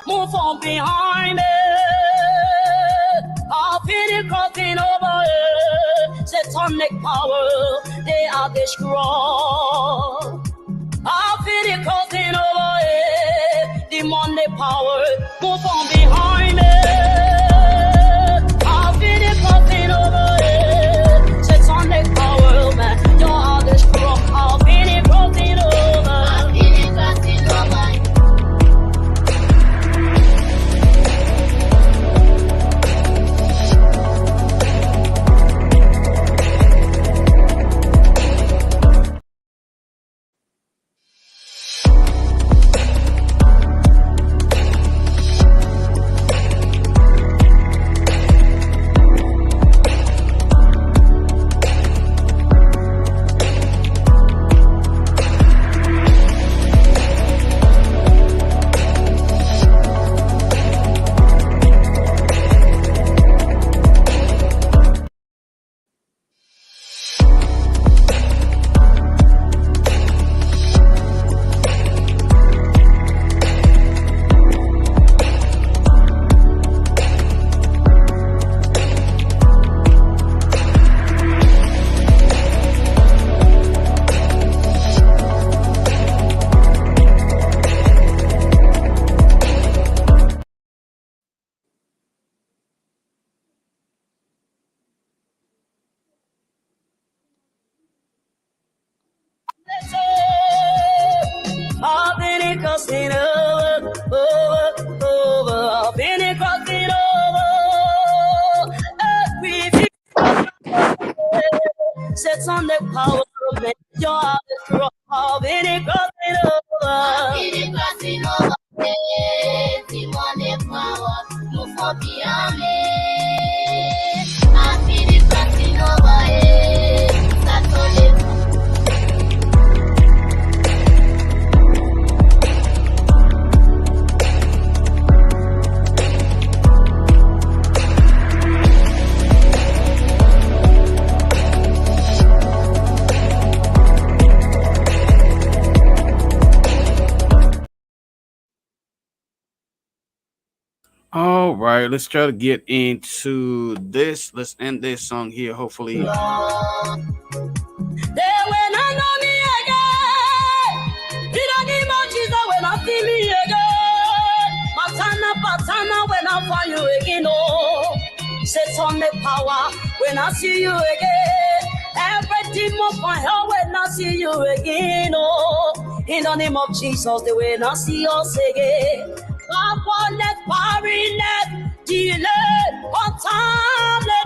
Move from behind me. I feel it crossing over it. Satanic power, they are destroyed. I feel it crossing over it. Demonic power, move from behind me. I feel it crossing over it. Satanic power, man, you are destroyed. I feel it crossing over. I feel it crossing over. I've been crossing over, over, over. I've been crossing over. Every sets on the power of me. You're the I've been crossing over. I've been crossing over. Demonic power, move for beyond me. I've been crossing over. That's all it. All right, let's try to get into this. Let's end this song here, hopefully. They will not know me again. In the name of Jesus, when I see me again. Patana, patana, when I find you again. Oh, satanic power, when I see you again. Every demon from hell, when I see you again. Oh, in the name of Jesus, they will not see us again. Backwardness, barrenness, delay, untimely.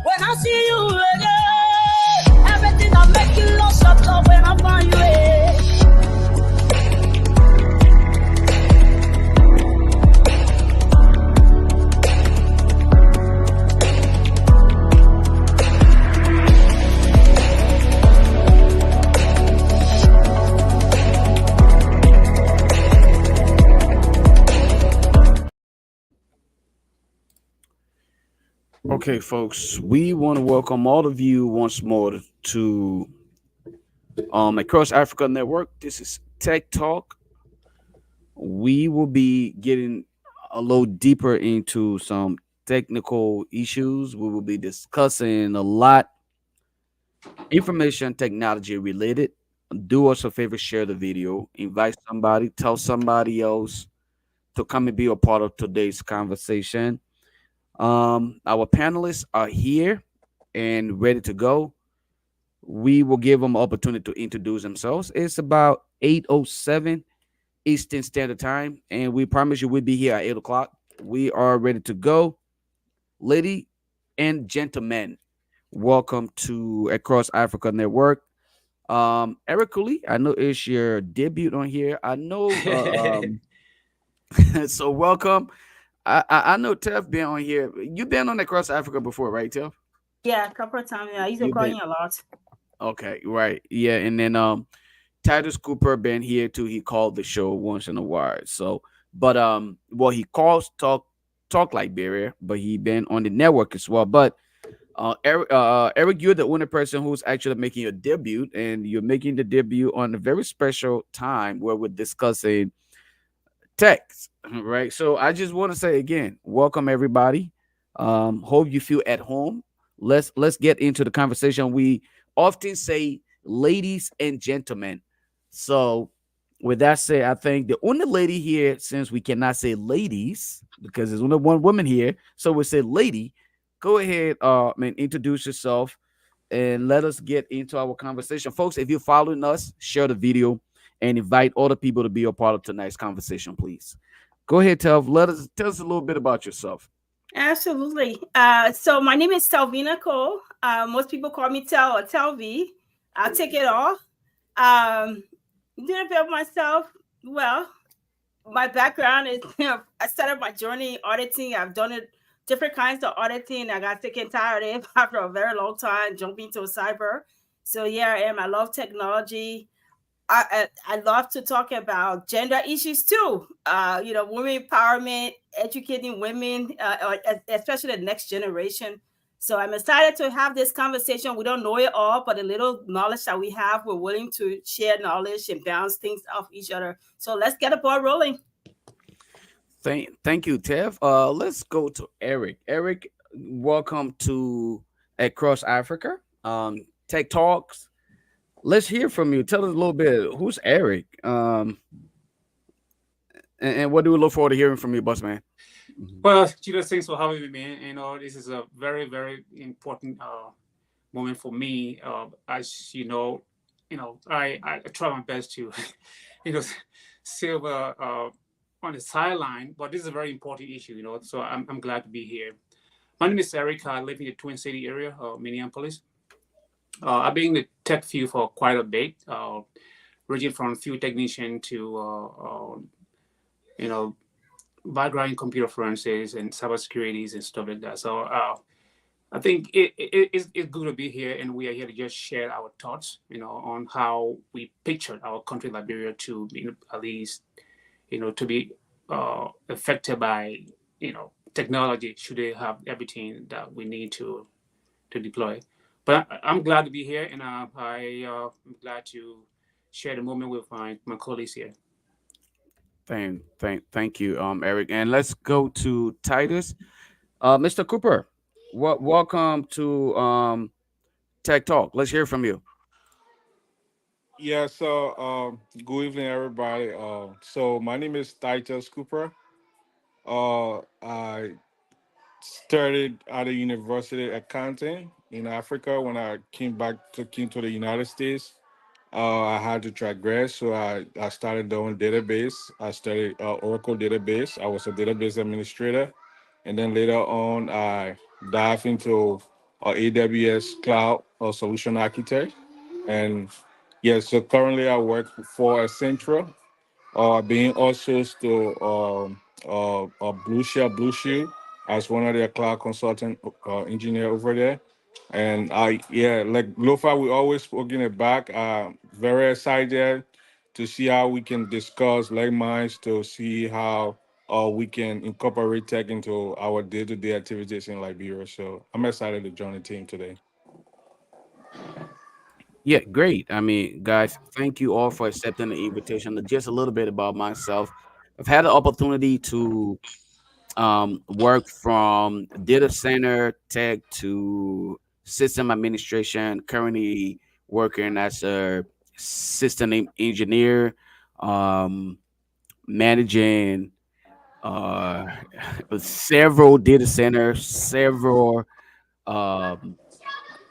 When I see you again, everything that make you lost shut up when I find you again. Okay, folks, we want to welcome all of you once more to Across Africa Network. This is Tech Talk. We will be getting a little deeper into some technical issues. We will be discussing a lot information technology related. Do us a favor, share the video, invite somebody, tell somebody else to come and be a part of today's conversation. Our panelists are here and ready to go. We will give them opportunity to introduce themselves. It's about 8:07 Eastern Standard Time, and we promise you we'll be here at 8 o'clock. We are ready to go. Lady and gentlemen, welcome to Across Africa Network. Eric Cooley, I know it's your debut on here. I know so welcome. I know Tev been on here. You've been on Across Africa before, right, Tev? Yeah, a couple of times. Yeah, I used to You've call been you a lot. okay, right. Yeah, and then Titus Cooper been here too. He called the show once in a while. So, but well, he calls talk Liberia, but he been on the network as well. But Eric, you're the only person who's actually making your debut, and you're making the debut on a very special time where we're discussing text, right? So I just want to say again, welcome everybody. Hope you feel at home. Let's get into the conversation. We often say ladies and gentlemen. So with that said, I think the only lady here, since we cannot say ladies because there's only one woman here, so we say lady. Go ahead, and introduce yourself and let us get into our conversation. Folks, if you're following us, share the video and invite other people to be a part of tonight's conversation, please. Go ahead, tell us a little bit about yourself. Absolutely. So my name is Telvina Cole. Most people call me Tel or Telv. I'll take it off. Um, a little bit of myself. Well, my background is, I started my journey in auditing. I've done it different kinds of auditing. I got sick and tired of it after a very long time jumping to cyber. So here I am. I love technology. I love to talk about gender issues too. Women empowerment, educating women, especially the next generation. So I'm excited to have this conversation. We don't know it all, but the little knowledge that we have, we're willing to share knowledge and bounce things off each other. So let's get the ball rolling. Thank you, Tev. Let's go to Eric. Eric, welcome to Across Africa. Tech Talks. Let's hear from you. Tell us a little bit. Who's Eric? And what do we look forward to hearing from you, boss man? Well, Judas, thanks for having me, man. This is a very, very important moment for me. As I try my best to, you know, serve on the sideline, but this is a very important issue, So I'm glad to be here. My name is Eric. I live in the Twin City area of Minneapolis. I've been in the tech field for quite a bit, ranging from field technician to, background in computer forensics and cybersecurity and stuff like that. So I think it's good to be here, and we are here to just share our thoughts, on how we pictured our country, Liberia, to at least, to be affected by, technology. Should they have everything that we need to deploy? But I'm glad to be here, and I'm glad to share the moment with my colleagues here. Thank you, Eric. And let's go to Titus. Mr. Cooper, welcome to Tech Talk. Let's hear from you. Yeah, so good evening, everybody. So my name is Titus Cooper. I started at the university accounting in Africa. When I came to the United States, I had to transgress, so I started doing database. I studied Oracle database. I was a database administrator, and then later on, I dived into AWS cloud or solution architect. And yeah, so currently I work for Accenture, being also to Blue Shield as one of their cloud consultant engineer over there. And like Lofa, we always working it back. Very excited to see how we can discuss like minds to see how we can incorporate tech into our day-to-day activities in Liberia. So I'm excited to join the team today. Yeah, great. I mean, guys, thank you all for accepting the invitation. Just a little bit about myself. I've had the opportunity to work from data center tech to system administration. Currently working as a engineer, um, managing uh, several data centers, several um,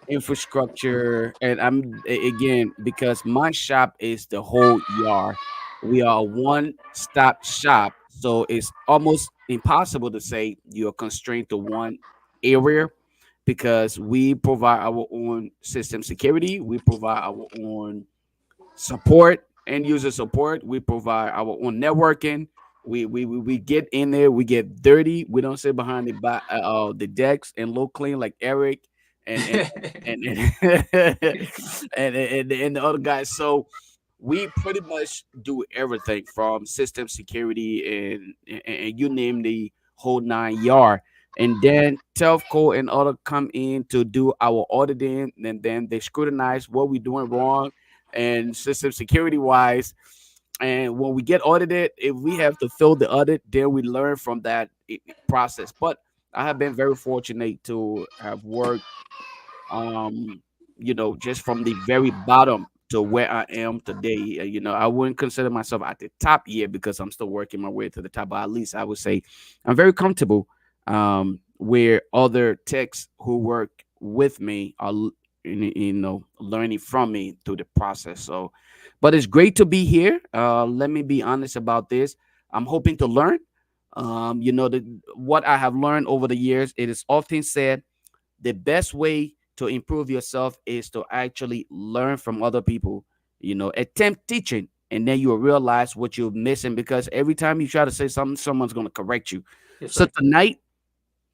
infrastructure, and again, because my shop is the whole yard. We are a one-stop shop, so it's almost impossible to say you're constrained to one area because we provide our own system security, we provide our own support, end user support. We provide our own networking. We get in there. We get dirty. We don't sit behind the decks and low clean like Eric and and the other guys. So we pretty much do everything from system security and you name the whole nine yard. And then Telco and other come in to do our auditing, and then they scrutinize what we're doing wrong and system security wise. And when we get audited, if we have to fill the audit, then we learn from that process. But I have been very fortunate to have worked, um, just from the very bottom to where I am today. I wouldn't consider myself at the top yet because I'm still working my way to the top. But at least I would say I'm very comfortable, where other techs who work with me are, learning from me through the process. So, but it's great to be here. Let me be honest about this. I'm hoping to learn. What I have learned over the years, it is often said the best way to improve yourself is to actually learn from other people. Attempt teaching, and then you'll realize what you're missing, because every time you try to say something, someone's going to correct you. That's So right. tonight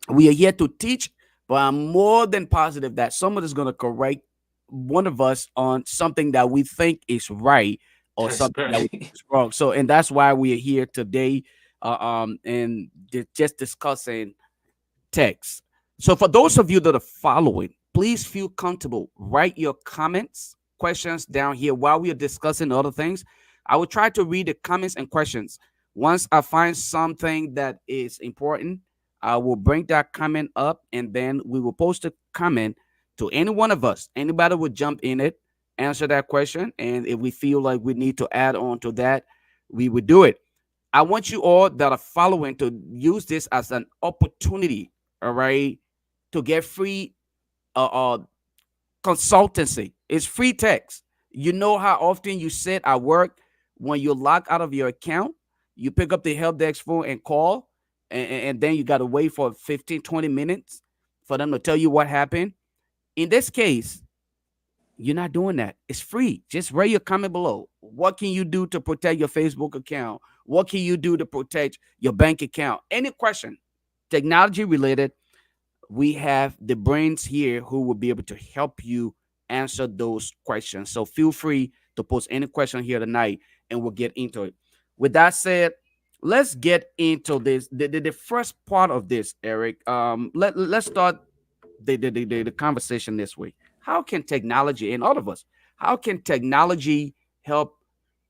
we are here to teach, but I'm more than positive that someone is going to correct one of us on something that we think is right, or That's something that we think correct. is wrong. So, and that's why we are here today, and just discussing text. So, for those of you that are following, please feel comfortable. Write your comments, questions down here while we are discussing other things. I will try to read the comments and questions. Once I find something that is important, I will bring that comment up, and then we will post a comment to any one of us. Anybody would jump in it, answer that question. And if we feel like we need to add on to that, we would do it. I want you all that are following to use this as an opportunity, all right, to get free consultancy. It's free text. You know how often you sit at work, when you log out of your account, you pick up the help desk phone and call, and then you got to wait for 15, 20 minutes for them to tell you what happened. In this case, you're not doing that. It's free. Just write your comment below. What can you do to protect your Facebook account? What can you do to protect your bank account? Any question, technology related, we have the brains here who will be able to help you answer those questions. So feel free to post any question here tonight, and we'll get into it. With that said, let's get into this. The first part of this, Eric. Let's start the conversation this way. How can technology, and all of us, how can technology help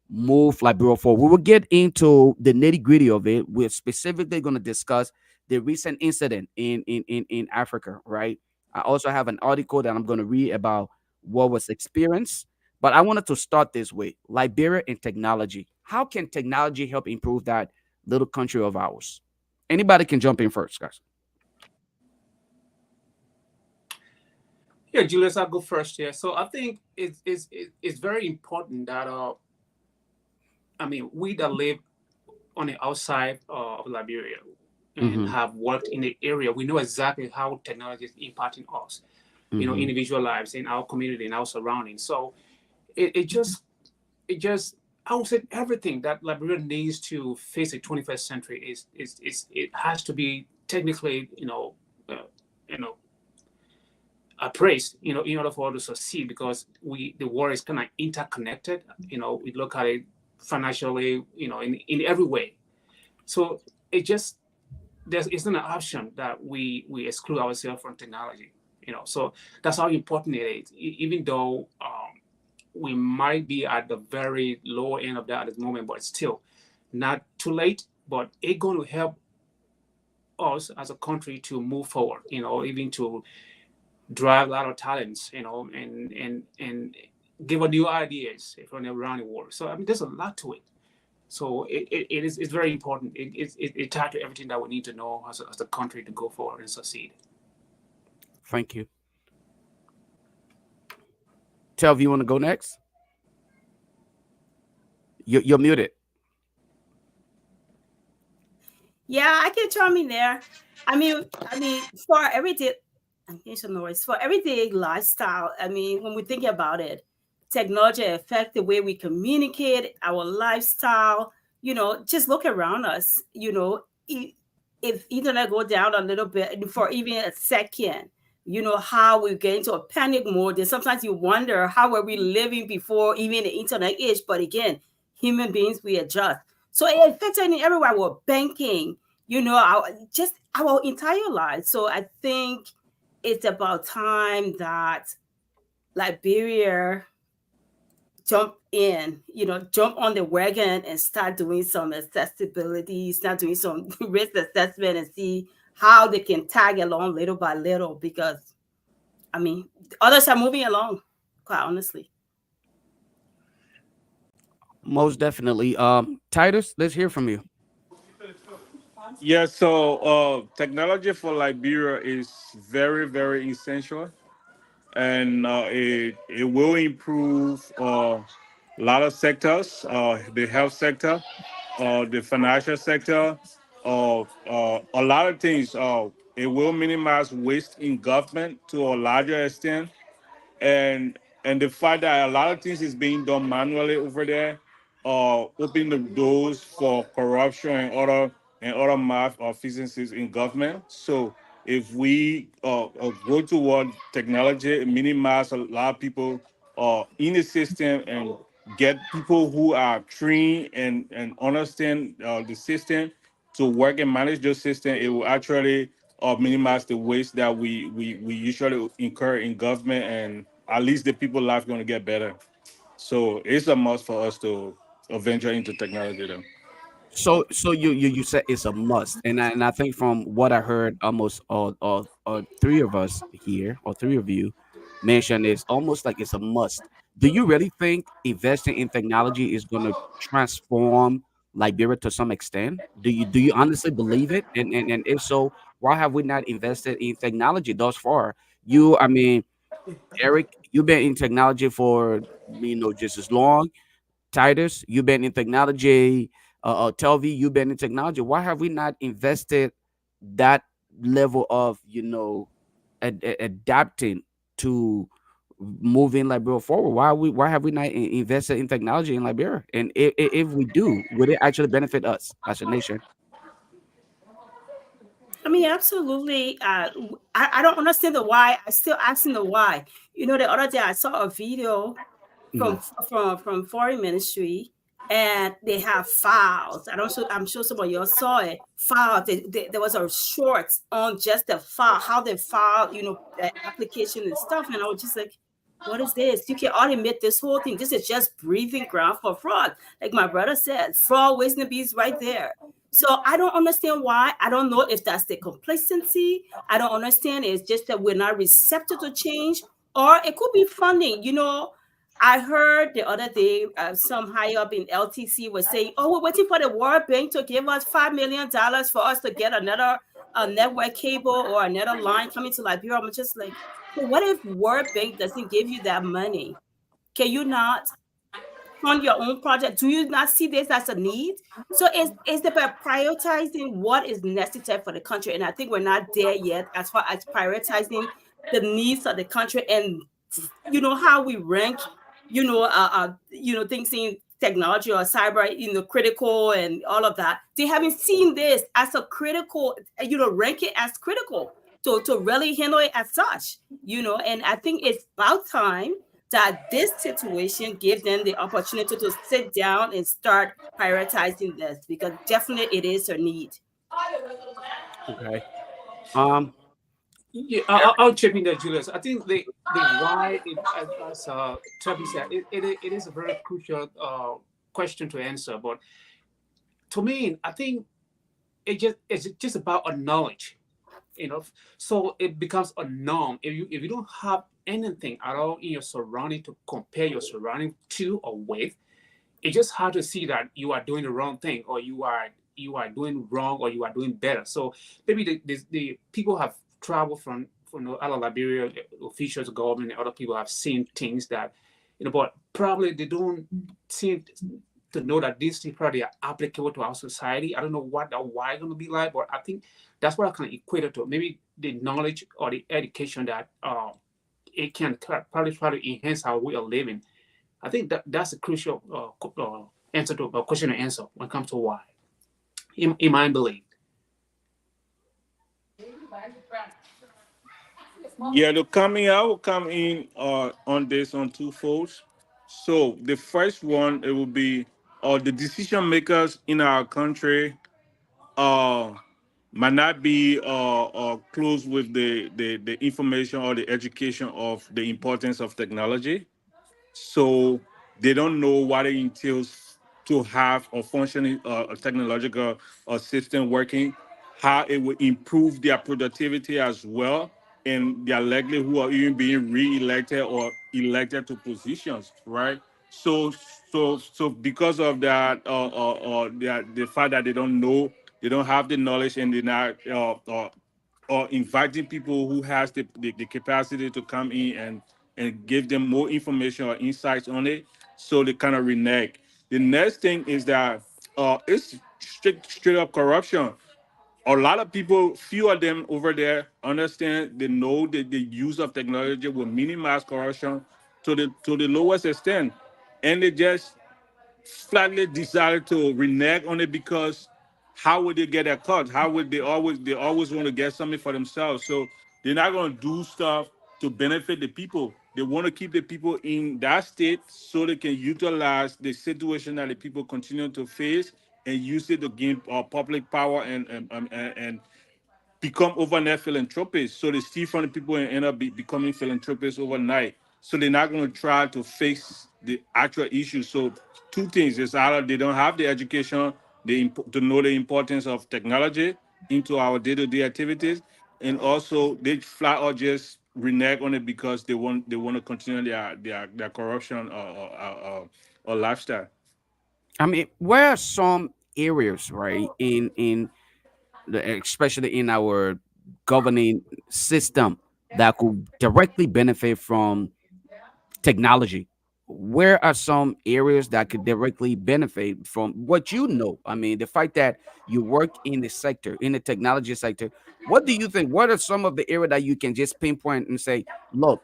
move Liberia forward? We will get into the nitty gritty of it. We're specifically going to discuss the recent incident in Africa, right? I also have an article that I'm going to read about what was experienced. But I wanted to start this way: Liberia and technology. How can technology help improve that little country of ours? Anybody can jump in first, guys. Yeah, Julius, I'll go first here. So I think it's very important that I mean, we that live on the outside of Liberia and Mm-hmm. have worked in the area, we know exactly how technology is impacting us, Mm-hmm. individual lives in our community and our surroundings. So it just I would say everything that Liberia needs to face the 21st century is it has to be technically, you know, appraised, in order for us to succeed, because the world is kind of interconnected. We look at it financially, in every way. So it just there's it's not an option that we exclude ourselves from technology. So that's how important it is. Even though we might be at the very low end of that at the moment, but it's still not too late. But it's going to help us as a country to move forward. Even to drive a lot of talents. And give us new ideas from around the world. So I mean, there's a lot to it. So it's very important. It tied to everything that we need to know as a country to go forward and succeed. Thank you. Tell if you want to go next. You're muted. Yeah, I can chime in there. I mean, for everyday, I make some noise for everyday lifestyle. I mean, when we think about it, technology affect the way we communicate, our lifestyle. Just look around us. If internet go down a little bit for even a second, how we get into a panic mode. And sometimes you wonder how were we living before even the internet age. But again, human beings we adjust. So it affects everywhere. We're banking, just our entire lives. So I think it's about time that Liberia jump in, jump on the wagon and start doing some accessibility, start doing some risk assessment and see how they can tag along little by little, because I mean, others are moving along, quite honestly. Most definitely. Titus, let's hear from you. Yeah, so technology for Liberia is very, very essential, and it will improve a lot of sectors, the health sector, the financial sector, a lot of things. It will minimize waste in government to a larger extent, and the fact that a lot of things is being done manually over there, open the doors for corruption and other malfeasances in government. So if we go toward technology, minimize a lot of people in the system, and get people who are trained and understand the system to work and manage the system, it will actually minimize the waste that we usually incur in government, and at least the people life going to get better. So it's a must for us to venture into technology though. So you said it's a must, and I think from what I heard, almost all three of us here, or three of you, mentioned it's almost like it's a must. Do you really think investing in technology is going to transform Liberia to some extent? Do you honestly believe it? And if so, why have we not invested in technology thus far? I mean, Eric, you've been in technology for just as long. Titus, you've been in technology. Telvi, you've been in technology. Why have we not invested that level of adapting to moving Liberia forward? Why have we not invested in technology in Liberia? And if we do, would it actually benefit us as a nation? I mean, absolutely. I don't understand the why. I still asking the why. The other day I saw a video Mhm. from from foreign ministry, and they have files. I don't. I'm sure some of y'all saw it. File. There was a short on just the file, how they file, the application and stuff. And I was just like, what is this? You can automate this whole thing. This is just breathing ground for fraud. Like my brother said, fraud, wasting the bees right there. So I don't understand why. I don't know if that's the complacency. I don't understand. It's just that we're not receptive to change, or it could be funding. I heard the other day some high up in LTC was saying, "Oh, we're waiting for the World Bank to give us $5 million for us to get another network cable or another line coming to Liberia." I'm just like, so what if World Bank doesn't give you that money? Can you not fund your own project? Do you not see this as a need? So it's about prioritizing what is necessary for the country, and I think we're not there yet as far as prioritizing the needs of the country, and how we rank, things in technology or cyber, critical and all of that. They haven't seen this as a critical, rank it as critical to really handle it as such, and I think it's about time that this situation gives them the opportunity to sit down and start prioritizing this, because definitely it is a need. Okay. Um. Yeah, I'll chip in there, Julius. I think the why, as Travis said, it is a very crucial question to answer. But to me, I think it's just about a knowledge, you know. So it becomes a norm. If you don't have anything at all in your surrounding to compare your surrounding to or with, it's just hard to see that you are doing the wrong thing, or you are doing wrong, or you are doing better. So maybe the people have traveled from other Liberia officials, government, and other people have seen things that, but probably they don't seem to know that these things probably are applicable to our society. I don't know what or why going to be like, but I think that's what I kind of equate it to. Maybe the knowledge or the education that it can probably try to enhance our way of living. I think that's a crucial answer to a question and answer when it comes to why. In my belief. Yeah, I will come in on this on two folds. So the first one, it will be the decision makers in our country uh might not be close with the information or the education of the importance of technology. So they don't know what it entails to have a functioning a technological system working, how it will improve their productivity as well, and their likelihood of even being re-elected or elected to positions, right? So, so because of that, the fact that they don't know, they don't have the knowledge, and they're not or inviting people who has the capacity to come in and give them more information or insights on it, so they kind of renege. The next thing is that it's straight up corruption. A lot of people, few of them over there understand, they know that the use of technology will minimize corruption to the lowest extent, and they just flatly decided to renege on it because how would they get their cut? How would they always want to get something for themselves? So they're not going to do stuff to benefit the people. They want to keep the people in that state so they can utilize the situation that the people continue to face and use it to gain public power and become overnight philanthropists. So they steal from the people and end up becoming philanthropists overnight. So they're not going to try to fix the actual issue. So two things: is either they don't have the education, to know the importance of technology into our day-to-day activities, and also they flat out just renege on it because they want to continue their corruption or lifestyle. I mean, where are some areas, right, especially in our governing system that could directly benefit from technology? Where are some areas that could directly benefit from what you know? I mean, the fact that you work in the sector, in the technology sector, what do you think? What are some of the areas that you can just pinpoint and say, look,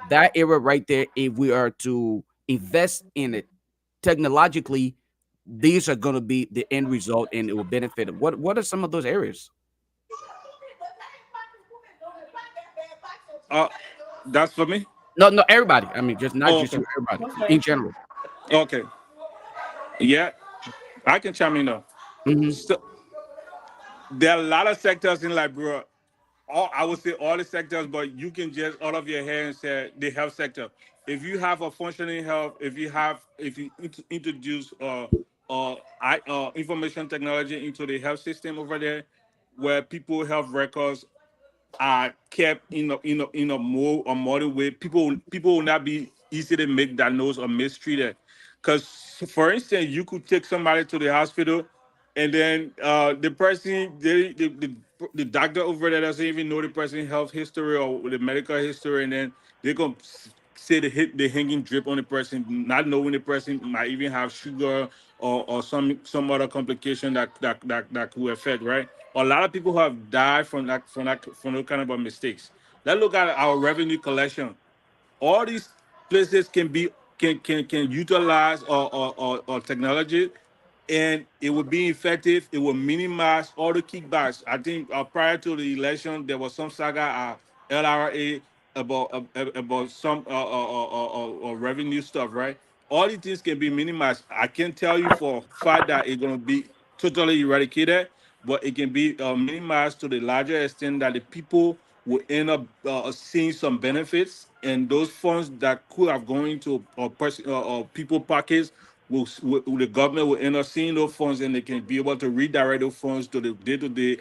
that area right there, if we are to invest in it technologically, these are going to be the end result and it will benefit them. What are some of those areas? Uh, that's for me. No, no, everybody. I mean, just not Oh, just okay, you, everybody in Okay. general. okay, yeah, I can chime in though. Hmm. So there are a lot of sectors in Liberia. All I would say all the sectors, but you can just all of your hair and say the health sector. If you have a functioning health, if you introduce information technology into the health system over there, where people have records are kept in a more a modern way, people will not be easy to make diagnosed or mistreated. Because for instance, you could take somebody to the hospital, and then the person, the doctor over there doesn't even know the person's health history or the medical history, and then they gonna say the hanging drip on the person, not knowing the person might even have sugar or some other complication that could affect, right? A lot of people have died from those kind of mistakes. Let's look at our revenue collection. All these places can utilize or technology, and it will be effective. It will minimize all the kickbacks. I think prior to the election, there was some saga at LRA about some revenue stuff, right? All these things can be minimized. I can tell you for a fact that it's going to be totally eradicated, but it can be minimized to the larger extent that the people will end up seeing some benefits, and those funds that could have gone into or people pockets the government will end up seeing those funds, and they can be able to redirect those funds to the day-to-day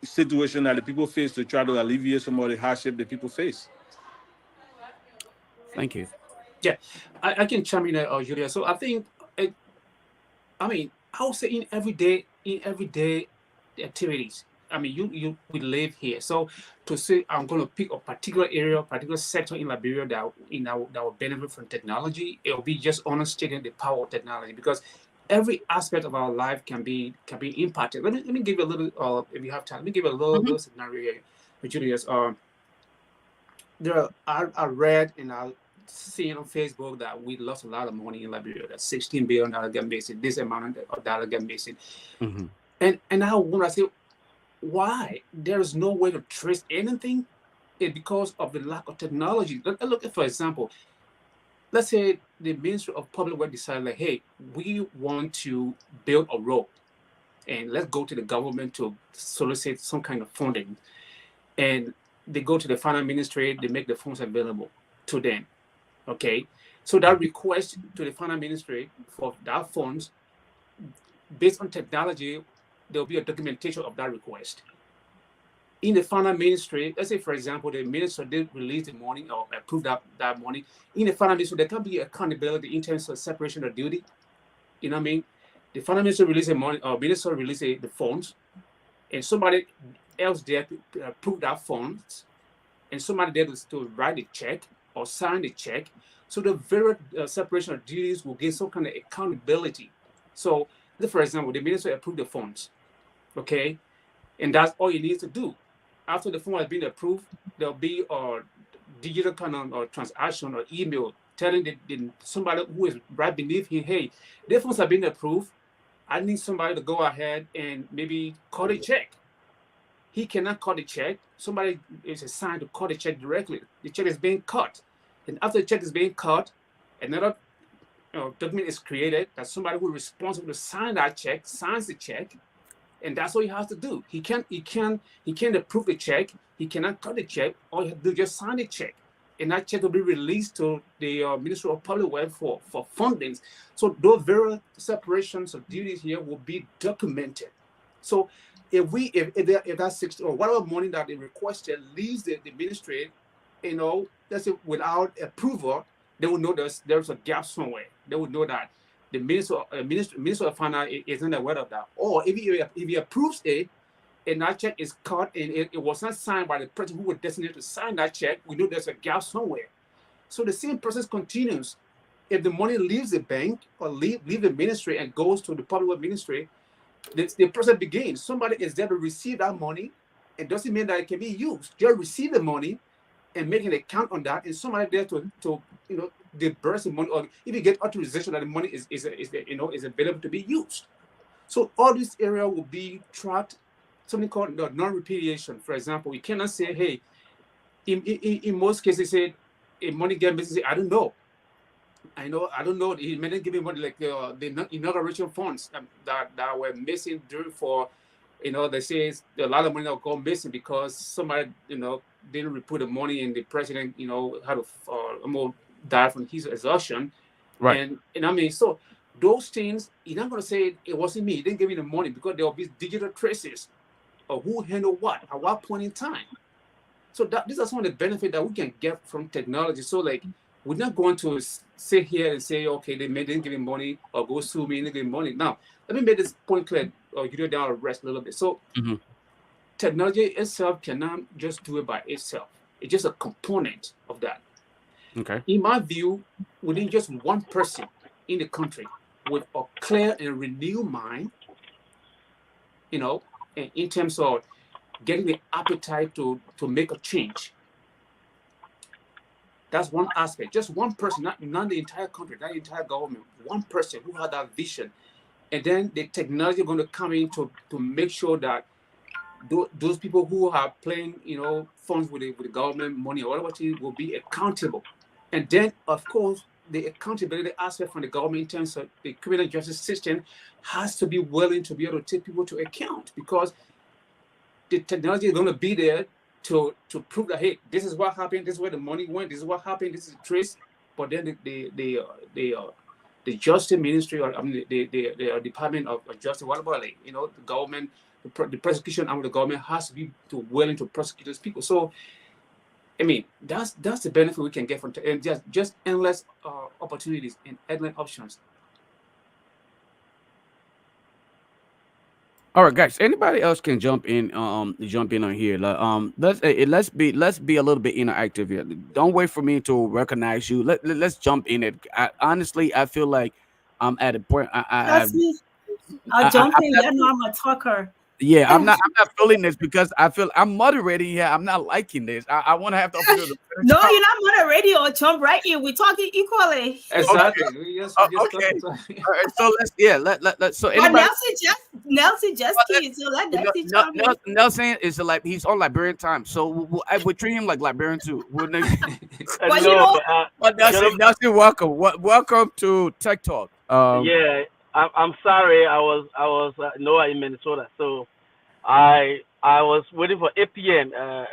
situation that the people face to try to alleviate some of the hardship that people face. Thank you. Yeah, I can chime in there, Julia. So I think, it, I mean, I would say in everyday activities. I mean, we live here, so to say I'm going to pick a particular area, particular sector in Liberia that will benefit from technology, it will be just understanding the power of technology, because every aspect of our life can be impacted. Let me give you a little, if you have time, let me give you a Hmm. little scenario here, Julius. I read and I seen on Facebook that we lost a lot of money in Liberia. That $16 billion got missing. This amount of dollar got missing. Hmm. And I want to say, why? There is no way to trace anything. It's because of the lack of technology. Look at, for example, let's say the Ministry of Public Works decided, like, hey, we want to build a road, and let's go to the government to solicit some kind of funding. And they go to the finance ministry, they make the funds available to them. Okay. So that request to the finance ministry for that funds, based on technology, there will be a documentation of that request. In the finance ministry, let's say, for example, the minister did release the money or approve that money. In the finance ministry, there can be accountability in terms of separation of duty. You know what I mean? The finance minister releases the money, or minister releases the funds, and somebody else there to approve that funds, and somebody there to write the check or sign the check. So the very separation of duties will give some kind of accountability. So, for example, the minister approved the funds, okay? And that's all he needs to do. After the fund has been approved, there'll be a digital kind of transaction or email telling somebody who is right beneath him, hey, the funds have been approved. I need somebody to go ahead and maybe cut a check. He cannot cut the check. Somebody is assigned to cut the check directly. The check is being cut. And after the check is being cut, another document is created that somebody who is responsible to sign that check signs the check. And that's what he has to do. He can't approve the check. He cannot cut the check. All he has to do is just sign the check. And that check will be released to the Ministry of Public Welfare for fundings. So those various separations of duties here will be documented. So if that 60 or whatever money that they requested leaves the ministry, let's say without approval, they will know there's a gap somewhere. They will know that the minister of finance isn't aware of that. Or if he approves it, and that check is cut and it was not signed by the person who was designated to sign that check, we know there's a gap somewhere. So the same process continues. If the money leaves the bank or leave the ministry and goes to the public ministry, the process begins. Somebody is there to receive that money. It doesn't mean that it can be used. Just receive the money and make an account on that, and somebody there to disburse the money, or if you get authorization that the money is available to be used. So all this area will be tracked. Something called non-repudiation. For example, we cannot say, hey, in most cases, say a money gets missing. I don't know. I don't know. He may not give me money like the inauguration funds that were missing during they say a lot of money that go missing because somebody didn't report the money, and the president had to die from his exhaustion. Right. And I mean, so those things, you're not going to say it wasn't me. He didn't give me the money, because there will be digital traces of who handled what at what point in time. So these are some of the benefits that we can get from technology. So we're not going to sit here and say, okay, they didn't give me money, or go sue me and didn't give me money. Now, let me make this point clear, or you go down and rest a little bit. So technology itself cannot just do it by itself. It's just a component of that. Okay. In my view, we need just one person in the country with a clear and renewed mind, in terms of getting the appetite to make a change. That's one aspect. Just one person, not the entire country, not the entire government. One person who had that vision, and then the technology is going to come in to make sure that those people who are playing, funds with the government money or whatever will be accountable. And then, of course, the accountability aspect from the government in terms of the criminal justice system has to be willing to be able to take people to account, because the technology is going to be there to prove that, hey, this is what happened, this is where the money went, this is what happened, this is the trace. But then the justice ministry, or the Department of Justice, whatever, the government, the prosecution arm of the government has to be willing to prosecute those people. So, I mean, that's the benefit we can get from and just endless opportunities and endless options. All right, guys. Anybody else can jump in on here. Let's be a little bit interactive here. Don't wait for me to recognize you. Let's jump in it. Honestly, I feel like I'm at a point. Trust me. I'll jump in. You know I'm a talker. Yeah, I'm not feeling this, because I feel I'm moderating here. I'm not liking this. I want to have the opportunity. No, you're not moderating or jump right in. We're talking equally. Exactly. Okay. All right, so let's. So anybody, Nelson just keyed. So let Nelson Nelson is like, he's on Liberian time, so we treat him like Liberian too. But Nelson, welcome to Tech Talk. Yeah. I'm sorry. I was Noah in Minnesota, so I was waiting for 8 p.m. Oh,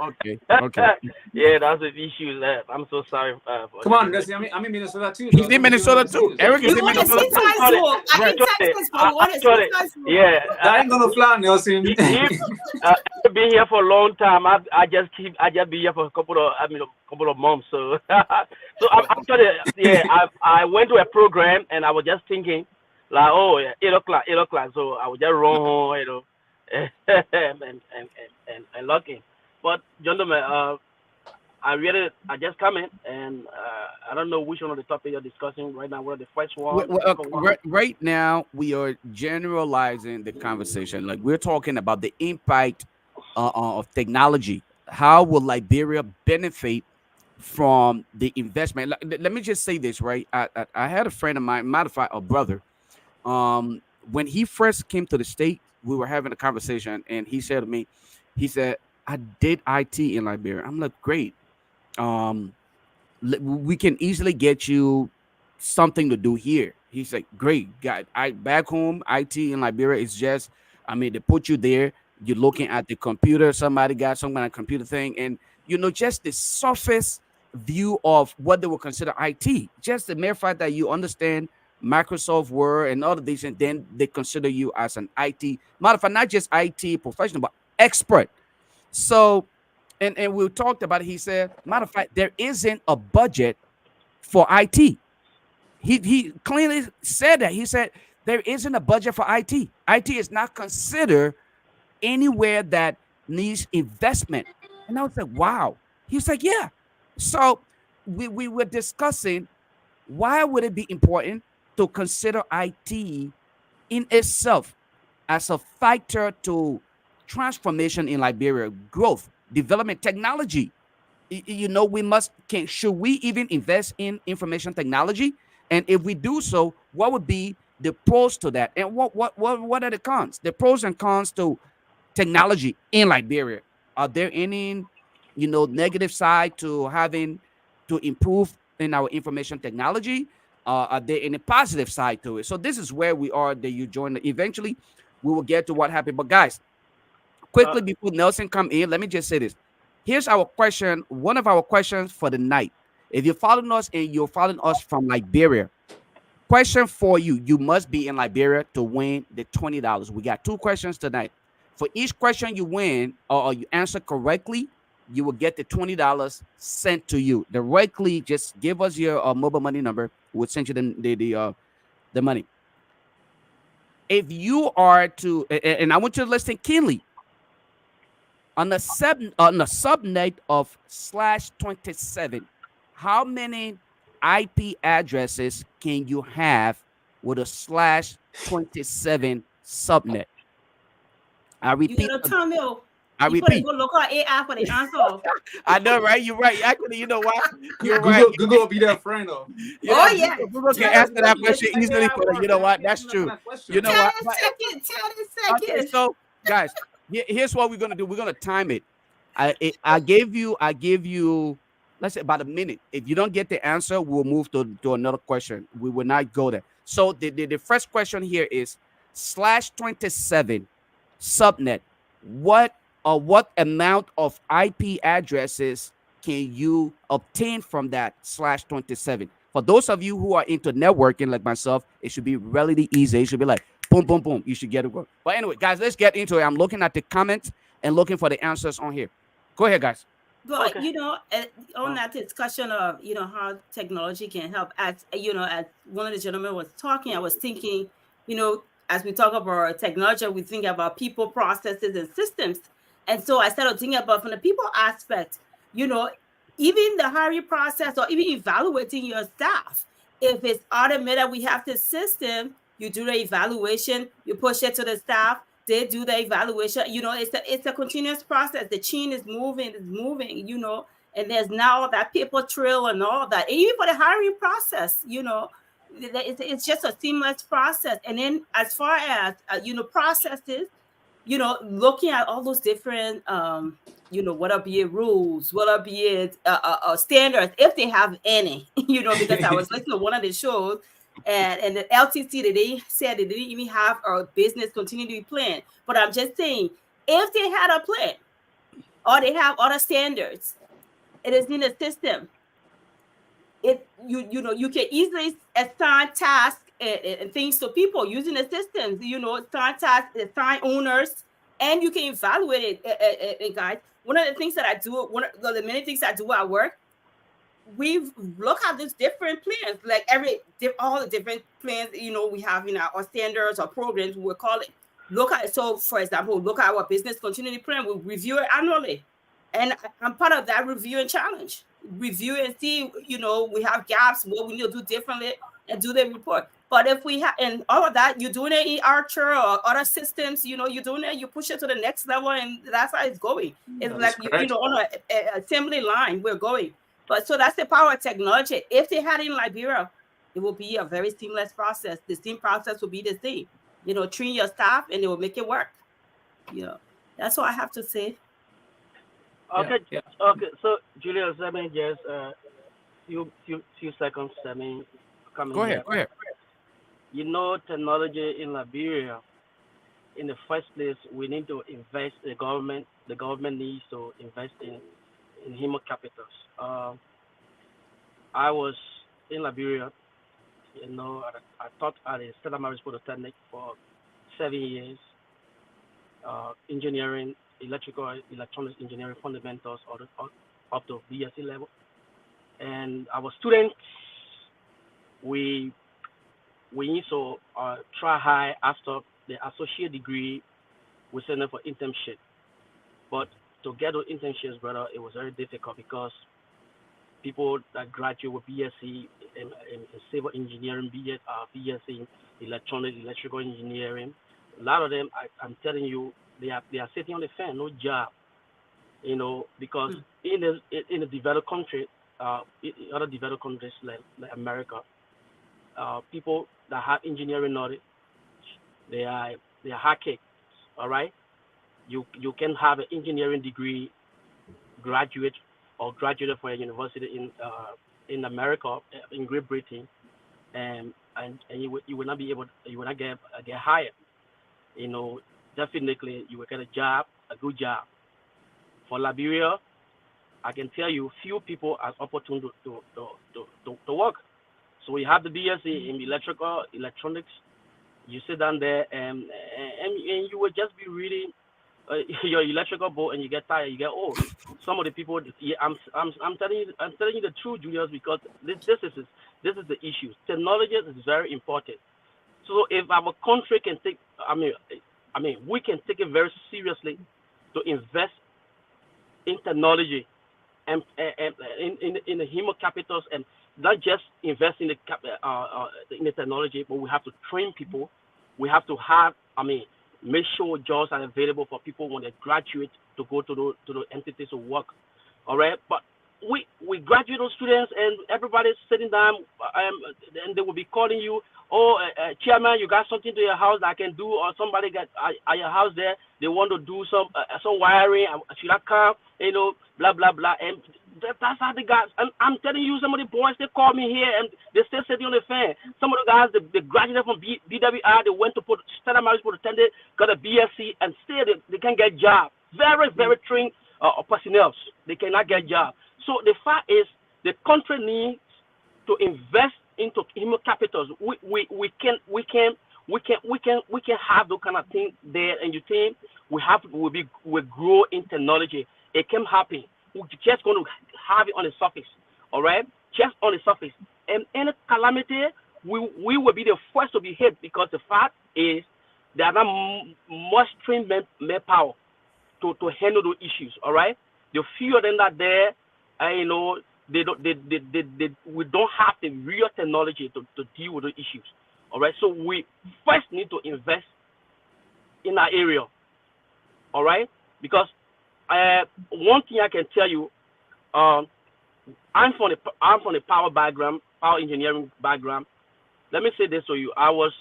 okay, okay. Yeah, that's the issue. I'm so sorry for Come on, getting Nelson. I'm in Minnesota too, He's though. in Don't be giving him Minnesota too. excuse. Eric is You in want a Minnesota six too. time actually, zone? I Right. in Texas, but we want a actually, six time zone. yeah. That ain't gonna fly, Nelson. I've been here for a long time. I just been here for a couple of a couple of months. So so I'm actually yeah. I went to a program and I was just thinking like, oh yeah, 8 o'clock, 8 o'clock. So I would just run home, and log in. But gentlemen, I just come in and I don't know which one of the topic you're discussing right now. Whether the first one, the second one. Right now, we are generalizing the conversation. Like we're talking about the impact of technology. How will Liberia benefit from the investment? Let me just say this, right? I had a friend of mine, matter of fact, a brother. When he first came to the state, we were having a conversation, and he said to me, he said, "I did IT in Liberia." I'm like, "Great. Um, we can easily get you something to do here." He's like, "Great, got I back home IT in Liberia is just, I mean, they put you there, you're looking at the computer, somebody got some kind of computer thing, and just the surface view of what they will consider IT. Just the mere fact that you understand Microsoft Word and all of these, and then they consider you as an IT, matter of fact, not just IT professional, but expert. So and we talked about it. He said, matter of fact, there isn't a budget for IT. He clearly said that. He said there isn't a budget for IT. IT is not considered anywhere that needs investment. And I was like, wow. He was like, yeah. So we were discussing, why would it be important to consider IT in itself as a factor to transformation in Liberia, growth, development, technology. We must can should we even invest in information technology? And if we do so, what would be the pros to that? And what are the cons? The pros and cons to technology in Liberia. Are there any, negative side to having to improve in our information technology? Are there any positive side to it? So this is where we are that you join. Eventually, we will get to what happened. But guys, Uh, quickly before Nelson come in, let me just say this. Here's our question. One of our questions for the night. If you're following us and you're following us from Liberia, question for you. You must be in Liberia to win the $20. We got two questions tonight. For each question you win or you answer correctly, you will get the $20 sent to you directly. Just give us your mobile money number. We'll send you the money. If you are to, and I want you to listen keenly, on the subnet of /27, how many IP addresses can you have with a /27 subnet? I You repeat. gotta tell me. I You put a repeat. good look on AI for the answer. I know, right? You're right. Actually, you know what? You're Google, right. Google will be their friend, though. Oh yeah. Google can Tell answer that us question second. easily for them. You know what? That's true. You know Tell what? us second. Tell us Okay, second. so guys, here's what we're gonna do. We're gonna time it. I gave you, let's say about a minute. If you don't get the answer, we'll move to another question. We will not go there. So the first question here is /27 subnet. What amount of IP addresses can you obtain from that /27? For those of you who are into networking like myself, it should be relatively easy. It should be like boom, boom, boom. You should get it. But anyway, guys, let's get into it. I'm looking at the comments and looking for the answers on here. Go ahead, guys. But Okay. on that discussion of how technology can help, as as one of the gentlemen was talking, I was thinking, as we talk about technology, we think about people, processes, and systems. And so I started thinking about from the people aspect, even the hiring process or even evaluating your staff. If it's automated, we have the system, you do the evaluation, you push it to the staff, they do the evaluation. It's a continuous process. The chain is moving, and there's now that paper trail and all that. And even for the hiring process, it's just a seamless process. And then as far as processes, looking at all those different whether be it rules, whether be it standards, if they have any, because I was listening to one of the shows, And the LTC, they said they didn't even have a business continuity plan. But I'm just saying, if they had a plan or they have other standards, it is in the system. You can easily assign tasks and things to people using the systems. Assign tasks, assign owners, and you can evaluate it. Guys, one of the things that I do, one of the many things I do at work, we look at these different plans, like all the different plans we have in our standards or programs, we call it. Look at it. So, for example, look at our business continuity plan. We review it annually, and I'm part of that review and challenge. Review and see, we have gaps, what we need to do differently, and do the report. But if we have, and all of that, you're doing it in Archer or other systems, you're doing it, you push it to the next level, and that's how it's going. It's like, on an assembly line, we're going. But so that's the power of technology. If they had it in Liberia, it will be a very seamless process. The same process will be the same. Train your staff and it will make it work. That's all I have to say. Okay. Yeah. Okay. So, Julius, I mean, just few seconds. I mean, coming. Go ahead. Technology in Liberia. In the first place, we need to invest. The government needs to invest in human capitals. I was in Liberia. I taught at the Stella Maris Polytechnic for 7 years. Engineering, electronics engineering fundamentals up to BSc level. And our students, we need to try high after the associate degree. We send them for internship. But to get those internships, brother, it was very difficult because people that graduate with BSc in civil engineering, BSc in electrical engineering, a lot of them, I'm telling you, they are sitting on the fence, no job, because in the developed country, other developed countries like America, people that have engineering knowledge, they are hard kicked, all right? You can have an engineering degree, graduated from a university in America, in Great Britain, and you will not be able, you will not get hired. Definitely you will get a good job. For Liberia, I can tell you, few people are opportunity to work. So you have the BSc in electronics. You sit down there and you will just be reading your electrical board, and you get tired, you get old. Some of the people, I'm telling you the truth, Julius, because this is the issue. Technology is very important. So if our country can take, we can take it very seriously to invest in technology and in the human capitals, and not just invest in the technology, but we have to train people. We have to have, make sure jobs are available for people when they graduate to go to the entities to work. All right, but we graduate those students and everybody's sitting down, and they will be calling you, chairman, you got something to your house that I can do, or somebody got at your house there, they want to do some wiring, should I come, blah blah blah, and that's how the guys. I'm telling you, some of the boys, they call me here and they still sitting on the fan. Some of the guys, they graduated from BWR, they went to Stella Maris Polytechnic, got a BSc, and still they can't get job. Very very trained personnel, they cannot get job. So the fact is, the country needs to invest into human capitals. We can have those kind of things there, and you think we grow in technology. It can happen. We're just going to have it on the surface, all right? Just on the surface. And any calamity, we will be the first to be hit, because the fact is there are not much trained manpower to handle those issues, all right? The few of them that there, we don't have the real technology to deal with the issues. All right, so we first need to invest in our area. All right, because one thing I can tell you, I'm from the power background, power engineering background. Let me say this to you. I was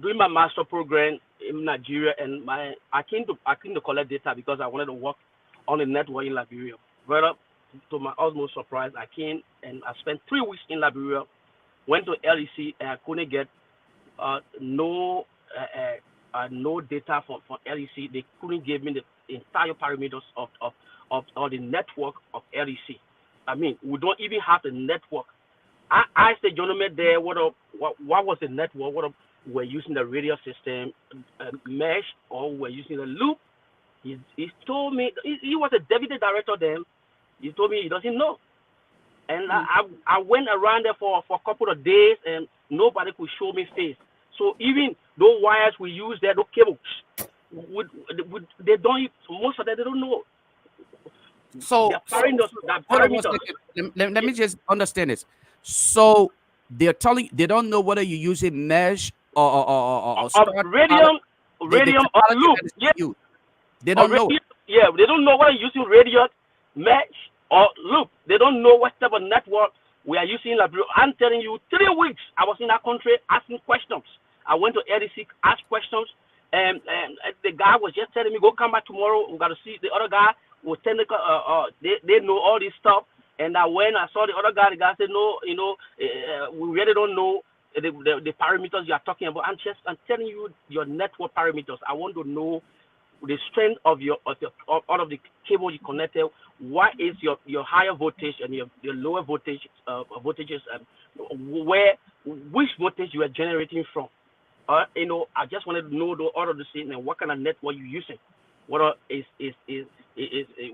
doing my master program in Nigeria, and I came to collect data because I wanted to work on the network in Liberia. But to my utmost surprise, I came and I spent 3 weeks in Liberia went to LEC and I couldn't get no data from LEC. They couldn't give me the entire parameters of the network of LEC. I mean, we don't even have the network. I asked the gentleman there what was the network, we're using the radio system, mesh, or we're using the loop. He told me, he was a deputy director then. He told me he doesn't know. And I went around there for a couple of days and nobody could show me face. So even those wires we use there, those cables, they don't, most of them, they don't know. So, hold on one second. Let me just understand this. So they're telling, they don't know whether you're using mesh or radium or loop. Yeah. They don't know. Yeah, they don't know whether you're using radio, mesh, or loop. They don't know what type of network we are using. I'm telling you, 3 weeks I was in that country asking questions. I went to LDC, asked questions, and the guy was just telling me, go come back tomorrow. We got to see the other guy. Was technical. They know all this stuff. And when I saw the other guy, the guy said, no, we really don't know the parameters you are talking about. I'm telling you your network parameters. I want to know the strength of all of the cable you connected. What is your higher voltage and your lower voltages, which voltage you are generating from. I just wanted to know all of the things and what kind of network you're using. What is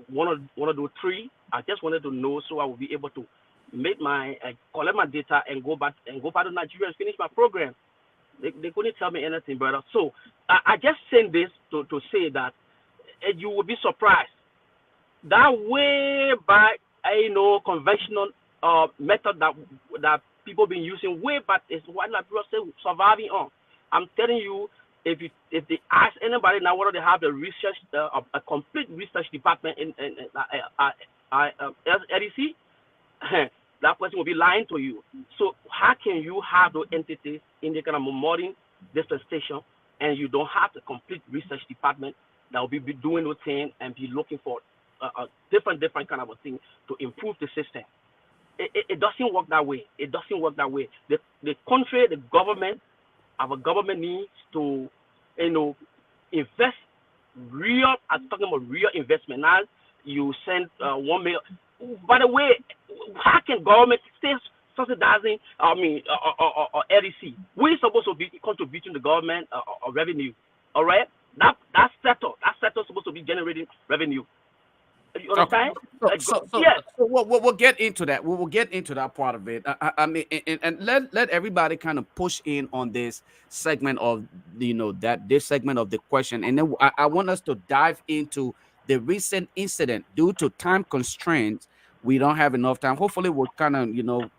one of those three? I just wanted to know so I will be able to make collect my data and go back to Nigeria and finish my program. They couldn't tell me anything, brother. So I just saying this to say that you will be surprised. That way back, conventional method that people been using way back is what Liberia still surviving on. I'm telling you, if they ask anybody now whether they have the research, a complete research department in LEC, that person will be lying to you. So how can you have those entities in the kind of modern dispensation and you don't have the complete research department that will be doing those things and be looking for a different kind of a thing to improve the system? It doesn't work that way. It doesn't work that way. The country, the government, our government needs to, invest real. I'm talking about real investment. Now you send 1 million. By the way, how can government stay subsidizing? Or LEC? We're supposed to be contributing to the government revenue. All right, that sector is supposed to be generating revenue. You understand? Okay. So yes. We'll get into that. We will get into that part of it. I mean, and let everybody kind of push in on this segment of this segment of the question, and then I want us to dive into the recent incident. Due to time constraints, we don't have enough time. Hopefully, we'll kind of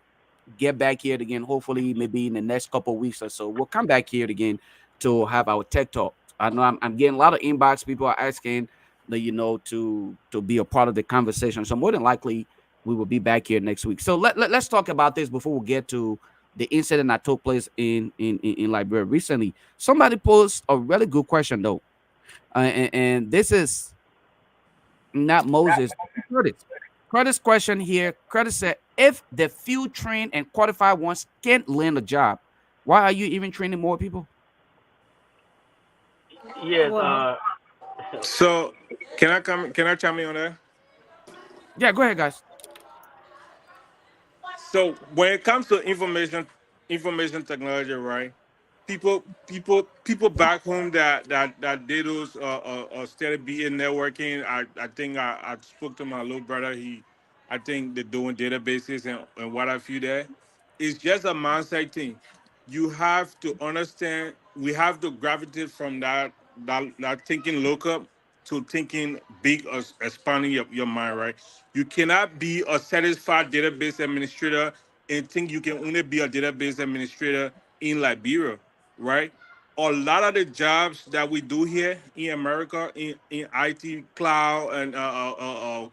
get back here again. Hopefully, maybe in the next couple of weeks or so, we'll come back here again to have our tech talk. I know I'm getting a lot of inbox. People are asking to be a part of the conversation. So more than likely, we will be back here next week. So let's talk about this before we get to the incident that took place in Liberia recently. Somebody posed a really good question though, and this is not Moses. Curtis question here. Curtis said, if the few trained and qualified ones can't land a job, why are you even training more people? Yes. So can I chime in on that? Yeah, go ahead, guys. So when it comes to information technology, right? People back home that did those steady being networking. I think I spoke to my little brother. I think they're doing databases and what have you there. It's just a mindset thing. You have to understand. We have to gravitate from that thinking local to thinking big, or expanding your mind, right? You cannot be a satisfied database administrator and think you can only be a database administrator in Liberia, right? A lot of the jobs that we do here in America in IT, cloud, and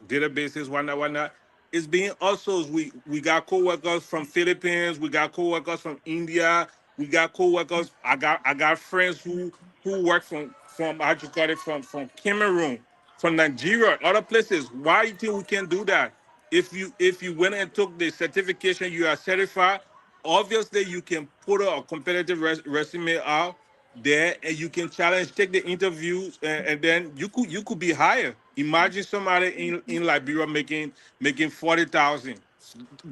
databases, whatnot, is being also we got coworkers from Philippines, we got coworkers from India, we got coworkers. I got friends who work from how you call it from Cameroon, from Nigeria, other places. Why do you think we can do that? If you went and took the certification, you are certified. obviously you can put a competitive resume out there, and you can challenge, take the interviews, and then you could be hired. Imagine somebody in Liberia making 40,000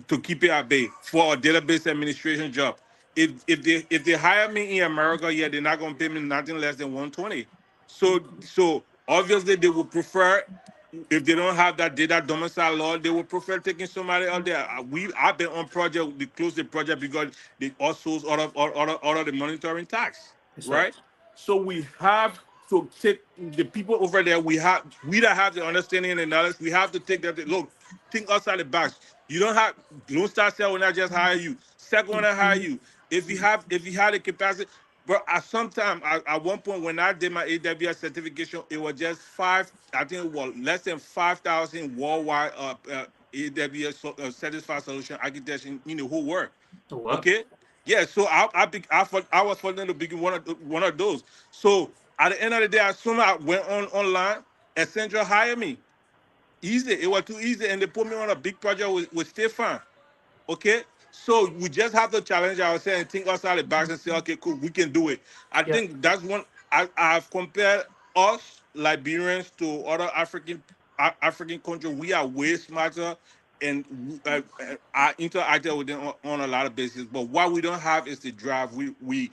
to keep it at bay for a database administration job. If they hire me in America, yeah, they're not gonna pay me nothing less than 120. So obviously they would prefer, if they don't have that data domicile law, they would prefer taking somebody out there. I've been on project, they closed the project because they also out of the monitoring tax, That's right. right? So we have to take the people over there. We that have the understanding and the knowledge. We have to take that. Look, think outside the box. You don't have Lone Star Cell will not just hire you. Second will not hire you. If you have the capacity. But at some time, at one point when I did my AWS certification, it was just I think it was less than 5,000 worldwide AWS certified solution architects in the whole world. Oh, wow. Okay, yeah. So I was fortunate to be one of those. So at the end of the day, as soon as I went online, Accenture hired me. Easy, it was too easy, and they put me on a big project with Stefan. Okay, so we just have to challenge ourselves and think outside the box and say, okay, cool, we can do it. I Yeah. think that's one. I've compared us Liberians to other African countries. We are way smarter, and I interact with them on a lot of bases. But what we don't have is the drive. We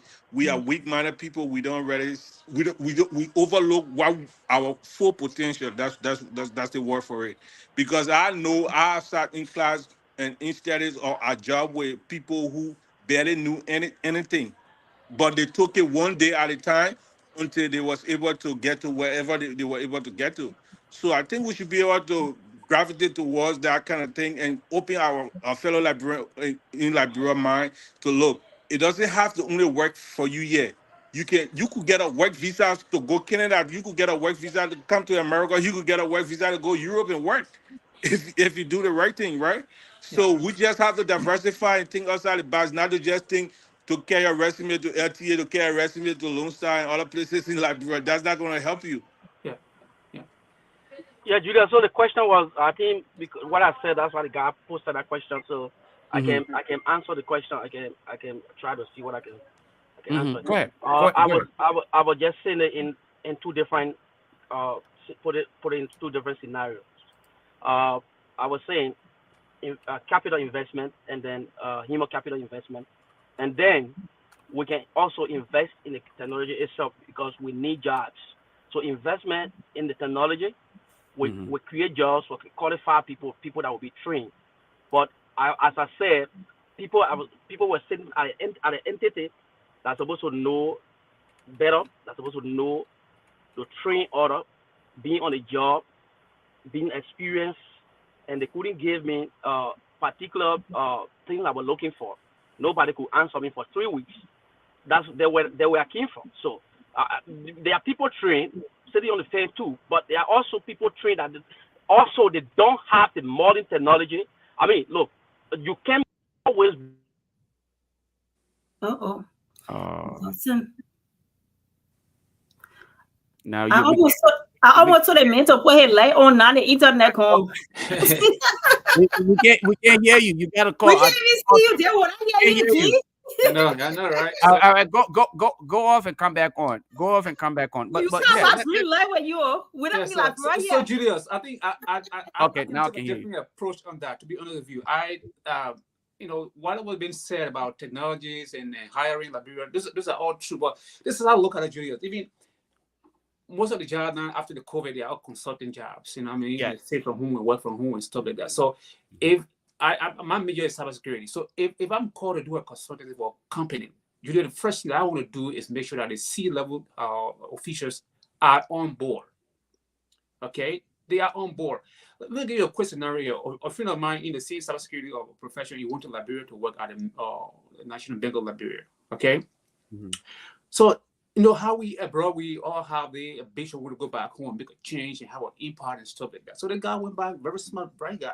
are weak-minded people. We don't really we overlook what our full potential. That's the word for it. Because I know I sat in class and in studies or a job with people who barely knew anything, but they took it one day at a time until they was able to get to wherever they were able to get to. So I think we should be able to gravitate towards that kind of thing and open our fellow Liberian in Liberia mind to look. It doesn't have to only work for you yet. You could get a work visa to go Canada. You could get a work visa to come to America. You could get a work visa to go Europe and work if you do the right thing, right? So we just have to diversify and think outside the box, not to just think to carry a resume to LTA, to carry a resume to Lone Star and other places in Liberia. That's not going to help you. Yeah. Yeah. Yeah, Julia. So the question was, I think because what I said, that's why the guy posted that question. So Mm-hmm. I can answer the question. I can try to see what I can answer. Mm-hmm. Go ahead. I was just saying it in two different put it in two different scenarios. I was saying capital investment and then human capital investment, and then we can also invest in the technology itself because we need jobs. So investment in the technology, Mm-hmm. we create jobs for qualified people that will be trained. But as I said, people were sitting at an entity that's supposed to know better, that's supposed to know to train other, being on the job, being experienced, and they couldn't give me particular things I was looking for. Nobody could answer me for 3 weeks. That's they were keen for. So there are people trained sitting on the fence too, but there are also people trained that also they don't have the modern technology. I mean, look, you can always. Uh-oh. Listen, Now I you almost told the man to put his light on, not the internet home. we can't hear you. You gotta call. We can't even see you. There, what I hear you, G. I know, right? All right, go off and come back on. Go off and come back on. But You but sound yeah, like really light when you are. We don't be like right so here. Julius, I think I Okay, can now I take can a hear you. different approach on that. To be honest with you, what was being said about technologies and hiring Liberia, these are all true. But this is how I look at it, Julius. Even most of the jobs now after the COVID, they are all consulting jobs. You know, what I mean, you can stay from home and work from home and stuff like that. So if my major is cybersecurity, so if I'm called to do a consulting for a company, usually the first thing I want to do is make sure that the C-level officials are on board. Okay, they are on board. Let me give you a quick scenario. A friend of mine in the same cybersecurity profession, he went to Liberia to work at the National Bank of Liberia. Okay, Mm-hmm. so you know how we abroad, we all have the ambition to go back home, make a change, and have an impact and stuff like that. So the guy went back, very smart, bright guy.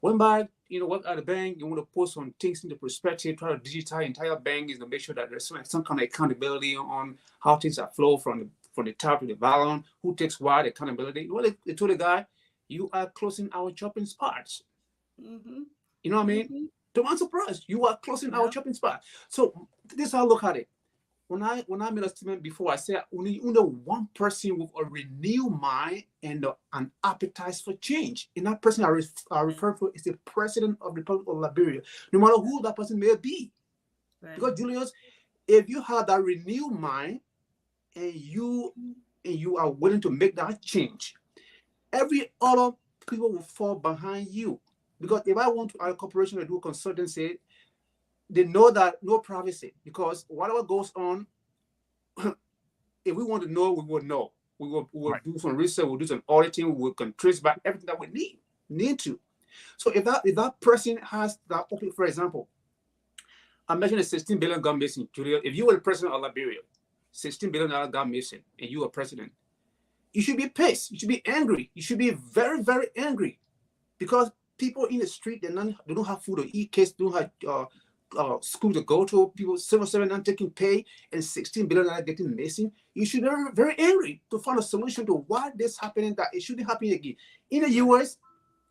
Went back, work at the bank. You want to put some things into perspective, try to digitize entire bank is to make sure that there's some kind of accountability on how things are flow from the top to the bottom, who takes what, accountability. Well, they told the guy, you are closing our shopping spots. Mm-hmm. You know what I mean? Mm-hmm. To my surprise, you are closing our shopping spot. So this is how I look at it. When I made a statement before, I said only one person with a renewed mind and an appetite for change. And that person I refer to is the president of the Republic of Liberia, no matter who that person may be. Right. Because Julius, if you have that renewed mind and you are willing to make that change, every other people will fall behind you. Because if I want to our corporation to do consultancy, they know that no privacy, because whatever goes on, if we want to know, we will know. We will Right. do some research, we'll do some auditing, we can trace back everything that we need to. So if that person has that, okay, for example, I mentioned a 16 billion gun missing. Julia, if you were the president of Liberia, $16 billion gun missing, and you are president, you should be pissed. You should be angry. You should be very, very angry, because people in the street, they don't have food to eat, kids don't have school to go to, people civil servants not taking pay, and $16 billion getting missing. You should be very, very angry to find a solution to why this happening, that it shouldn't happen again. In the US,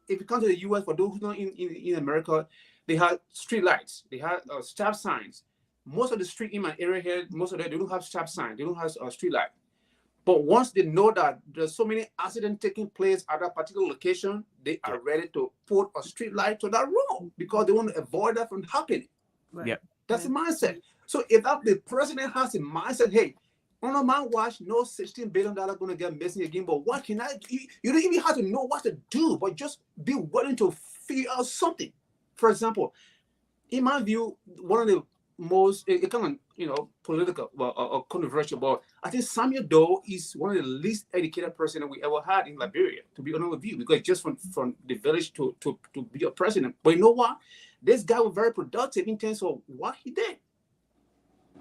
if you come to the US, for those who know in America, they have street lights, they have stop signs. Most of the street in my area here, most of them, they don't have stop signs, they don't have street light. But once they know that there's so many accidents taking place at that particular location, they are ready to put a street light to that road, because they want to avoid that from happening. Right. Yeah. That's the mindset. So if the president has a mindset, hey, on my watch, no $16 billion going to get missing again, but what can I do? You don't even have to know what to do, but just be willing to figure out something. For example, in my view, one of the most, it kind of, political or controversial, but I think Samuel Doe is one of the least educated person that we ever had in Liberia, to be honest with you, because just from the village to be a president. But you know what? This guy was very productive in terms of what he did.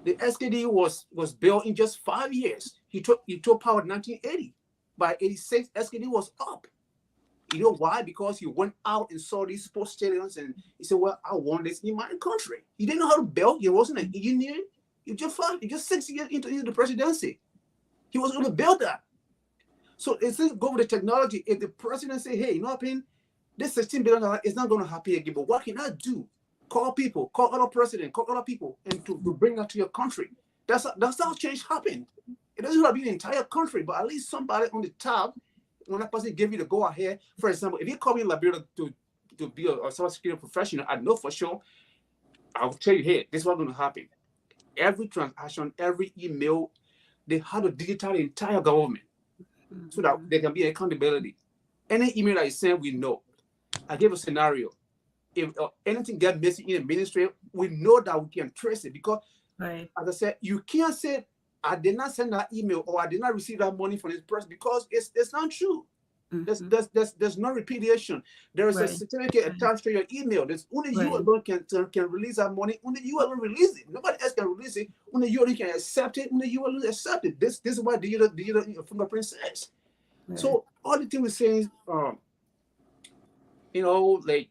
The SKD was built in just 5 years. He took power in 1980. By 86, SKD was up. You know why? Because he went out and saw these sports stadiums, and he said, well, I want this in my country. He didn't know how to build. He wasn't an engineer. He just 6 years into the presidency. He was going to build that. So it's just go with the technology. If the president say, hey, you know what I mean? This $16 billion is not going to happen again, but what can I do? Call people, call other presidents, call other people, and to bring that to your country. That's how change happened. It doesn't have to be the entire country, but at least somebody on the top, when that person give you the go ahead. For example, if you call me in Liberia to be a cybersecurity professional, I know for sure, I'll tell you, hey, this is what's going to happen. Every transaction, every email, they have to digitize the entire government so that there can be accountability. Any email that is sent, we know. I gave a scenario. If anything get missing in the ministry, we know that we can trace it, because, as I said, you can't say, I did not send that email or I did not receive that money from this person, because it's not true. There's no repudiation. There is a certificate attached to your email. There's only you alone can release that money. Only you alone release it. Nobody else can release it. Only you alone can accept it. Only you alone accept it. This is what the fingerprint says. So all the things we're saying, like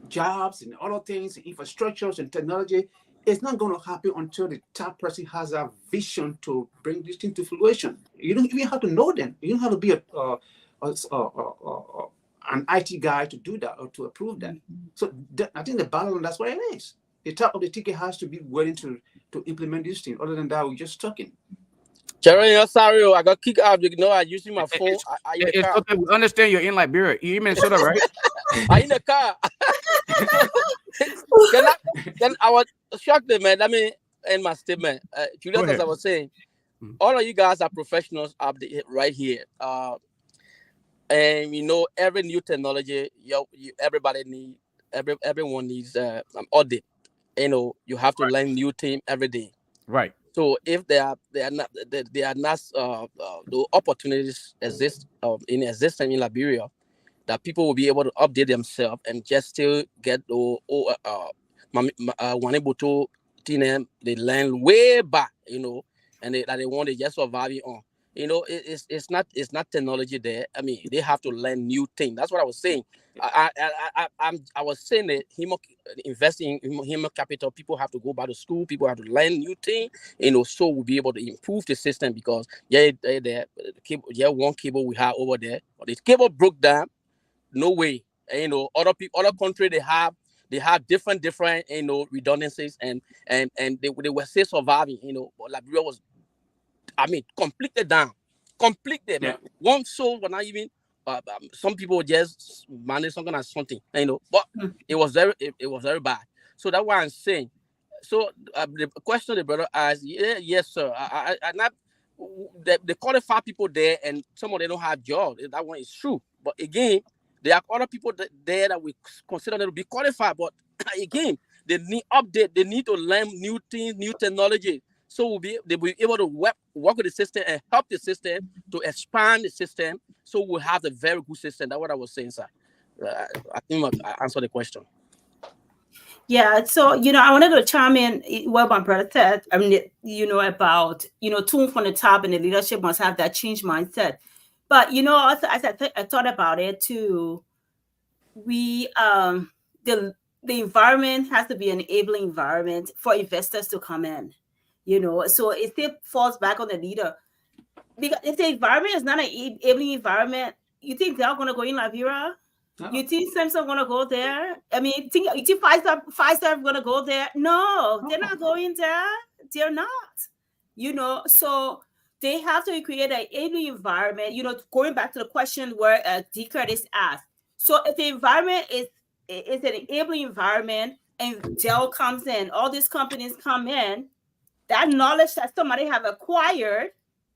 jobs and other things, infrastructures and technology, it's not going to happen until the top person has a vision to bring this thing to fruition. You don't even have to know them. You don't have to be an IT guy to do that or to approve that. So I think the bottom line, that's what it is. The top of the ticket has to be willing to implement this thing. Other than that, we're just talking. Jerry, you're sorry. I got kicked out. You know, I using my phone. It's okay. We understand you're in Liberia. You're in Minnesota, right? I in the car. I was shocked, man. Let me end my statement. Julius, as I was saying, all of you guys are professionals up right here. And every new technology, everyone needs an audit. You have to learn new things every day. Right. So if the opportunities exist in existence in Liberia, that people will be able to update themselves and just still get able to they learn way back, and they want to just survive on. It's not technology there. I mean, they have to learn new things. That's what I was saying. I was saying that investing in human capital, people have to go back to school. People have to learn new things. So we'll be able to improve the system, because one cable we have over there, but the cable broke down. No way. Other country they They have different redundancies, and they were still surviving. But Liberia was, completely down, completely. Yeah. One soul was not even. Some people just manage something, but it was very bad. So that's why I'm saying. So the question the brother asked, yes, sir. I not they qualify people there, and some of them don't have jobs. That one is true. But again, there are other people there that we consider them to be qualified. But again, they need update. They need to learn new things, new technology. So they'll be able to work with the system and help the system to expand the system. So we'll have a very good system. That's what I was saying, sir. I think I answered the question. Yeah, so I wanted to chime in what my brother said. I mean, about tune from the top, and the leadership must have that change mindset. But also as I thought about it too, we the environment has to be an enabling environment for investors to come in. So it still falls back on the leader, because if the environment is not an enabling environment, you think they're going to go in Liberia? No. You think Samsung gonna go there? I mean, you think Five-Star gonna go there? No, they're not going there. They're not. So they have to create an enabling environment. Going back to the question where D. Curtis asked. So if the environment is an enabling environment, and Dell comes in, all these companies come in, that knowledge that somebody have acquired,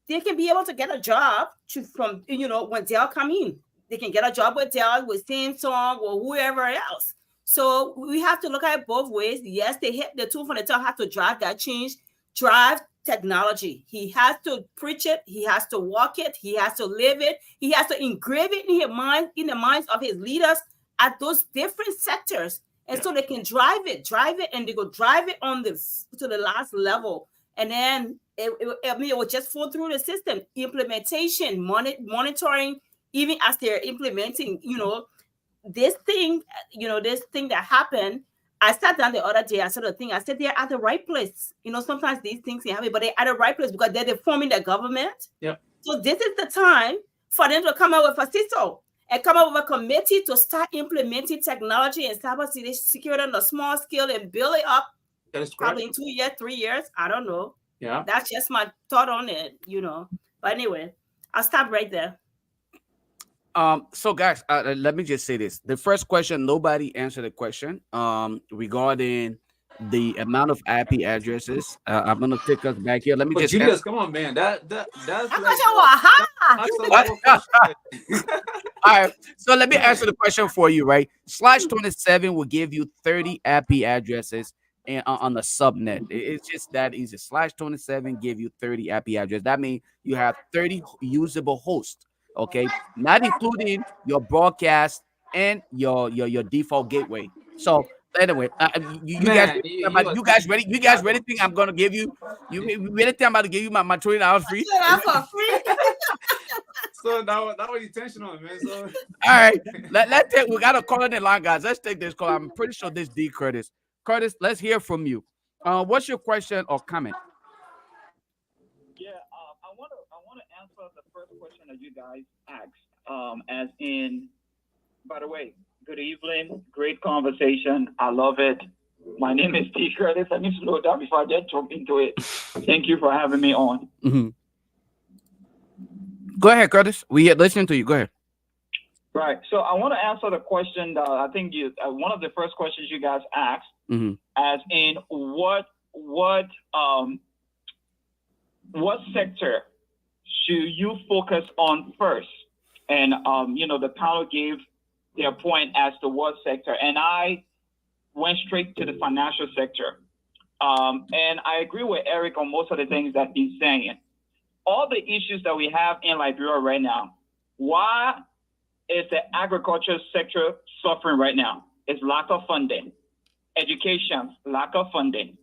they can be able to get a job from when Dell come in. They can get a job with Dell, with Samsung, or whoever else. So we have to look at it both ways. Yes, they hit the tool from the top, have to drive that change, drive technology. He has to preach it. He has to walk it. He has to live it. He has to engrave it in the minds of his leaders at those different sectors. And so they can drive it, and they go drive it to the last level. And then it will just flow through the system. Implementation, monitoring, even as they're implementing, this thing that happened. I sat down the other day, I saw the thing, I said they're at the right place. Sometimes these things can happen, but they're at the right place because they're forming the government. Yep. So this is the time for them to come up with a CISO and come up with a committee to start implementing technology and cyber security on a small scale and build it up. That is probably in 2 years, 3 years. I don't know. Yeah. That's just my thought on it, But anyway, I'll stop right there. So guys, let me just say this. The first question, nobody answered the question regarding the amount of IP addresses. I'm gonna take us back here. Let me just Julius, come on, man. That's all right. So let me answer the question for you, right? /27 will give you 30 IP addresses and on the subnet. It's just that easy. /27 give you 30 IP addresses. That means you have 30 usable hosts. Okay, not including your broadcast and your default gateway. So anyway, you guys ready? You guys ready? Think I'm gonna give you? You really think I'm about to give you my $20 free? So that was intentional, man. So all right, let's take. We got a call in the line, guys. Let's take this call. I'm pretty sure this D. Curtis. Curtis, let's hear from you. What's your question or comment? Yeah, I want to answer the first question that you guys asked. As in, by the way, good evening, great conversation. I love it. My name is D. Curtis. Let me slow down before I just jump into it. Thank you for having me on. Mm-hmm. Go ahead, Curtis. We are listening to you. Go ahead. Right. So I want to answer the question that I think one of the first questions you guys asked, as in what sector should you focus on first? And the panel gave their point as to what sector, and I went straight to the financial sector. And I agree with Eric on most of the things that he's saying. All the issues that we have in Liberia right now, why is the agriculture sector suffering right now? It's lack of funding. Education, lack of funding.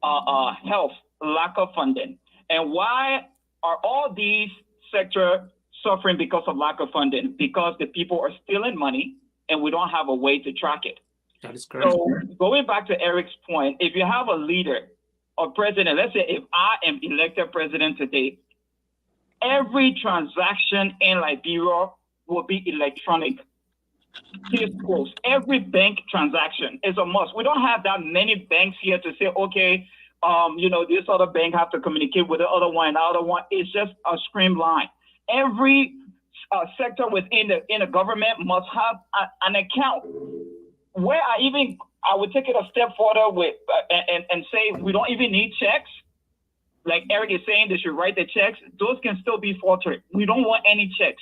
Health, lack of funding. And why are all these sectors suffering because of lack of funding? Because the people are stealing money and we don't have a way to track it. That is correct. So going back to Eric's point, if you have a leader or president, let's say if I am elected president today, every transaction in Liberia will be electronic. case closed. Every bank transaction is a must. We don't have that many banks here to say, okay, this other bank have to communicate with the other one, and the other one. It's just a streamline. Every sector within the government must have an account. Where I would take it a step further with and say we don't even need checks. Like Eric is saying, they should write the checks. Those can still be faltered. We don't want any checks.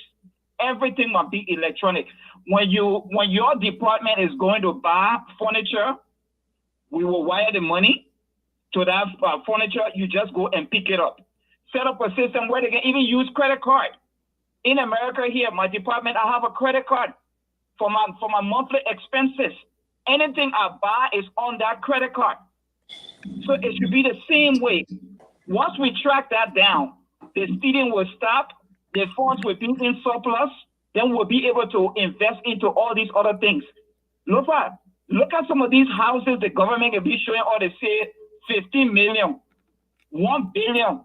Everything must be electronic. When your department is going to buy furniture, we will wire the money to that furniture. You just go and pick it up. Set up a system where they can even use credit card. In America here, my department, I have a credit card for my monthly expenses. Anything I buy is on that credit card. So it should be the same way. Once we track that down, the stealing will stop, the funds will be in surplus, then we'll be able to invest into all these other things. Look at some of these houses the government can be showing, or they say 15 million, 1 billion.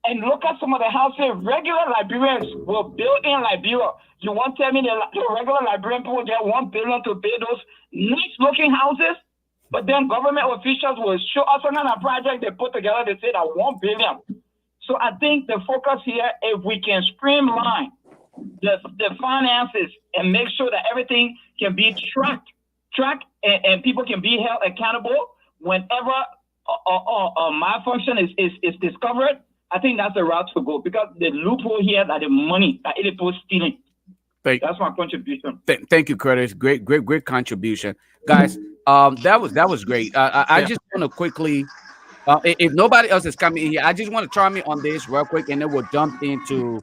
And look at some of the houses regular Liberians will build in Liberia. You want to tell me the regular Liberian people get 1 billion to build those nice looking houses? But then government officials will show us another project they put together, they say that 1 billion. So I think the focus here, if we can streamline the finances and make sure that everything can be tracked and people can be held accountable whenever malfunction is discovered, I think that's the route to go, because the loophole here that the money that it is stealing. That's my contribution. Thank you, Curtis. Great contribution, guys. That was great. I just want to quickly, if nobody else is coming in here, I just want to try me on this real quick, and then we'll jump into,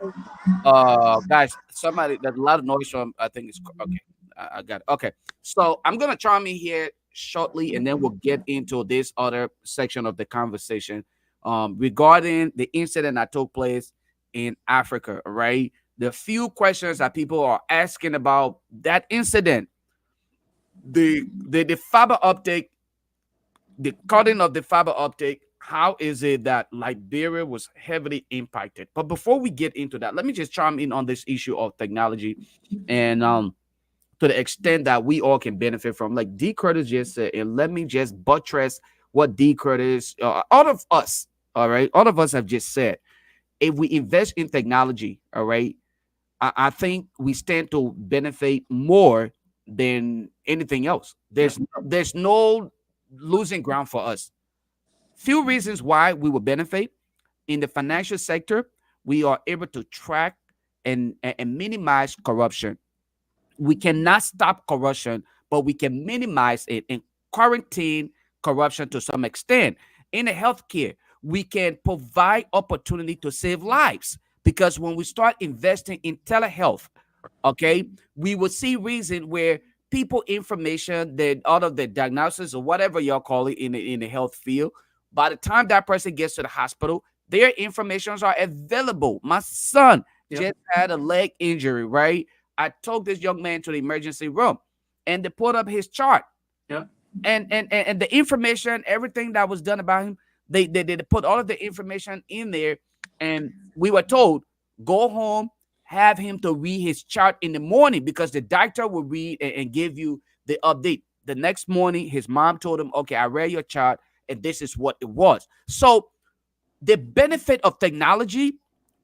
guys. There's a lot of noise from. I think it's okay. I got it. Okay, so I'm gonna try me here shortly, and then we'll get into this other section of the conversation, regarding the incident that took place in Africa. Right. The few questions that people are asking about that incident, the fiber optic, the cutting of the fiber optic, how is it that Liberia was heavily impacted? But before we get into that, let me just chime in on this issue of technology, and to the extent that we all can benefit from, like D. Curtis just said, and let me just buttress what D. Curtis, all of us, all right, all of us have just said. If we invest in technology, all right, I think we stand to benefit more than anything else. There's no losing ground for us. Few reasons why we will benefit. In the financial sector, we are able to track and minimize corruption. We cannot stop corruption, but we can minimize it and quarantine corruption to some extent. In the healthcare, we can provide opportunity to save lives, because when we start investing in telehealth, okay, we will see reason where people information that out of the diagnosis or whatever y'all call it in the health field, by the time that person gets to the hospital, their informations are available. My son just had a leg injury, right? I took this young man to the emergency room, and they put up his chart. Yeah. And the information, everything that was done about him, they put all of the information in there, and we were told, go home, have him to read his chart in the morning, because the doctor will read and give you the update. The next morning, his mom told him, okay, I read your chart, and this is what it was. So the benefit of technology,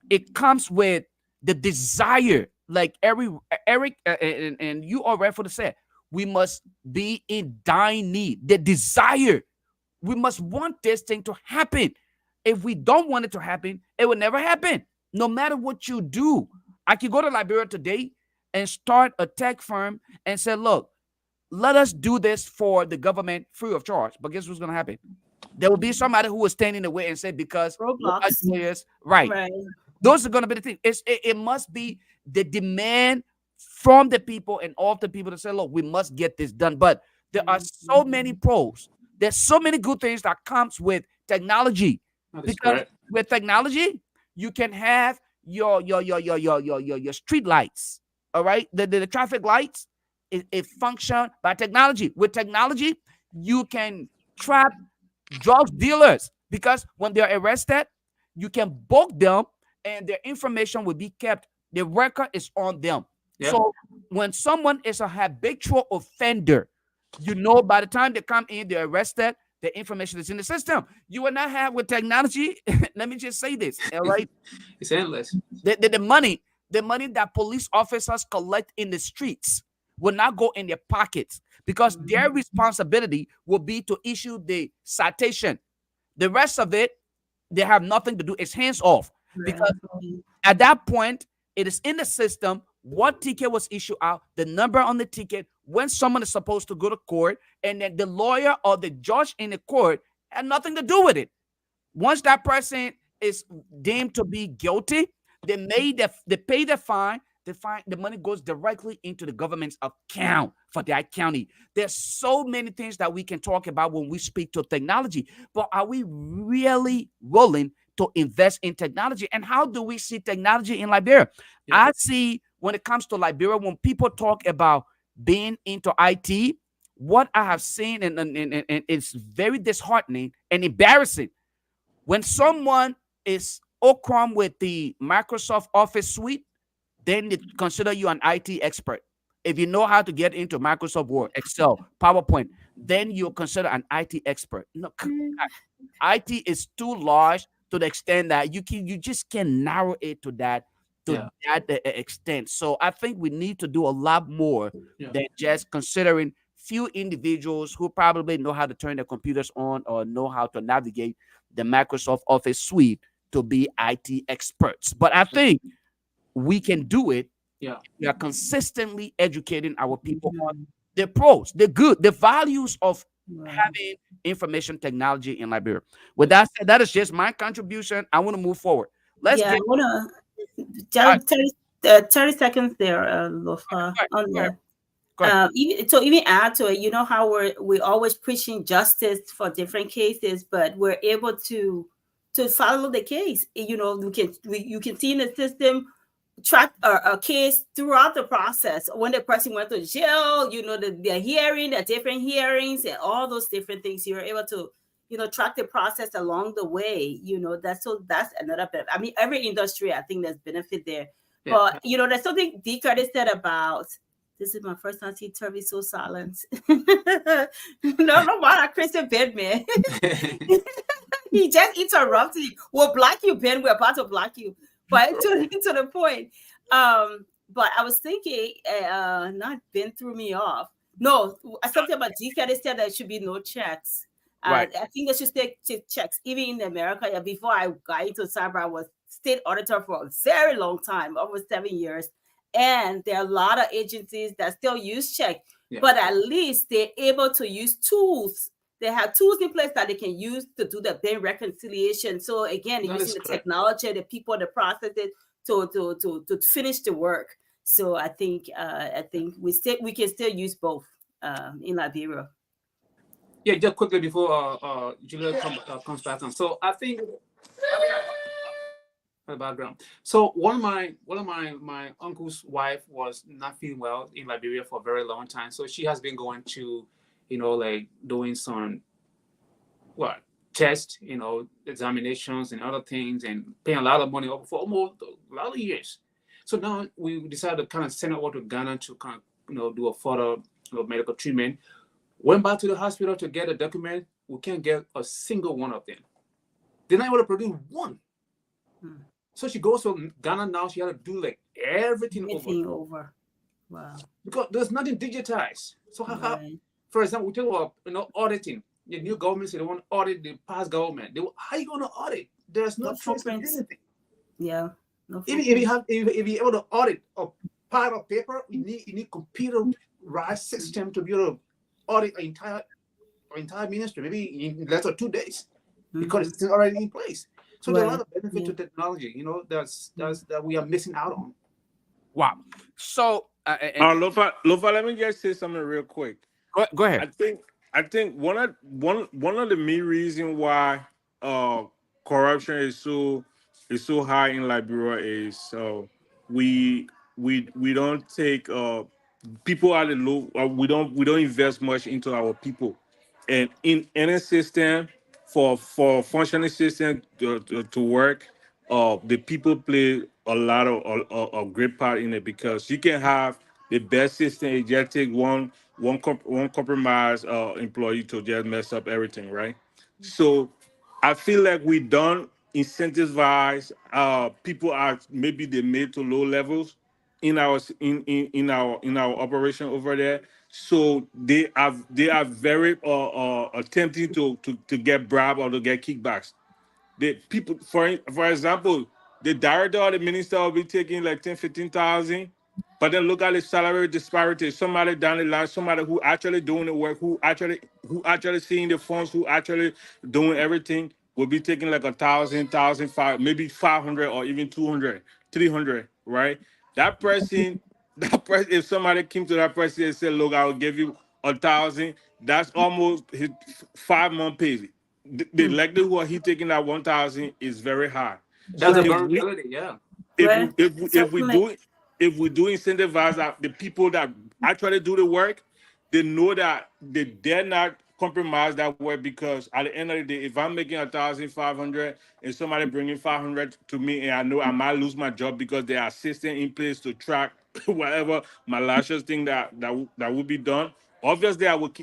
it comes with the desire, like Eric and you are rightful to say, we must be in dying need. The desire, we must want this thing to happen. If we don't want it to happen, it will never happen. No matter what you do. I could go to Liberia today and start a tech firm and say, look, let us do this for the government free of charge. But guess what's going to happen? There will be somebody who will stand in the way and say, because Roblox. right. Those are going to be the thing. It must be the demand from the people and all the people to say, look, we must get this done. But there are so many pros. There's so many good things that comes with technology. Because with technology, you can have your street lights. All right. The traffic lights, it function by technology. With technology, you can trap drug dealers, because when they're arrested, you can book them and their information will be kept. The record is on them. Yeah. So when someone is a habitual offender, you know, by the time they come in, they're arrested, the information is in the system. You will not have with technology. Let me just say this, all right? It's endless. The money that police officers collect in the streets will not go in their pockets because their responsibility will be to issue the citation. The rest of it, they have nothing to do. It's hands off because at that point, it is in the system what ticket was issued out, the number on the ticket, when someone is supposed to go to court, and then the lawyer or the judge in the court had nothing to do with it. Once that person is deemed to be guilty, they pay the fine. The money goes directly into the government's account for that county. There's so many things that we can talk about when we speak to technology, but are we really willing to invest in technology? And how do we see technology in Liberia? Yeah. I see when it comes to Liberia, when people talk about being into IT, what I have seen, and it's very disheartening and embarrassing when someone is Okram with the Microsoft Office suite, then they consider you an IT expert. If you know how to get into Microsoft Word, Excel, PowerPoint, then you're considered an IT expert. No, IT is too large to the extent that you just can narrow it to that Yeah. extent. So I think we need to do a lot more Yeah. than just considering few individuals who probably know how to turn their computers on or know how to navigate the Microsoft Office suite to be IT experts. But I think we can do it. Yeah. We are consistently educating our people on the pros, the good, the values of having information technology in Liberia. With that said, that is just my contribution. I want to move forward. Let's Yeah, get I want to all right, 30 seconds there, Lofa, on go ahead, the go ahead. even add to it, you know how we're always preaching justice for different cases, but we're able to follow the case. You know, you can see in the system track a case throughout the process. When the person went to jail, you know, the hearing, the different hearings, and all those different things. You're able to, you know, track the process along the way. You know, that's another bit. I mean, every industry, I think there's benefit there. Yeah. But you know, there's something D. Curtis said about. This is my first time seeing Turvey so silent. No matter Christian Bedman. He just interrupts you. We'll block you, Ben. We're about to block you. But to the point. But I was thinking, not Ben threw me off. No, something about GCAD said there should be no checks. Right. I think there should stay checks. Even in America, before I got into cyber, I was state auditor for a very long time, over 7 years. And there are a lot of agencies that still use check, but at least they're able to use tools. They have tools in place that they can use to do the BIN reconciliation. So again, using the technology, the people, the processes to finish the work. So I think we can still use both in Liberia. Yeah, just quickly before Julia comes back on. So I think the background. So one of my uncle's wife was not feeling well in Liberia for a very long time. So she has been going to, you know, like doing some tests, you know, examinations and other things, and paying a lot of money for almost a lot of years. So now we decided to kind of send her over to Ghana to kind of, you know, do a further medical treatment. Went back to the hospital to get a document. We can't get a single one of them. They're not able to produce one. So she goes to Ghana now. She had to do like everything over. Wow. Because there's nothing digitized. So how, for example, we talk about, you know, auditing. The new government said they want to audit the past government. How are you going to audit? There's no trace of anything. Yeah. No, if you're able to audit a pile of paper, you need computerized system to be able to audit an entire ministry, maybe in less than 2 days, because it's already in place. So there's a lot of benefit to technology, you know, that we are missing out on. Wow. So Lofa, let me just say something real quick. Go ahead. I think one of the main reasons why corruption is so high in Liberia is we don't take people at the low. We don't invest much into our people, and in any system for functioning system to work, the people play a lot of a great part in it, because you can have the best system, it just take one compromise employee to just mess up everything, right? So I feel like we don't incentivize people at maybe the mid to low levels in our operation over there. So they are very attempting to get bribe or to get kickbacks. The people, for example, the director or the minister will be taking like 10, 15,000, but then look at the salary disparity. Somebody down the line, somebody who actually doing the work, who actually seeing the funds, who actually doing everything, will be taking like 1,000, maybe 500 or even 200, 300, right? That person, that person, if somebody came to that person and said, "Look, I will give you 1,000," that's almost his 5 month pay. The likelihood of he taking that 1,000 is very high. That's So a if we vulnerability. Yeah. if Well, we if we, if we certainly. do if we do incentivize the people that actually do the work, they know that they dare not compromise that work, because at the end of the day, if I'm making 1,500 and somebody bringing 500 to me, and I know I might lose my job because there are systems in place to track whatever malicious thing that will be done. Obviously, I will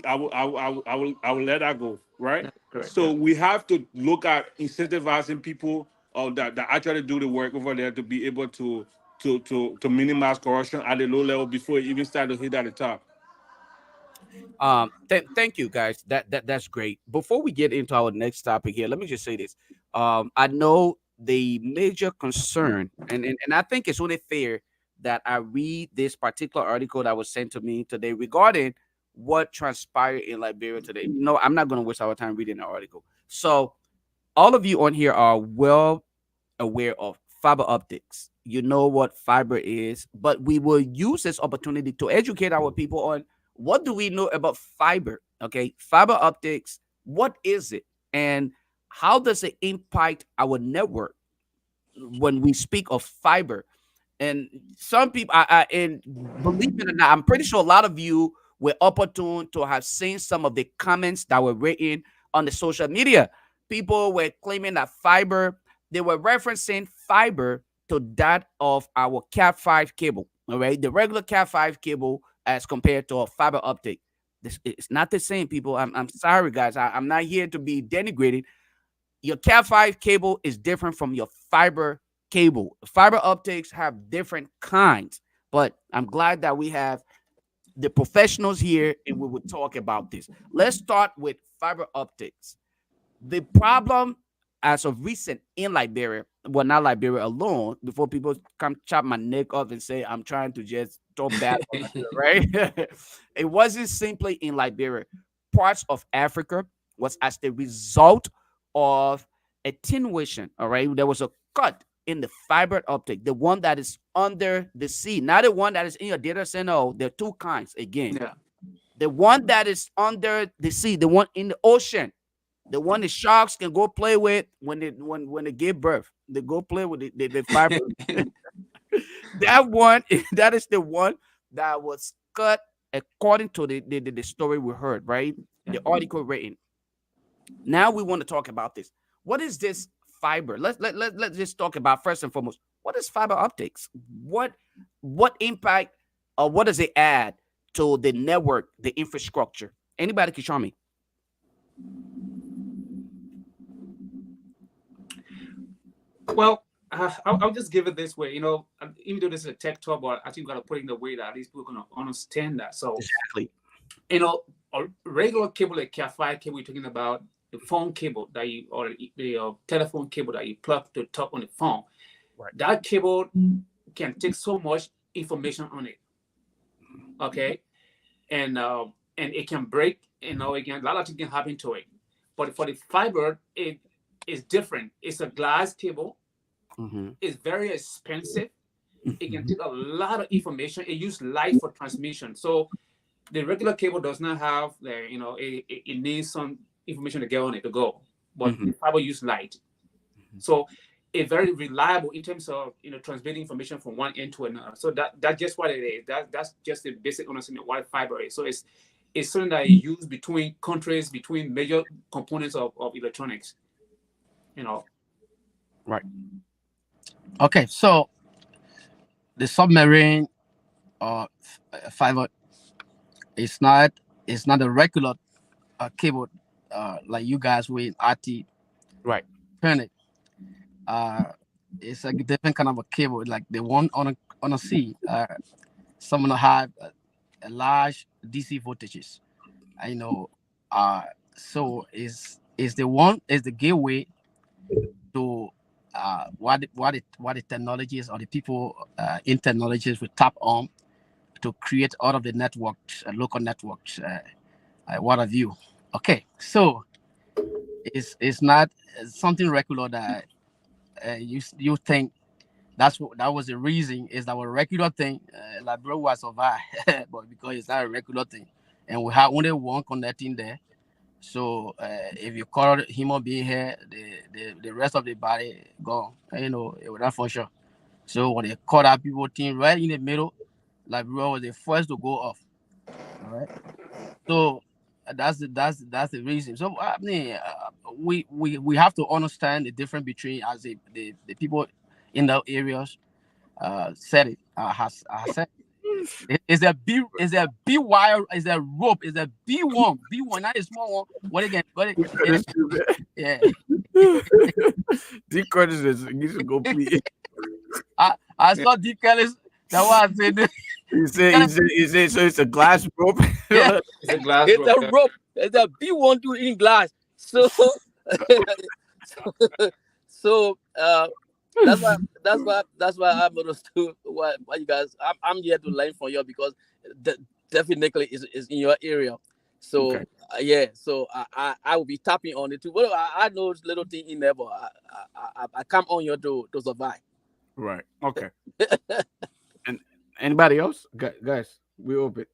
let that go, right? That's correct. So Yeah. we have to look at incentivizing people that actually do the work over there, to be able to minimize corruption at the low level before it even start to hit at the top. Thank you guys. That's great. Before we get into our next topic here, let me just say this. I know the major concern, and I think it's only fair that I read this particular article that was sent to me today regarding what transpired in Liberia today. No, I'm not going to waste our time reading the article. So all of you on here are well aware of fiber optics. You know what fiber is, but we will use this opportunity to educate our people on what do we know about fiber. Okay, fiber optics, what is it, and how does it impact our network when we speak of fiber? And some people, and believe it or not, I'm pretty sure a lot of you were opportune to have seen some of the comments that were written on the social media. People were claiming that fiber, they were referencing fiber to that of our Cat 5 cable. All right, the regular Cat 5 cable as compared to a fiber optic. This it's not the same, people. I'm sorry, guys. I'm not here to be denigrated. Your Cat 5 cable is different from your fiber cable. Fiber optics have different kinds, but I'm glad that we have the professionals here and we will talk about this. Let's start with fiber optics. The problem as of recent in Liberia, well, not Liberia alone, before people come chop my neck off and say I'm trying to just talk bad about Liberia, right? It wasn't simply in Liberia. Parts of Africa was as the result of attenuation. All right, there was a cut in the fiber optic, the one that is under the sea, not the one that is in your data center. Oh, there are two kinds again. Yeah. The one that is under the sea, the one in the ocean, the one the sharks can go play with when they give birth. They go play with the fiber. That one, that is the one that was cut according to the story we heard, right? The article written. Now we want to talk about this. What is this fiber? Let's just talk about first and foremost. What is fiber optics? What impact or what does it add to the network, the infrastructure? Anybody can show me. Well, I'll just give it this way. Even though this is a tech talk, but I think we got to put it in the way that at least people are going to understand that. So, Exactly. A regular cable, like Cat5 cable, you're talking about the phone cable that you, or the telephone cable that you plug to talk on the phone. Right. That cable can take so much information on it. Okay. And it can break, again, a lot of things can happen to it. But for the fiber, it is different. It's a glass cable. Mm-hmm. It's very expensive. It can take a lot of information. It uses light for transmission. So the regular cable does not have it needs some information to get on it to go. But the fiber uses light. So it's very reliable in terms of transmitting information from one end to another. So that's just what it is. That's just the basic understanding of what fiber is. So it's something that is used between countries, between major components of electronics. Right. Okay, so the submarine fiber is not a regular cable like you guys with RT Right. turn it. Uh, it's a different kind of a cable, like the one on a sea. Some of them have a large DC voltages. I know. Uh, so is the one is the gateway to what the technologies or the people in technologies will tap on to create all of the networks, local networks, what have you. Okay, so it's not something regular that you think that was the reason is that a regular thing, like bro was survive, but because it's not a regular thing, and we have only one connecting there. So if you call human being here, the rest of the body gone. You know, it will not function. So when they caught up people thing right in the middle, like bro was the first to go off. All right. So that's the reason. So I mean, we have to understand the difference between as the people in the areas said it has said. Is a B wire? Is a rope? Is a B1? Not a small one. What again? What? Deep cut Yeah, is too bad. yeah. Deep cut is you should go please. I saw Deep Kelly's. That was it. You say so it's a glass rope. Yeah, It's a glass it's rope. a rope. It's a B1 to in glass. So, so that's why I'm understood why you guys. I'm here to learn from you because definitely is in your area. Okay. So yeah, so I will be tapping on it too. Well, I know little thing in there, but I come on here to survive. Right. Okay. And anybody else? Guys, we open.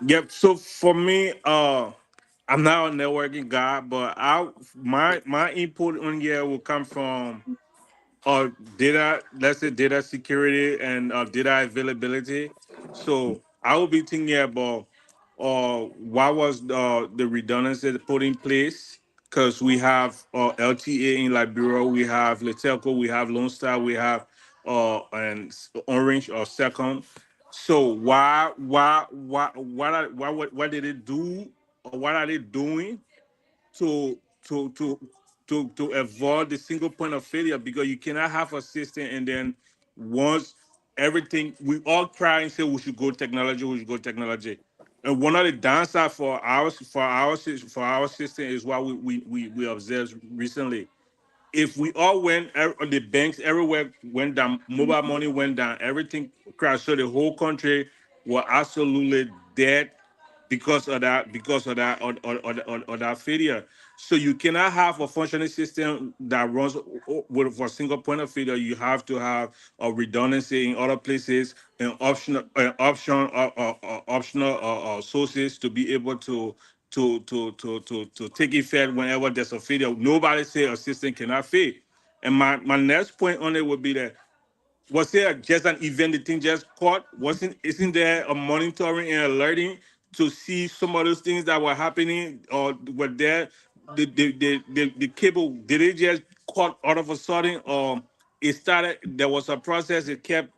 Yep. So for me, I'm not a networking guy, but my input on here will come from data, let's say data security and data availability. So I will be thinking about what was the redundancy put in place, because we have LTA in Liberia, we have Letelco, we have Lone Star, we have and Orange or Second. So what did it do, or what are they doing to to to to avoid the single point of failure? Because you cannot have a system and then once everything, we all cry and say we should go technology. And one of the downside for our system is what we observed recently. If we all went, the banks everywhere went down, mobile money went down, everything crashed, so the whole country were absolutely dead because of that failure. So you cannot have a functioning system that runs with for a single point of failure. You have to have a redundancy in other places and optional sources to be able to take effect whenever there's a failure. Nobody say a system cannot fail. And my next point on it would be that, was there just an event the thing just caught? Isn't there a monitoring and alerting to see some of those things that were happening, or were there the cable, did it just caught all of a sudden, or it started, there was a process, it kept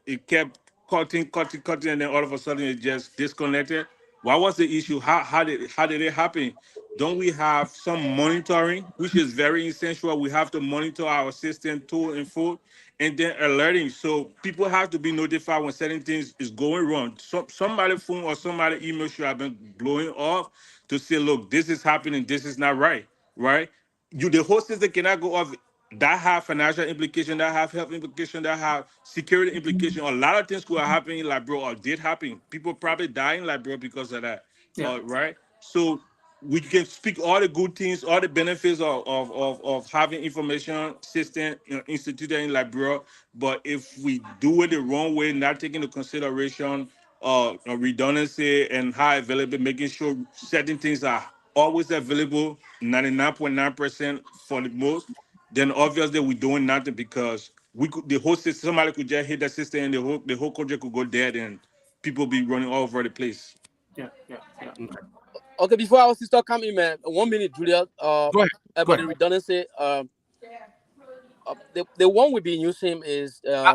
cutting, and then all of a sudden it just disconnected? What was the issue? How did it happen? Don't we have some monitoring, which is very essential? We have to monitor our system to and fro, and then alerting. So people have to be notified when certain things is going wrong. Somebody phone or somebody email should have been blowing off to say, look, this is happening, this is not right, right? The whole system cannot go off. That have financial implication, that have health implication, that have security implication. A lot of things could have happened in Liberia or did happen. People probably die in Liberia because of that. Yeah. Right? So we can speak all the good things, all the benefits of having information system, instituted in Liberia. But if we do it the wrong way, not taking into consideration redundancy and high available, making sure certain things are always available, 99.9% for the most, then obviously we're doing nothing, because the whole system, somebody could just hit the system and the whole country could go dead and people be running all over the place. Yeah. Yeah. Yeah. Okay, before our sister come in, man, 1 minute, Julia. Go ahead. Go About the ahead. redundancy. The one we've been using is I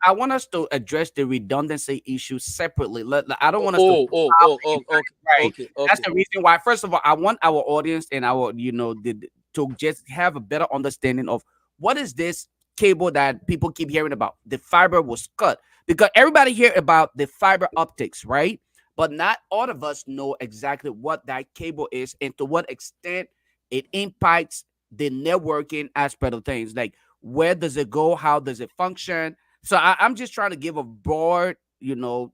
want us to address the redundancy issue separately. I don't want us to okay, right. okay, That's okay. the reason why. First of all, I want our audience and our to just have a better understanding of what is this cable that people keep hearing about. The fiber was cut because everybody hear about the fiber optics, right? But not all of us know exactly what that cable is and to what extent it impacts the networking aspect of things. Like where does it go? How does it function? So I'm just trying to give a broad,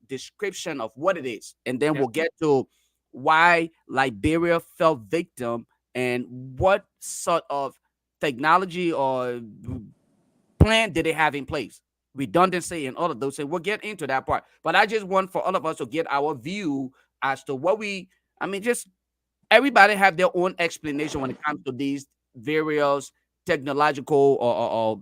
description of what it is, and then Yeah. we'll get to why Liberia fell victim and what sort of technology or plan did they have in place, redundancy and all of those things. We'll get into that part, but I just want for all of us to get our view as to what just everybody have their own explanation when it comes to these various technological or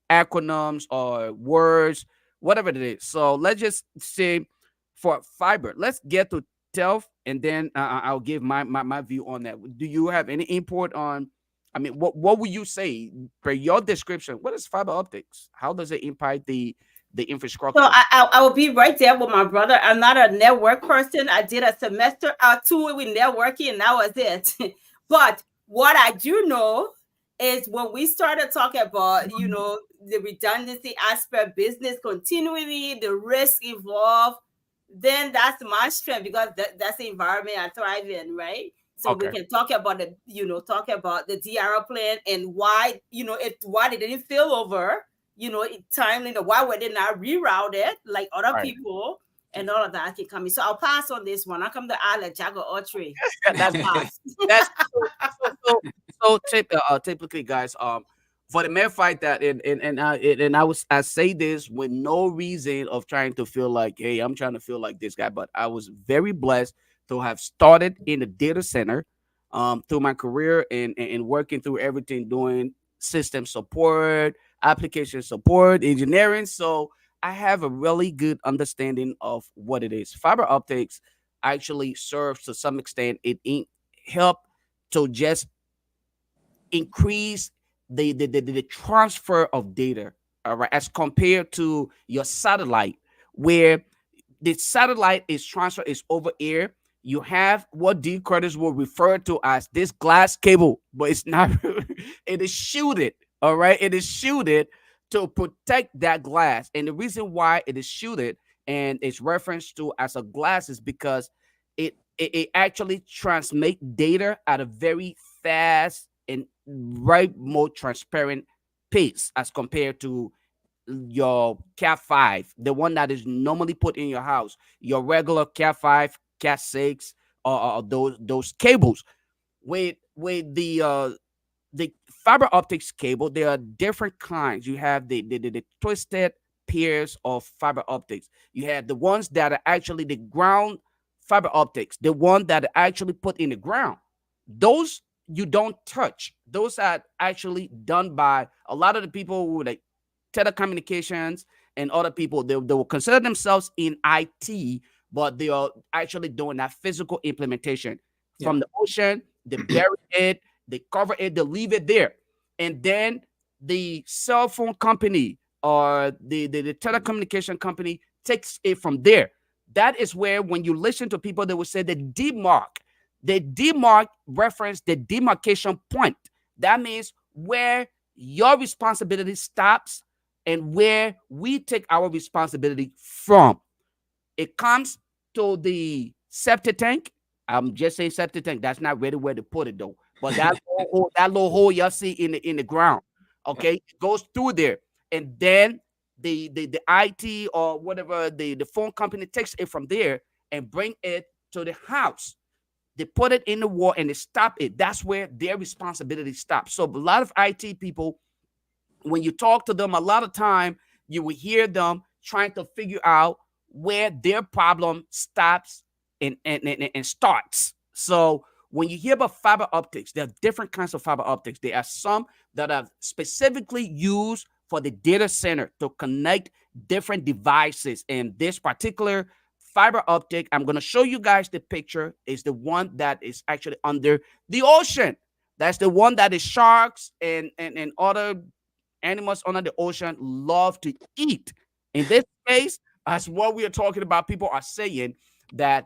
acronyms or words, whatever it is. So let's just say for fiber, let's get to Telf, and then I'll give my view on that. Do you have any input on? What would you say per your description? What is fiber optics? How does it impact the So infrastructure? I will be right there with my brother. I'm not a network person. I did a semester or two with networking, and that was it. But what I do know is when we started talking about, the redundancy aspect, business continuity, the risk involved, then that's my strength because that's the environment I thrive in, right? So we Okay. can talk about talk about the DRL plan and why, why they didn't fill over, timely, why were they not rerouted like other Right. people and all of that can come in. So I'll pass on this one. I'll come to Isla Jago Autry. I'll That's pass. that's typically, guys, for the mere fact that I say this with no reason of trying to feel like, hey, I'm trying to feel like this guy, but I was very blessed to have started in the data center through my career and working through everything, doing system support, application support, engineering. So I have a really good understanding of what it is. Fiber optics actually serves to some extent. It help to just increase the transfer of data, all right, as compared to your satellite, where the satellite is transferred is over air. You have what D. Curtis will refer to as this glass cable, but it's not. It is shielded. All right, it is shielded to protect that glass, and the reason why it is shielded and it's referenced to as a glass is because it actually transmit data at a very fast and right more transparent pace as compared to your Cat 5, the one that is normally put in your house, your regular Cat 5, Cat 6, or those cables. With the fiber optics cable, there are different kinds. You have the twisted pairs of fiber optics. You have the ones that are actually the ground fiber optics, the one that are actually put in the ground. Those you don't touch. Those are actually done by a lot of the people who like telecommunications and other people. They will consider themselves in IT, but they are actually doing that physical implementation Yeah. from the ocean. They bury it, they cover it, they leave it there, and then the cell phone company or the telecommunication company takes it from there. That is where when you listen to people, they will say the demark reference the demarcation point. That means where your responsibility stops and where we take our responsibility from. It comes to the septic tank. I'm just saying septic tank. That's not really where to put it though. But that little hole y'all see in the ground, Yeah. okay, it goes through there, and then the IT or whatever the phone company takes it from there and bring it to the house. They put it in the wall and they stop it. That's where their responsibility stops. So a lot of IT people, when you talk to them, a lot of time you will hear them trying to figure out where their problem stops and starts. So when you hear about fiber optics, there are different kinds of fiber optics. There are some that are specifically used for the data center to connect different devices. And this particular fiber optic, I'm going to show you guys the picture, is the one that is actually under the ocean. That's the one that is sharks and other Animals under the ocean love to eat. In this case, as what we are talking about, people are saying that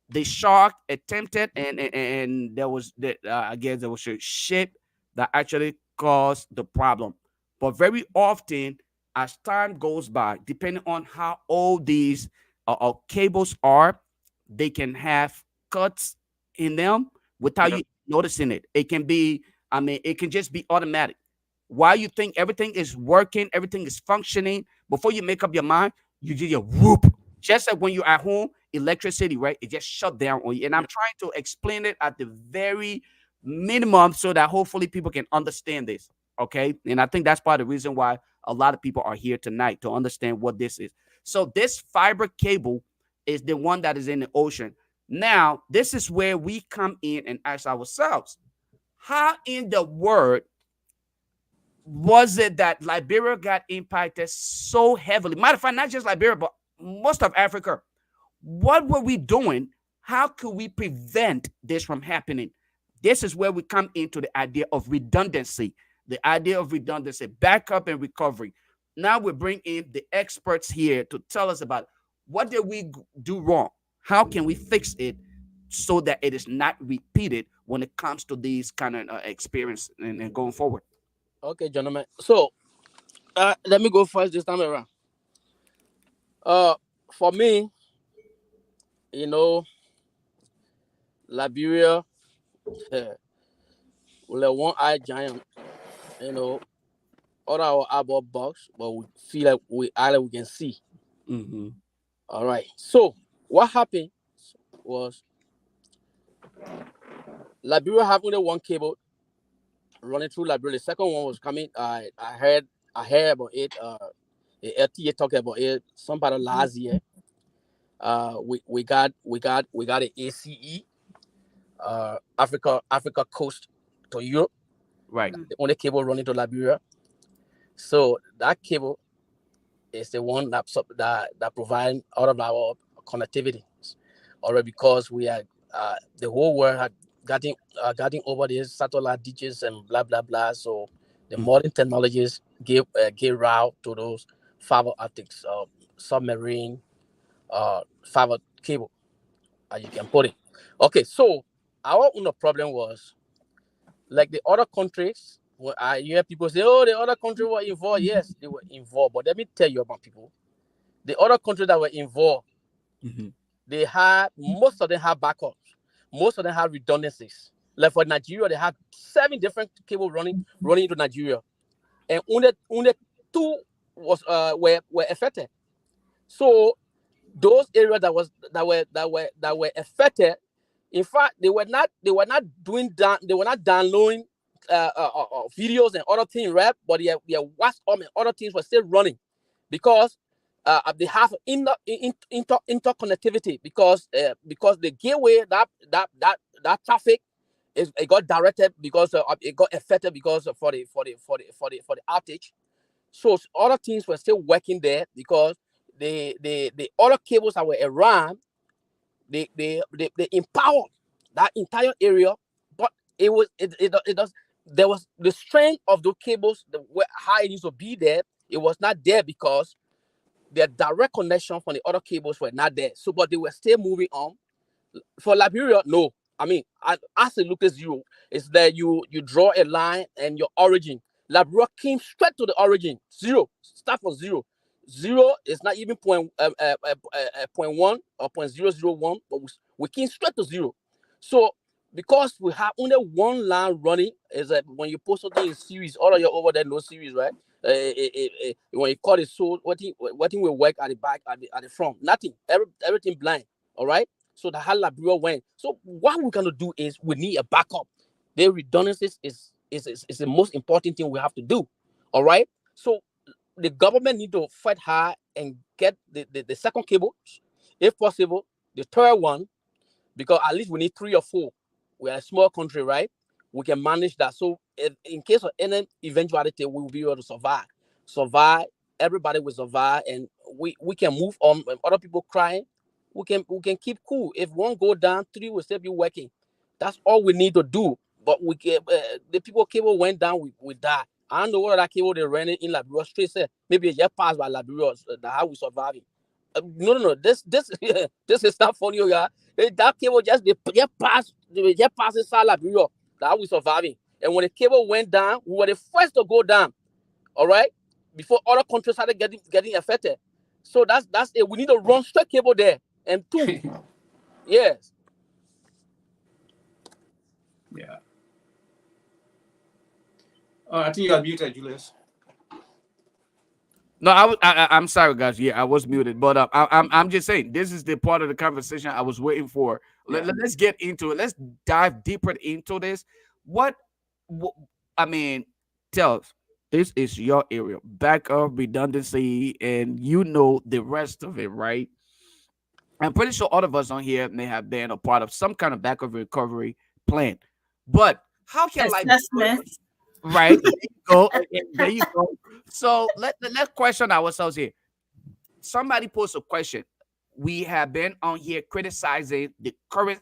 the shark attempted, and there was the I guess there was a ship that actually caused the problem. But very often, as time goes by, depending on how old these cables are, they can have cuts in them without Yeah. you noticing it. It can be, I mean, it can just be automatic. While you think everything is working, everything is functioning, before you make up your mind, you do your whoop. Just like when you're at home, electricity, right? It just shut down on you. And I'm trying to explain it at the very minimum so that hopefully people can understand this. Okay. And I think that's part of the reason why a lot of people are here tonight to understand what this is. So this fiber cable is the one that is in the ocean. Now, this is where we come in and ask ourselves, how in the world was it that Liberia got impacted so heavily? Matter of fact, not just Liberia, but most of Africa. What were we doing? How could we prevent this from happening? This is where we come into the idea of redundancy, backup and recovery. Now we bring in the experts here to tell us about what did we do wrong? How can we fix it so that it is not repeated when it comes to these kind of experience and going forward? Okay, gentlemen. So let me go first this time around. For me, you know, Liberia, we're a one-eyed giant. You know, all our eyeball box, but we feel like we can see. Mm-hmm. All right. So what happened was Liberia having the one cable running through Liberia. The second one was coming. I heard about it. The LTA talking about it. Somebody last year. We got an ACE. Africa coast to Europe. Right. The only cable running to Liberia. So that cable is the one that provide all of our connectivity. Already because we are the whole world had gotten over these satellite ditches and blah blah blah. So the modern technologies gave route to those fiber optics, submarine fiber cable, as you can put it. Okay, so our only problem was like the other countries. When I hear people say, "Oh, the other country were involved." Yes, they were involved, but let me tell you about people. The other countries that were involved, Mm-hmm. they had most of them have backups. Most of them have redundancies. Like for Nigeria, they had 7 different cables running into Nigeria, and only 2 were affected. So those areas that were affected, in fact, they were not downloading videos and other things, right? But their WhatsApp and other things were still running because they have interconnectivity because the gateway that traffic it got directed because it got affected because for the outage. So other things were still working there because the other cables that were around they empowered that entire area, but it does there was the strength of the cables how it needs to be there. It was not there because their direct connection from the other cables were not there. So, but they were still moving on. For Liberia, no. I mean, as it looks at you, it's that you draw a line and your origin. Liberia came straight to the origin, zero. Start from zero. Zero is not even point 1 or 0.001, but we came straight to zero. So because we have only one line running, is that when you post something in series, all of you over there no series, right? When you call it so, what thing will work at the back, at the front? Nothing. Everything blind. All right. So the whole Liberia went. So what we're gonna do is we need a backup. The redundancies is the most important thing we have to do. All right. So the government need to fight hard and get the second cable, if possible, the third one, because at least we need 3 or 4. We are a small country, right? We can manage that. So if, in case of any eventuality, we will be able to survive. Survive. Everybody will survive, and we can move on. When other people crying, we can keep cool. If one go down, 3 will still be working. That's all we need to do. But we can, the people cable went down, we die. I don't know what that cable they ran it in Liberia. Straight say maybe it just passed by Liberia. That's how we surviving. No. This this is not funny, yeah. That cable just passed inside Liberia. That's how we surviving. And when the cable went down, we were the first to go down. All right, before other countries started getting affected. So that's it. We need to run straight cable there. And two, yes. Yeah. I think you are muted, Julius. No, I'm sorry, guys. Yeah, I was muted, but I'm just saying this is the part of the conversation I was waiting for. Let's get into it. Let's dive deeper into this. What I mean, tell us. This is your area, backup, redundancy, and you know the rest of it, right? I'm pretty sure all of us on here may have been a part of some kind of backup recovery plan. But how can assessment? Right. There you go. There you go. So let's question ourselves here. Somebody posed a question. We have been on here criticizing the current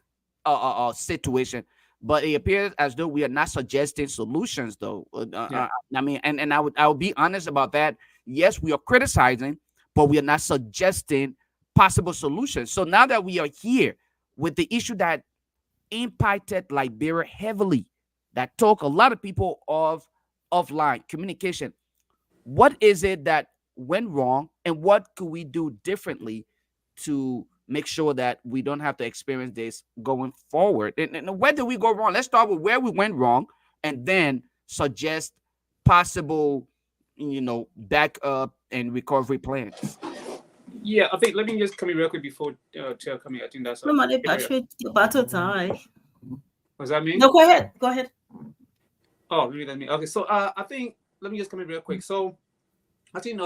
situation, but it appears as though we are not suggesting solutions, though. I mean, and I would be honest about that. Yes, we are criticizing, but we are not suggesting possible solutions. So now that we are here with the issue that impacted Liberia heavily, that took a lot of people off offline communication. What is it that went wrong, and what could we do differently to make sure that we don't have to experience this going forward? And where did we go wrong? Let's start with where we went wrong, and then suggest possible, backup and recovery plans. Yeah, I think let me just come in real quick before Tel coming. I think that's No, man, the battle tie. What does that mean? No, go ahead. Go ahead. Oh, maybe that mean okay. So I think let me just come in real quick. So I think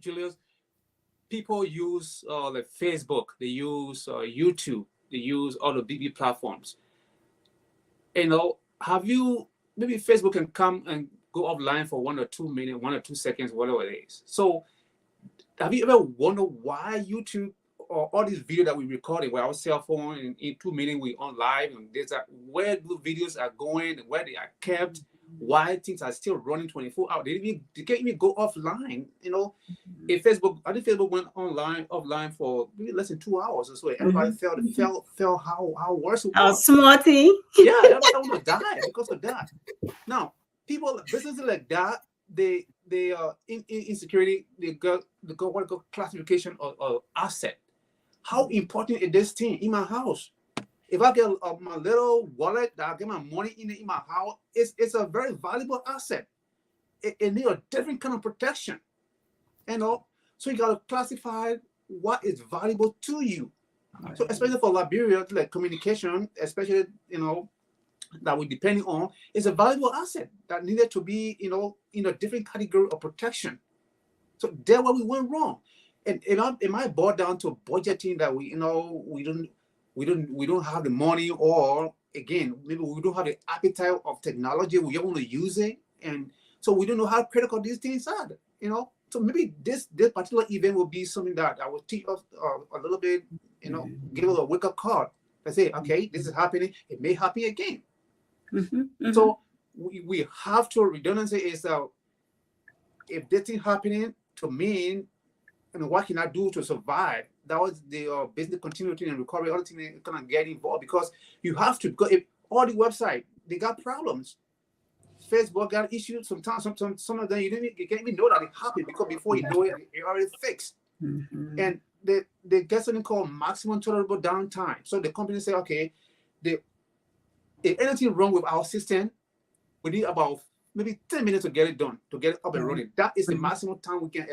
Julius, people use like Facebook, they use YouTube, they use all the BB platforms. Have you maybe Facebook can come and go offline for 1 or 2 minutes, 1 or 2 seconds, whatever it is. So have you ever wondered why YouTube or all these videos that we recorded with our cell phone in 2 minutes we on live and where the videos are going, where they are kept, why things are still running 24 hours? They can't even go offline. If Facebook, I think Facebook went offline for maybe less than 2 hours or so. Everybody felt how worse it was. Smarty. Yeah, everybody almost died because of that. Now, businesses like that, they are in security. They got what I call classification of asset. How important is this thing in my house? If I get my little wallet that I get my money in my house, it's a very valuable asset. It needs a different kind of protection. So you got to classify what is valuable to you. So especially for Liberia, like communication, especially that we're depending on, is a valuable asset that needed to be in a different category of protection. So there where we went wrong. And it might boil down to budgeting that we don't have the money, or again, maybe we don't have the appetite of technology. We don't want to use it, and so we don't know how critical these things are. So maybe this particular event will be something that I will teach us a little bit. Give us a wake up call. I say, okay, this is happening. It may happen again. So we have to redundancy is if this thing happening to me. What can I do to survive? That was the business continuity and recovery. All the things kind of get involved because you have to. Because if all the website they got problems, Facebook got issues. Sometimes some of them you can't even know that it happened because before you know it, it already fixed. And they get something called maximum tolerable downtime. So the company say, okay, if anything wrong with our system, we need about maybe 10 minutes to get it done, to get it up and running. That is the maximum time we can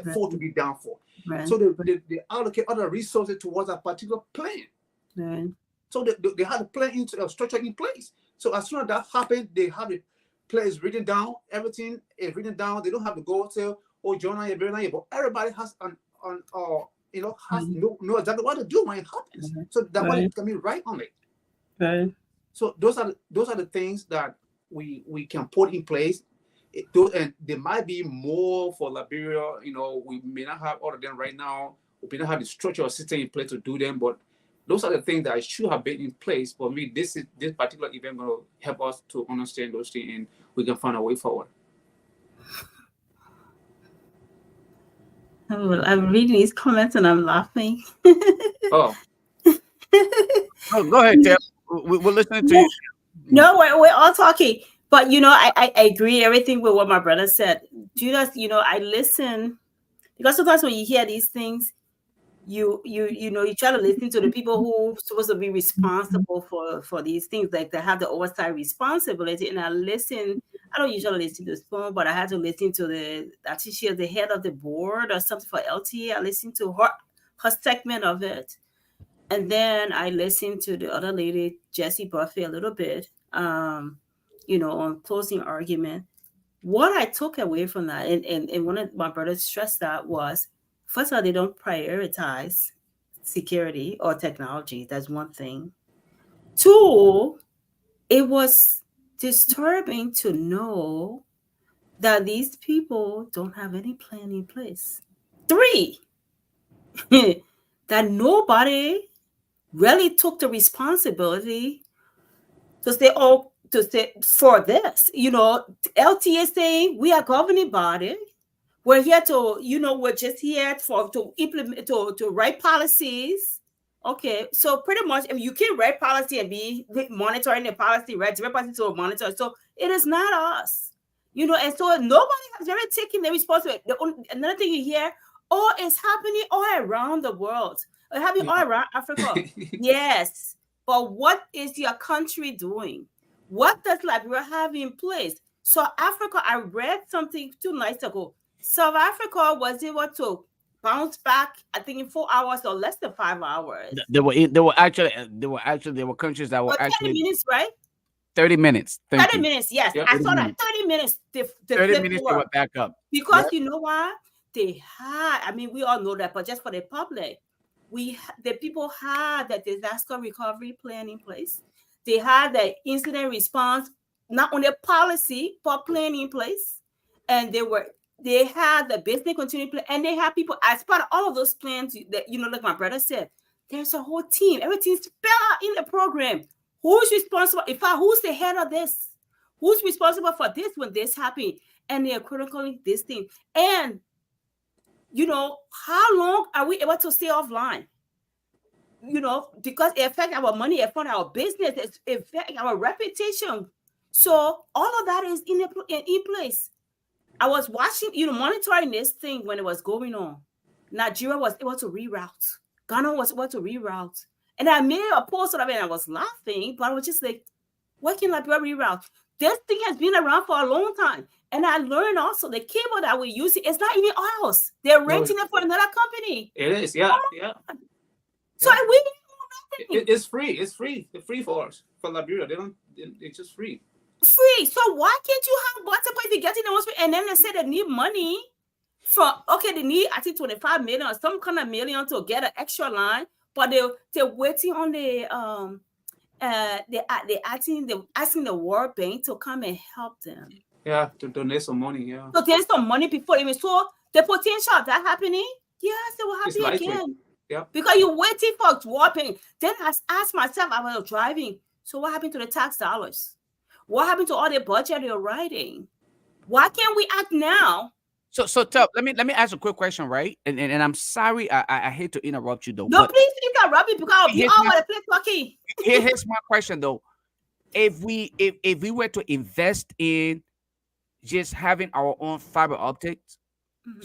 afford to be down for. So they allocate other resources towards a particular plan. So they have a plan structure in place. So as soon as that happens, they have the plan is written down. Everything is written down. They don't have to go to Jonah, but everybody has has know exactly what to do when it happens. So that way it can be right on it. So those are the things that we can put in place. And there might be more for Liberia. We may not have all of them right now. We may not have the structural system in place to do them, but those are the things that should have been in place. For me, this particular event will help us to understand those things, and we can find a way forward. I'm reading these comments and I'm laughing. Oh, Go ahead, Tab. We're listening to you. No, we're all talking. But I agree everything with what my brother said. Judas, I listen because sometimes when you hear these things, you try to listen to the people who supposed to be responsible for these things, like they have the oversight responsibility. And I don't usually listen to this phone, but I had to listen to I think she is the head of the board or something for LTA. I listened to her segment of it. And then I listened to the other lady, Jessie Buffett, a little bit, on closing argument. What I took away from that, and one of my brothers stressed that was, first of all, they don't prioritize security or technology. That's one thing. Two, it was disturbing to know that these people don't have any plan in place. Three, that nobody really took the responsibility to say for this. LTA saying we are governing body. We're here to, we're just here to implement, to write policies. Okay, so pretty much, if you can write policy and be monitoring the policy, right? Direct policy to monitor. So it is not us, and so nobody has really taken the responsibility. Another thing you hear, it's happening all around the world. It's happening all around Africa. Yes, but what is your country doing? What does Liberia have in place? So Africa, I read something 2 nights ago. South Africa was able to bounce back, I think, in 4 hours or less than 5 hours. There were countries that were 30 actually minutes, right? 30 minutes. 30 minutes, yes. Yep. I saw that 30 minutes. They 30 minutes they were back up. Because you know what? They had, I mean, we all know that, but just for the public, the people had the disaster recovery plan in place. They had the incident response, not only policy, but plan in place. And they had the business continuity plan, and they had people as part of all of those plans that, like my brother said, there's a whole team. Everything's spelled out in the program. Who's responsible? In fact, who's the head of this? Who's responsible for this when this happened? And they are critically this thing. And how long are we able to stay offline? Because it affects our money, it affects our business, it affects our reputation. So all of that is in place. I was watching, monitoring this thing when it was going on. Nigeria was able to reroute. Ghana was able to reroute. And I made a post of it and I was laughing, but I was just like, what can Liberia reroute? This thing has been around for a long time. And I learned also the cable that we're using is not even ours. They're renting it for another company. It is, yeah. So we didn't know nothing. It's free. It's free. It's free for us. For Liberia, it's just free. Free. So why can't you have WhatsApp if you get in the hospital and then they say they need money they need, I think, 25 million or some kind of million to get an extra line, but they're waiting on they're asking the World Bank to come and help them. Yeah, to donate some money, yeah. So there's some money before even. So the potential of that happening, yes, it will happen again. Yeah. Because you're waiting for World Bank. Then I asked myself, I was driving, so what happened to the tax dollars? What happened to all the budget you're writing? Why can't we act now? So let me ask a quick question, right? And I'm sorry, I hate to interrupt you though. No, please interrupt me because we all want to play talking. Here's my question though. If we were to invest in just having our own fiber optics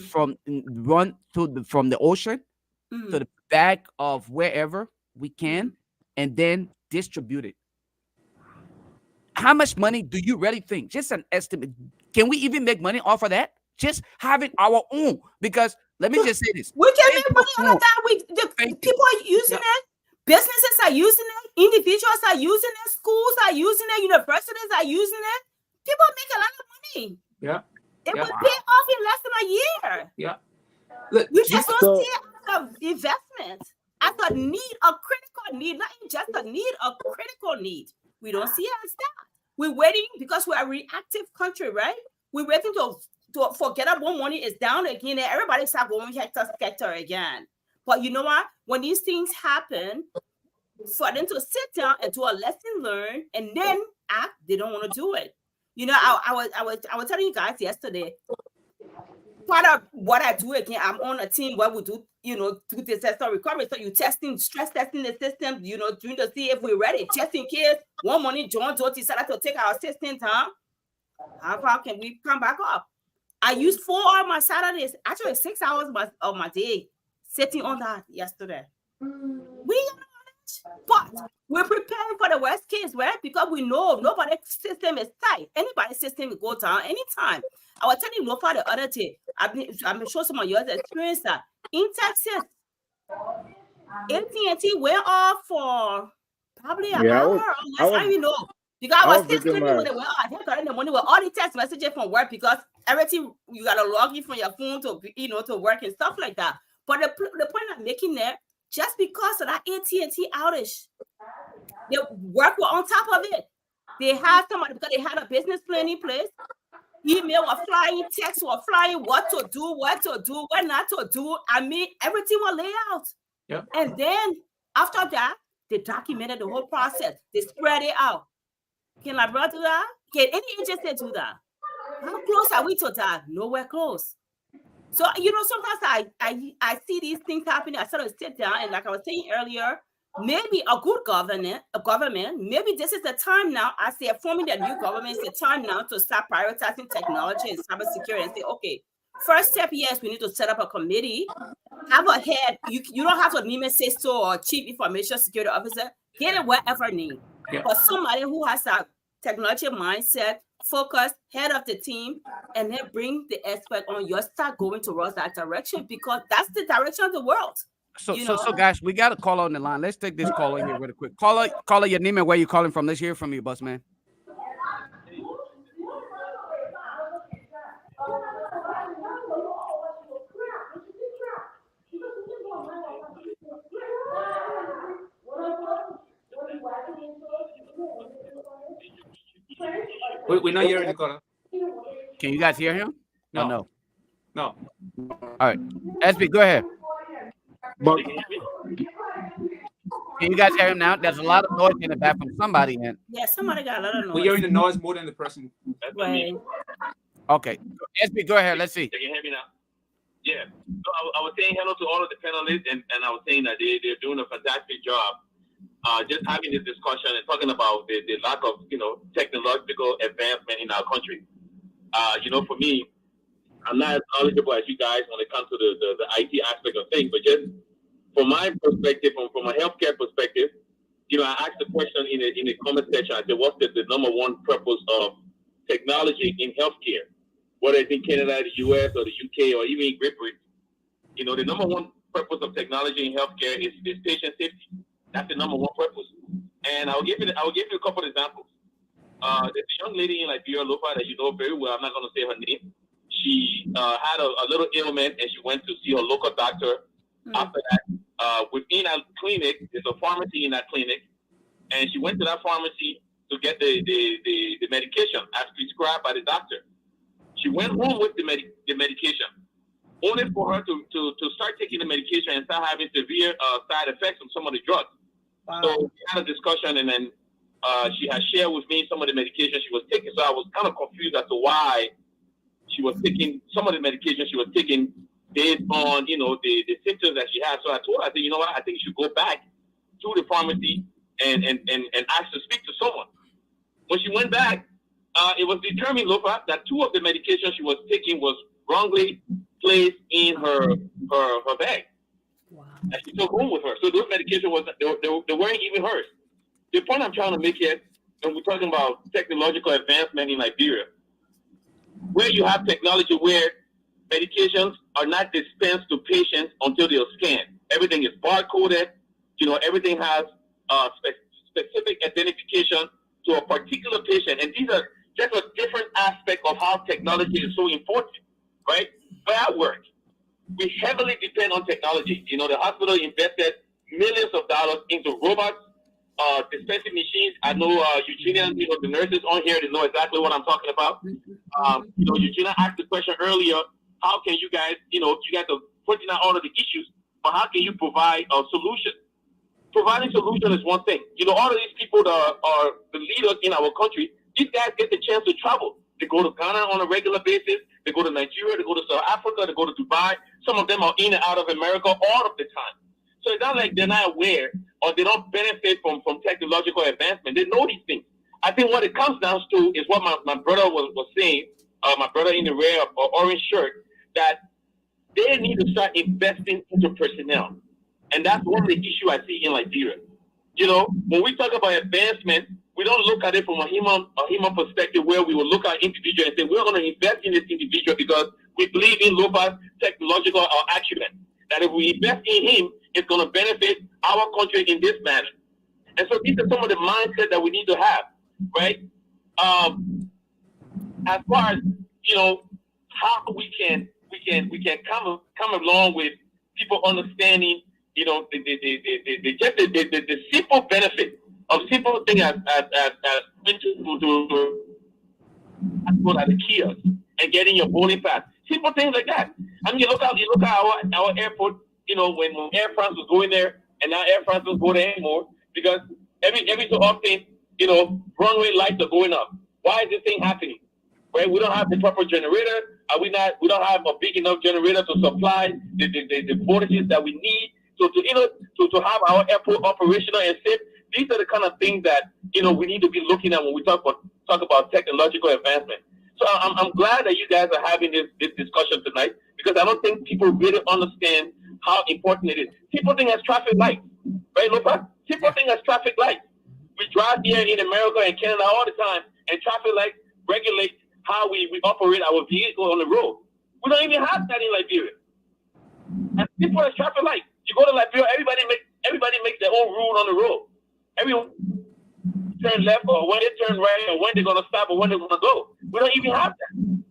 from the ocean to the back of wherever we can, and then distribute it, how much money do you really think? Just an estimate. Can we even make money off of that? Just having our own, because let me just say this: we can make money out of that. People are using it, businesses are using it, individuals are using it, schools are using it, universities are using it. People make a lot of money. Yeah, it will pay off in less than a year. Yeah, look, you just don't see it as an investment, as a need, a critical need, not just a need, a critical need. We don't see it as that. We're waiting because we're a reactive country, right? We're waiting to forget about money is down again, and everybody start going hector again. But you know what? When these things happen, for them to sit down and do a lesson learned and then act, they don't want to do it. I was telling you guys yesterday, part of what I do again, I'm on a team where we do, do disaster recovery. So you stress testing the system, doing to see if we're ready, just in case one morning John Doe decided to take our assistant, how far can we come back up? I used 4 of my Saturdays, actually 6 hours of my day, sitting on that yesterday. But we're preparing for the worst case, right? Because we know nobody's system is tight. Anybody's system will go down anytime. I was telling Lofa the other day, I'm sure some of you experienced that. In Texas, AT&T went off for probably an hour or less. I don't even know. Because I was still sleeping when they went off. I think in the morning with all the text messages from work, because everything, you got to log in from your phone to, to work and stuff like that. But the point I'm making there, just because of that AT&T outage, the work were on top of it. They had somebody, because they had a business plan in place. Email were flying, texts were flying, what to do, what not to do. I mean, everything was laid out. Yep. And then after that, they documented the whole process. They spread it out. Can my brother do that? Can any agency do that? How close are we to that? Nowhere close. So, sometimes I see these things happening. I sort of sit down, and like I was saying earlier, maybe a good government, maybe this is the time now, as they are forming the new government, it's the time now to start prioritizing technology and cybersecurity and say, okay, first step, yes, we need to set up a committee, have a head. You don't have to name a CISO or chief information security officer, get it whatever name. Yeah. But somebody who has a technology mindset, focus, head of the team, and then bring the expert on. You start going towards that direction, because that's the direction of the world. So guys, we got a caller on the line. Let's take this caller here really quick. Caller, your name and where you calling from. Let's hear from you, boss man. We're not hearing the caller. Can you guys hear him? No. No. All right. SB, go ahead. But can you guys hear him now? There's a lot of noise in the back from somebody. Yeah, somebody got a lot of noise. We're hearing the noise more than the person. Right. Okay. SB, go ahead. Let's see. Can you hear me now? Yeah. So I was saying hello to all of the panelists, and I was saying that they're doing a fantastic job. Just having this discussion and talking about the lack of, technological advancement in our country. For me, I'm not as knowledgeable as you guys when it comes to the IT aspect of things, but just from my perspective, from a healthcare perspective, I asked the question in the comment section. I said, what's the number one purpose of technology in healthcare? Whether it's in Canada, the US, or the UK, or even Great Britain. The number one purpose of technology in healthcare is patient safety. That's the number one purpose. And I'll give you a couple of examples. There's a young lady in Liberia, Lofa, that you know very well. I'm not going to say her name. She had a little ailment, and she went to see her local doctor. Mm-hmm. After that, within a clinic, there's a pharmacy in that clinic, and she went to that pharmacy to get the medication as prescribed by the doctor. She went home with the medication, only for her to start taking the medication and start having severe side effects from some of the drugs. Wow. So we had a discussion, and then she had shared with me some of the medication she was taking. So I was kind of confused as to why she was taking some of the medication she was taking based on, the symptoms that she had. So I told her, I said, you know what, I think you should go back to the pharmacy and ask to speak to someone. When she went back, it was determined, Lofa, that 2 of the medications she was taking was wrongly placed in her bag. Wow. And she took home with her. So those medications they weren't even hers. The point I'm trying to make here, when we're talking about technological advancement in Liberia, where you have technology where medications are not dispensed to patients until they're scanned. Everything is barcoded. Everything has specific identification to a particular patient. And these are just a different aspect of how technology is so important, right? Where I work, we heavily depend on technology. The hospital invested millions of dollars into robots, dispensing machines. I know Eugenia, the nurses on here, they know exactly what I'm talking about. Eugenia asked the question earlier, how can you guys, you guys are pointing out all of the issues, but how can you provide a solution? Providing solution is one thing. All of these people that are the leaders in our country, these guys get the chance to travel. They go to Ghana on a regular basis. They go to Nigeria. They go to South Africa. They go to Dubai. Some of them are in and out of America all of the time. So it's not like they're not aware or they don't benefit from technological advancement. They know these things. I think what it comes down to is what my brother was saying, my brother in the red or orange shirt, that they need to start investing into personnel. And that's one of the issues I see in Liberia. You know, when we talk about advancement, we don't look at it from a human perspective where we will look at individual and say, we're going to invest in this individual because we believe in Lopa's technological acumen. That if we invest in him, it's going to benefit our country in this manner. And so these are some of the mindset that we need to have, right? As far as, you know, how we can come along with people understanding, you know, the simple benefit of simple things as to at the kiosk and getting your boarding pass. Simple things like that. I mean, you look at our airport. You know, when Air France was going there, and now Air France doesn't go there anymore because every so often, you know, runway lights are going up. Why is this thing happening? Right? We don't have the proper generator. We don't have a big enough generator to supply the voltages that we need to have our airport operational and safe. These are the kind of things that, you know, we need to be looking at when we talk about technological advancement. So I'm glad that you guys are having this discussion tonight because I don't think people really understand how important it is. Simple thing as traffic lights, right, Lopa? Simple thing as traffic lights. We drive here in America and Canada all the time, and traffic lights regulate how we operate our vehicle on the road. We don't even have that in Liberia. As simple as traffic lights. You go to Liberia, everybody makes their own rule on the road. Everyone turn left or when they turn right or when they're gonna stop or when they're gonna go. We don't even have that.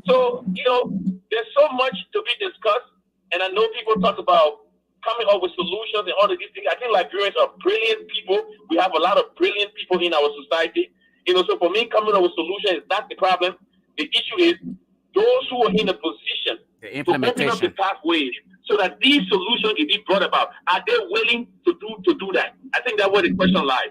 So, you know, there's so much to be discussed, and I know people talk about coming up with solutions and all of these things. I think Liberians are brilliant people. We have a lot of brilliant people in our society. You know, so for me, coming up with solutions is not the problem. The issue is those who are in a position to open up the pathways so that these solutions can be brought about. Are they willing to do that? I think that's where the question lies.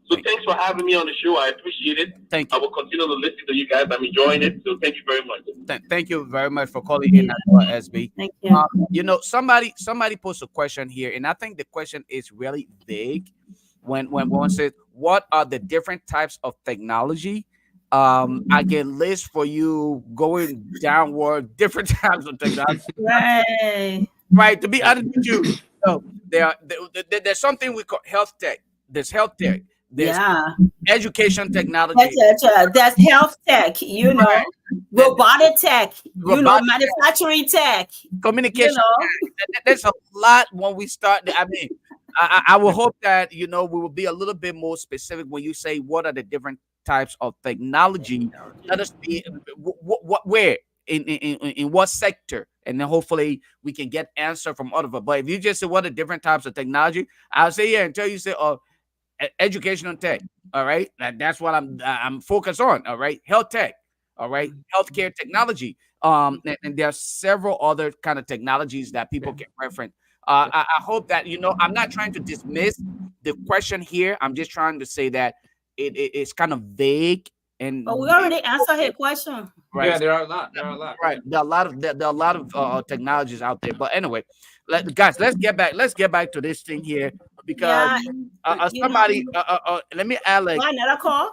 So thanks for having me on the show. I appreciate it. Thank you. I will continue to listen to you guys. I'm enjoying it. So thank you very much. Thank you very much for calling in, SB. Thank you. You know, somebody posed a question here, and I think the question is really vague. When one says, "What are the different types of technology?" I can list for you going downward different types of technology. Right. To be honest with you, so there's something we call health tech. There's health tech. There's education technology. That's health tech, you know, right. Robotic tech, you know, manufacturing tech, communication. You know? There's a lot when we start. I mean, I will hope that, you know, we will be a little bit more specific when you say what are the different types of technology. Let us be where in what sector, and then hopefully we can get answer from all of it. But if you just say what are different types of technology, I'll say until you say educational tech. All right, that's what I'm focused on. All right, health tech. All right, healthcare technology. And there are several other kind of technologies that people can reference. I hope that, you know, I'm not trying to dismiss the question here. I'm just trying to say that it's kind of vague. But we already answered her question. Right. Yeah, there are a lot. Right. There are a lot of technologies out there. But anyway, guys, let's get back to this thing here because somebody. Let me add like another call.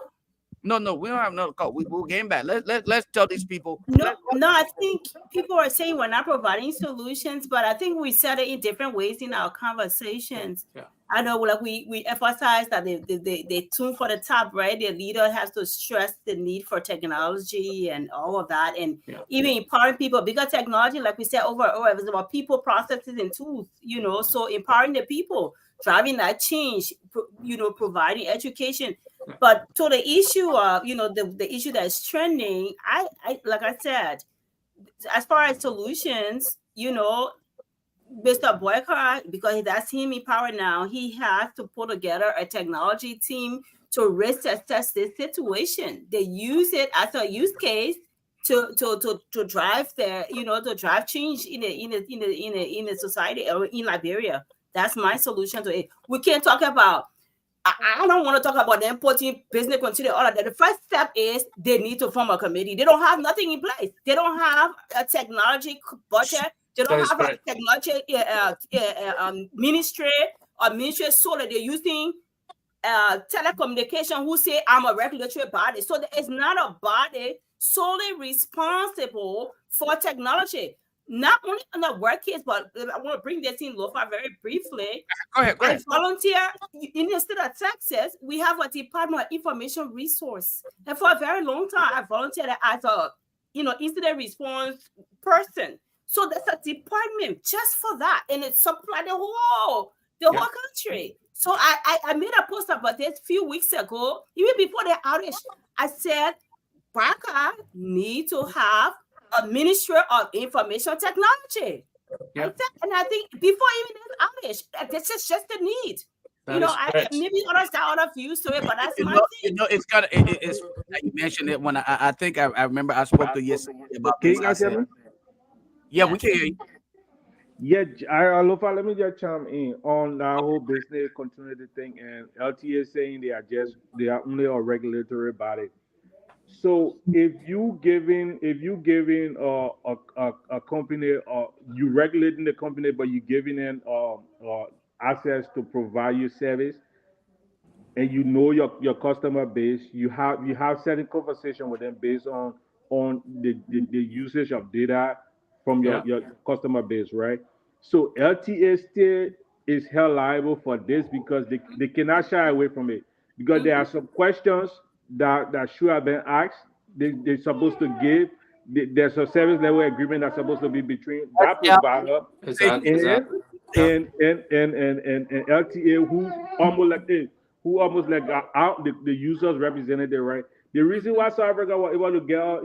No, we don't have another call. We'll get back. Let's tell these people. No, I think people are saying we're not providing solutions, but I think we said it in different ways in our conversations. Yeah. I know, like we emphasize that they tune for the top, right? The leader has to stress the need for technology and all of that, and even empowering people. Because technology, like we said over and over, is about people, processes, and tools. You know, so empowering the people, driving that change. You know, providing education. But to the issue of, you know, the issue that's trending, I like I said, as far as solutions, you know, Mr. Boycott, because that's him in power now, he has to put together a technology team to risk assess this situation. They use it as a use case to drive their, you know, to drive change in the society or in Liberia. That's my solution to it. We can't talk about I don't want to talk about them putting business continuity, all of that. The first step is they need to form a committee. They don't have nothing in place. They don't have a technology budget. They That don't is have a correct. technology ministry or ministry so that they're using telecommunication who say I'm a regulatory body. So it's not a body solely responsible for technology. Not only on the work case, but I want to bring this in, Lofa, very briefly. Go ahead. I volunteer in the state of Texas. We have a Department of Information Resource, and for a very long time, I volunteered as a incident response person. So there's a department just for that, and it supplied the whole country. So I made a post about this a few weeks ago, even before the outage. I said, Barca need to have a Ministry of Information Technology. Yep. And I think before even this outage, this is just a need. That is correct. Maybe others got other views to it, but that's my thing. It's kind of it's you mentioned it when I think I remember I spoke to you yesterday about Can this. you guys hear me? Yeah, we can hear you. Yeah, Lofa, let me just chime in on that whole business continuity thing, and LTA saying they are only a regulatory body. So if you giving a company you regulating the company, but you giving them access to provide you service, and you know your customer base, you have certain conversation with them based on the usage of data from Yeah. your customer base, right? So LTA still is held liable for this because they cannot shy away from it, because there are some questions that should have been asked. They're supposed to give. There's a service level agreement that's supposed to be between that provider Exactly. and Exactly. Yeah. and LTA, who almost like got out the users representative, right? The reason why South Africa was able to get out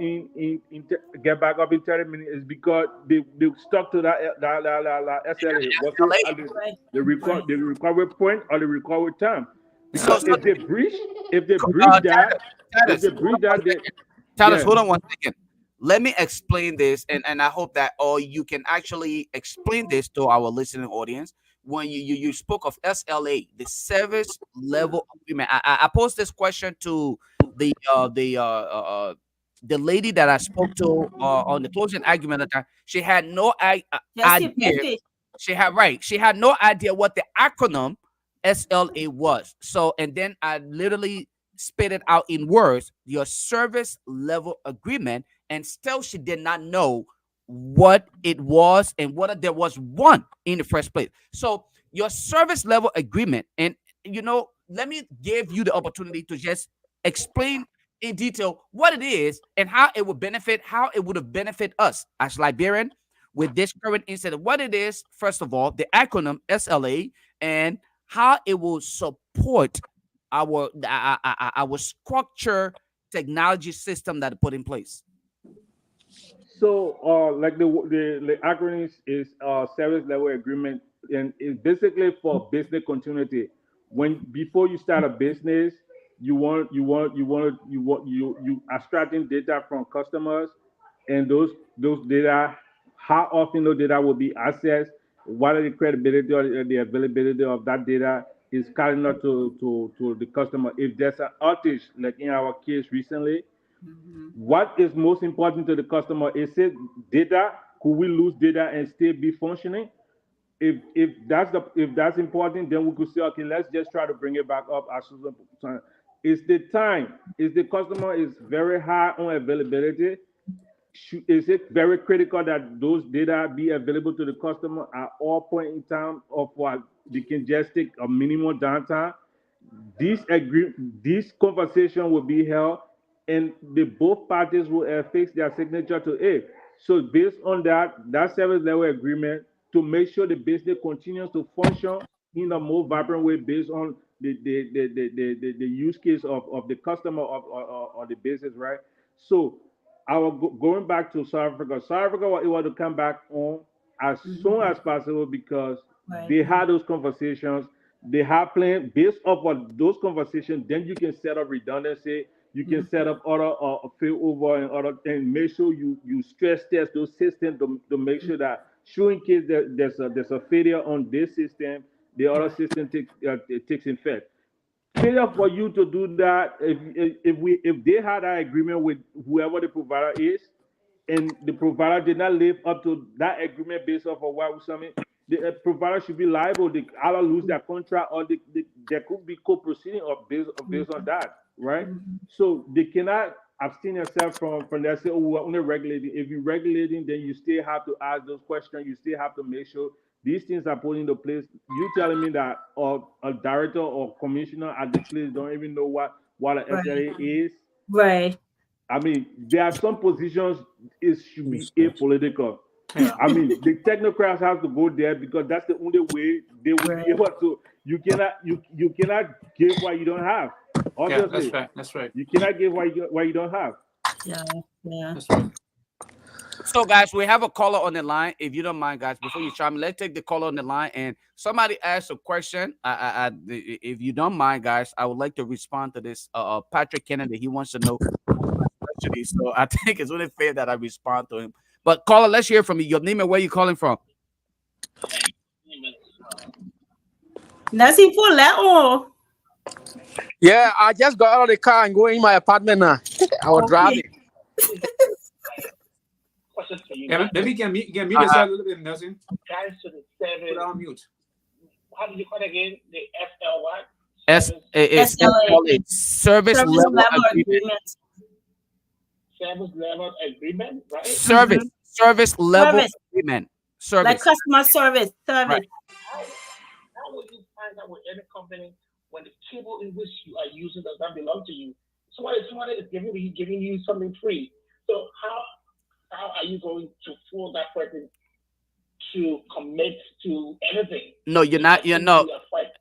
get back up in 30 minutes is because they stuck to that SLA. What's it? The recovery point or the recovery time. Because So, if they breach that, if Titus, they breach that, Titus, yeah. hold on one second. Let me explain this, and I hope that or you can actually explain this to our listening audience. When you spoke of SLA, the service level agreement, I posed this question to the the lady that I spoke to on the closing argument at the time. She had no idea. She had no idea what the acronym SLA was. So, and then I literally spit it out in words, your service level agreement, and still she did not know what it was and whether there was one in the first place. So your service level agreement, and let me give you the opportunity to just explain in detail what it is and how it would have benefit us as Liberian with this current incident. What it is, first of all, the acronym SLA, and how it will support our structure technology system that put in place. So, like the acronym is service level agreement, and it's basically for business continuity. When before you start a business, you extracting data from customers, and those data, how often those data will be accessed, what are the credibility or the availability of that data is calling out to the customer. If there's an outage, like in our case recently, what is most important to the customer? Is it data? Could we lose data and still be functioning? If that's important, then we could say, okay, let's just try to bring it back up as soon as possible. It's the time. Is the customer is very high on availability? Is it very critical that those data be available to the customer at all point in time, of what they can just take a minimum downtime? This conversation will be held, and the both parties will affix their signature to it. So based on that service level agreement, to make sure the business continues to function in a more vibrant way based on the use case of the customer or the business, right? So going back to South Africa, South Africa was able to come back on as soon as possible because they had those conversations. They have planned based off of those conversations. Then you can set up redundancy. You can set up other failover and make sure you stress test those systems to make sure that, sure, in case there's a failure on this system, the other system takes effect. failure for you to do that, if they had that agreement with whoever the provider is, and the provider did not live up to that agreement based off of what we submit, the provider should be liable. They either lose their contract, or there could be co-proceeding based on that, right? So they cannot abstain yourself from that. Say, oh, we're only regulating. If you're regulating, then you still have to ask those questions. You still have to make sure these things are put into place. You telling me that a director or commissioner at the place don't even know what an SLA is? Right. I mean, there are some positions it should be apolitical. I mean, the technocrats have to go there because that's the only way they will be able to. You cannot give what you don't have. Yeah, that's Obviously, right. That's right. you cannot give what you don't have. Yeah. Yeah. That's right. So, guys, we have a caller on the line. If you don't mind, guys, before you chime in, let's take the caller on the line. And somebody asked a question. If you don't mind, guys, I would like to respond to this. Patrick Kennedy, he wants to know actually. So I think it's only fair that I respond to him. But caller, let's hear from you. Your name and where you calling from? That's it for that. Yeah, I just got out of the car and go in my apartment now. I was driving. Yeah, maybe you can mute yourself a little bit, Nelson. Guys to the service. Put on mute. How did you call it again? The FLY? SLA, service level agreement. Service level agreement, right? Service level agreement. Service. Like customer service. Right. How will you find out with any company when the cable in which you are using does not belong to you? Somebody is giving you something free. So how are you going to fool that person to commit to anything? No, you're not. You're no.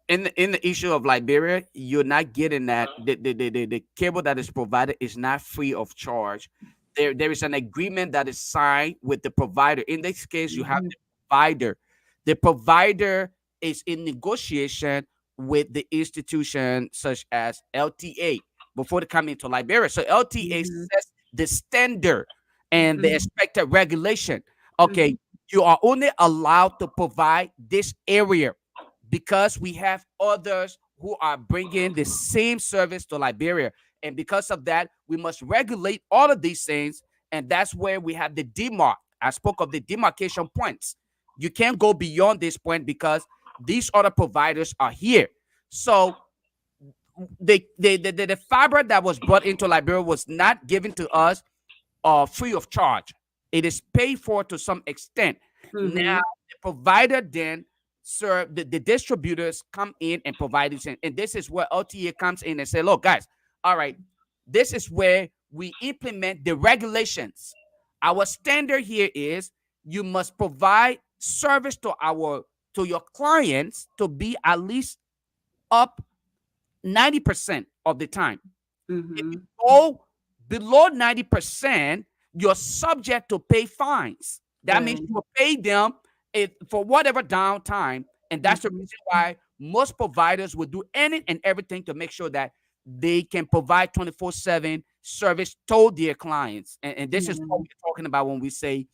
In the issue of Liberia, you're not getting that. The cable that is provided is not free of charge. There is an agreement that is signed with the provider. In this case, you have the provider. The provider is in negotiation with the institution such as LTA before they come into Liberia. So LTA sets the standard and the expected regulation. Okay, you are only allowed to provide this area because we have others who are bringing the same service to Liberia. And because of that, we must regulate all of these things. And that's where we have the demarc. I spoke of the demarcation points. You can't go beyond this point because these other providers are here. So the fiber that was brought into Liberia was not given to us free of charge. It is paid for to some extent. Now, the provider then serve the distributors come in and provide this. And this is where LTA comes in and say, look, guys, all right, this is where we implement the regulations. Our standard here is you must provide service to your clients to be at least up 90% of the time. If you go below 90%, you're subject to pay fines. That means you will pay them for whatever downtime. And that's the reason why most providers will do any and everything to make sure that they can provide 24/7 service to their clients. And this is what we're talking about when we say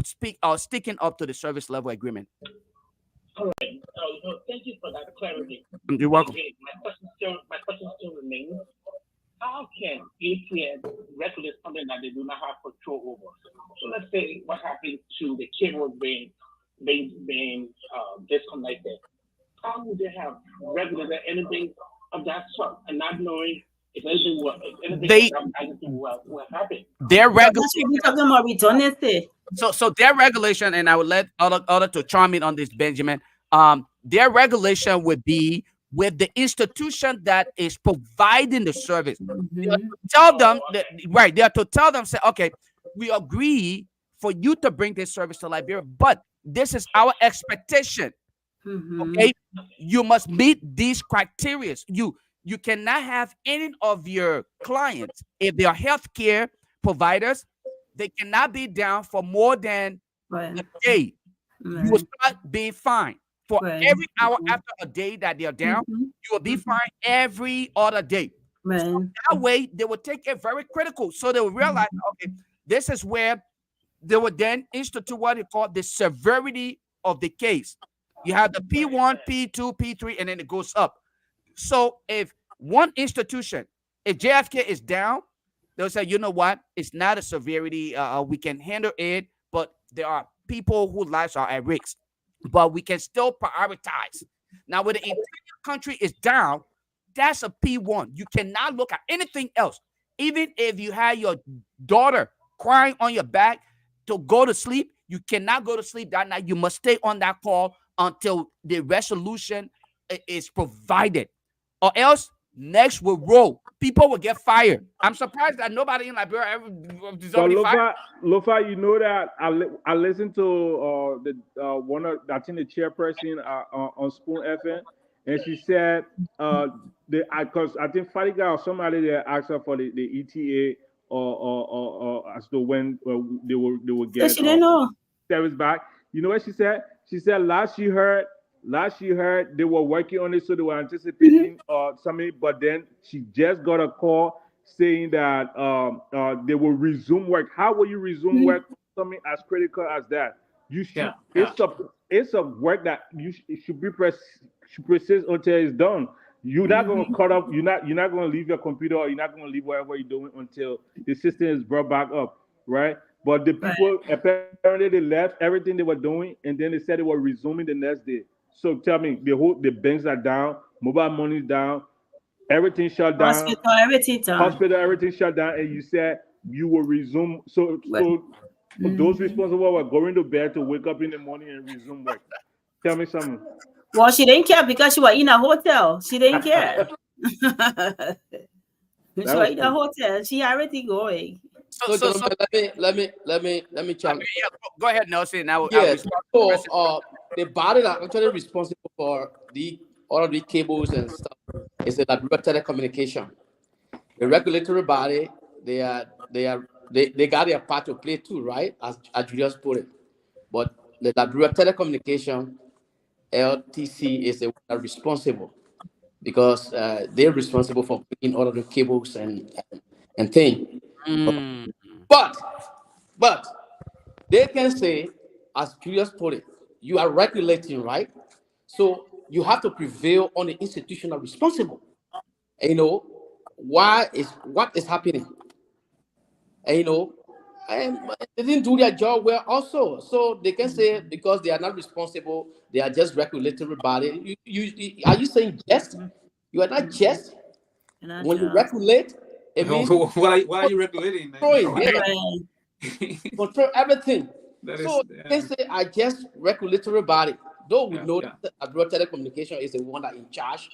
sticking up to the service level agreement. All right. Thank you for that clarity. You're welcome. My question still remains. How can ATN regulate something that they do not have control over? So let's say what happened to the cable being disconnected. How would they have regulated anything of that sort and not knowing if anything will happen? Their regulation. We're talking about redundancy. So their regulation, and I would let other to chime in on this, Benjamin. Their regulation would be with the institution that is providing the service. They are to tell them that, right? They are to tell them, say, okay, we agree for you to bring this service to Liberia, but this is our expectation. Okay, you must meet these criteria. You cannot have any of your clients, if they are healthcare providers, they cannot be down for more than a day. You will start being fined for every hour after a day that they are down. You will be fined every other day. So that way, they will take it very critical. So they will realize, okay, this is where they will then institute what they call the severity of the case. You have the P1, P2, P3, and then it goes up. So if one institution. If JFK is down, they'll say, you know what? It's not a severity. We can handle it, but there are people whose lives are at risk. But we can still prioritize. Now, when the entire country is down, that's a P1. You cannot look at anything else. Even if you had your daughter crying on your back to go to sleep, you cannot go to sleep that night. You must stay on that call until the resolution is provided, or else next will roll. People will get fired. I'm surprised that nobody in Liberia ever But deserve to fire. Lofa, you know that I listened to the one of I think the chairperson on Spoon FM, and she said because I think Fadiga or somebody there asked her for the ETA or as to when they will So get she didn't know. service back. You know what she said? She said last she heard they were working on it, so they were anticipating something. But then she just got a call saying that they will resume work. How will you resume work on something as critical as that? You should. Yeah, yeah. It's a work that it should be should persist until it's done. You're not gonna cut off. You're not gonna leave your computer, or you're not gonna leave whatever you're doing until the system is brought back up, right? But the Right. people apparently they left everything they were doing, and then they said they were resuming the next day. So tell me, the banks are down, mobile money is down, everything shut down, Hospital, everything done. hospital, everything shut down, and you said you will resume. So But so those responsible were going to bed to wake up in the morning and resume work. Tell me something. well, she didn't care because she was in a hotel. She didn't care. She That was was in a cool. hotel. She already going. So, gentlemen, let me chime. Yeah, go ahead, Nelson. I'll Yes. respond to the So, question. the body that actually responsible for the all of the cables and stuff is the Liberia Telecommunication. The regulatory body, they got their part to play too, right? As Julius put it. But the Liberia Telecommunication LTC is the one that responsible because they're responsible for putting all of the cables and thing. Mm, But but they can say, as Julius put it, you are regulating, right? So you have to prevail on the institutional responsible. And, what is happening? And, and they didn't do their job well also. So they can say because they are not responsible, they are just regulatory body. Are you saying just? You are not just. And I When you just, regulate, it means What are you regulating, man? controlling, yeah, right. control everything. That is, So they say I just regulatory body. Though we yeah, know yeah. that Abroad Telecommunication is the one that in charge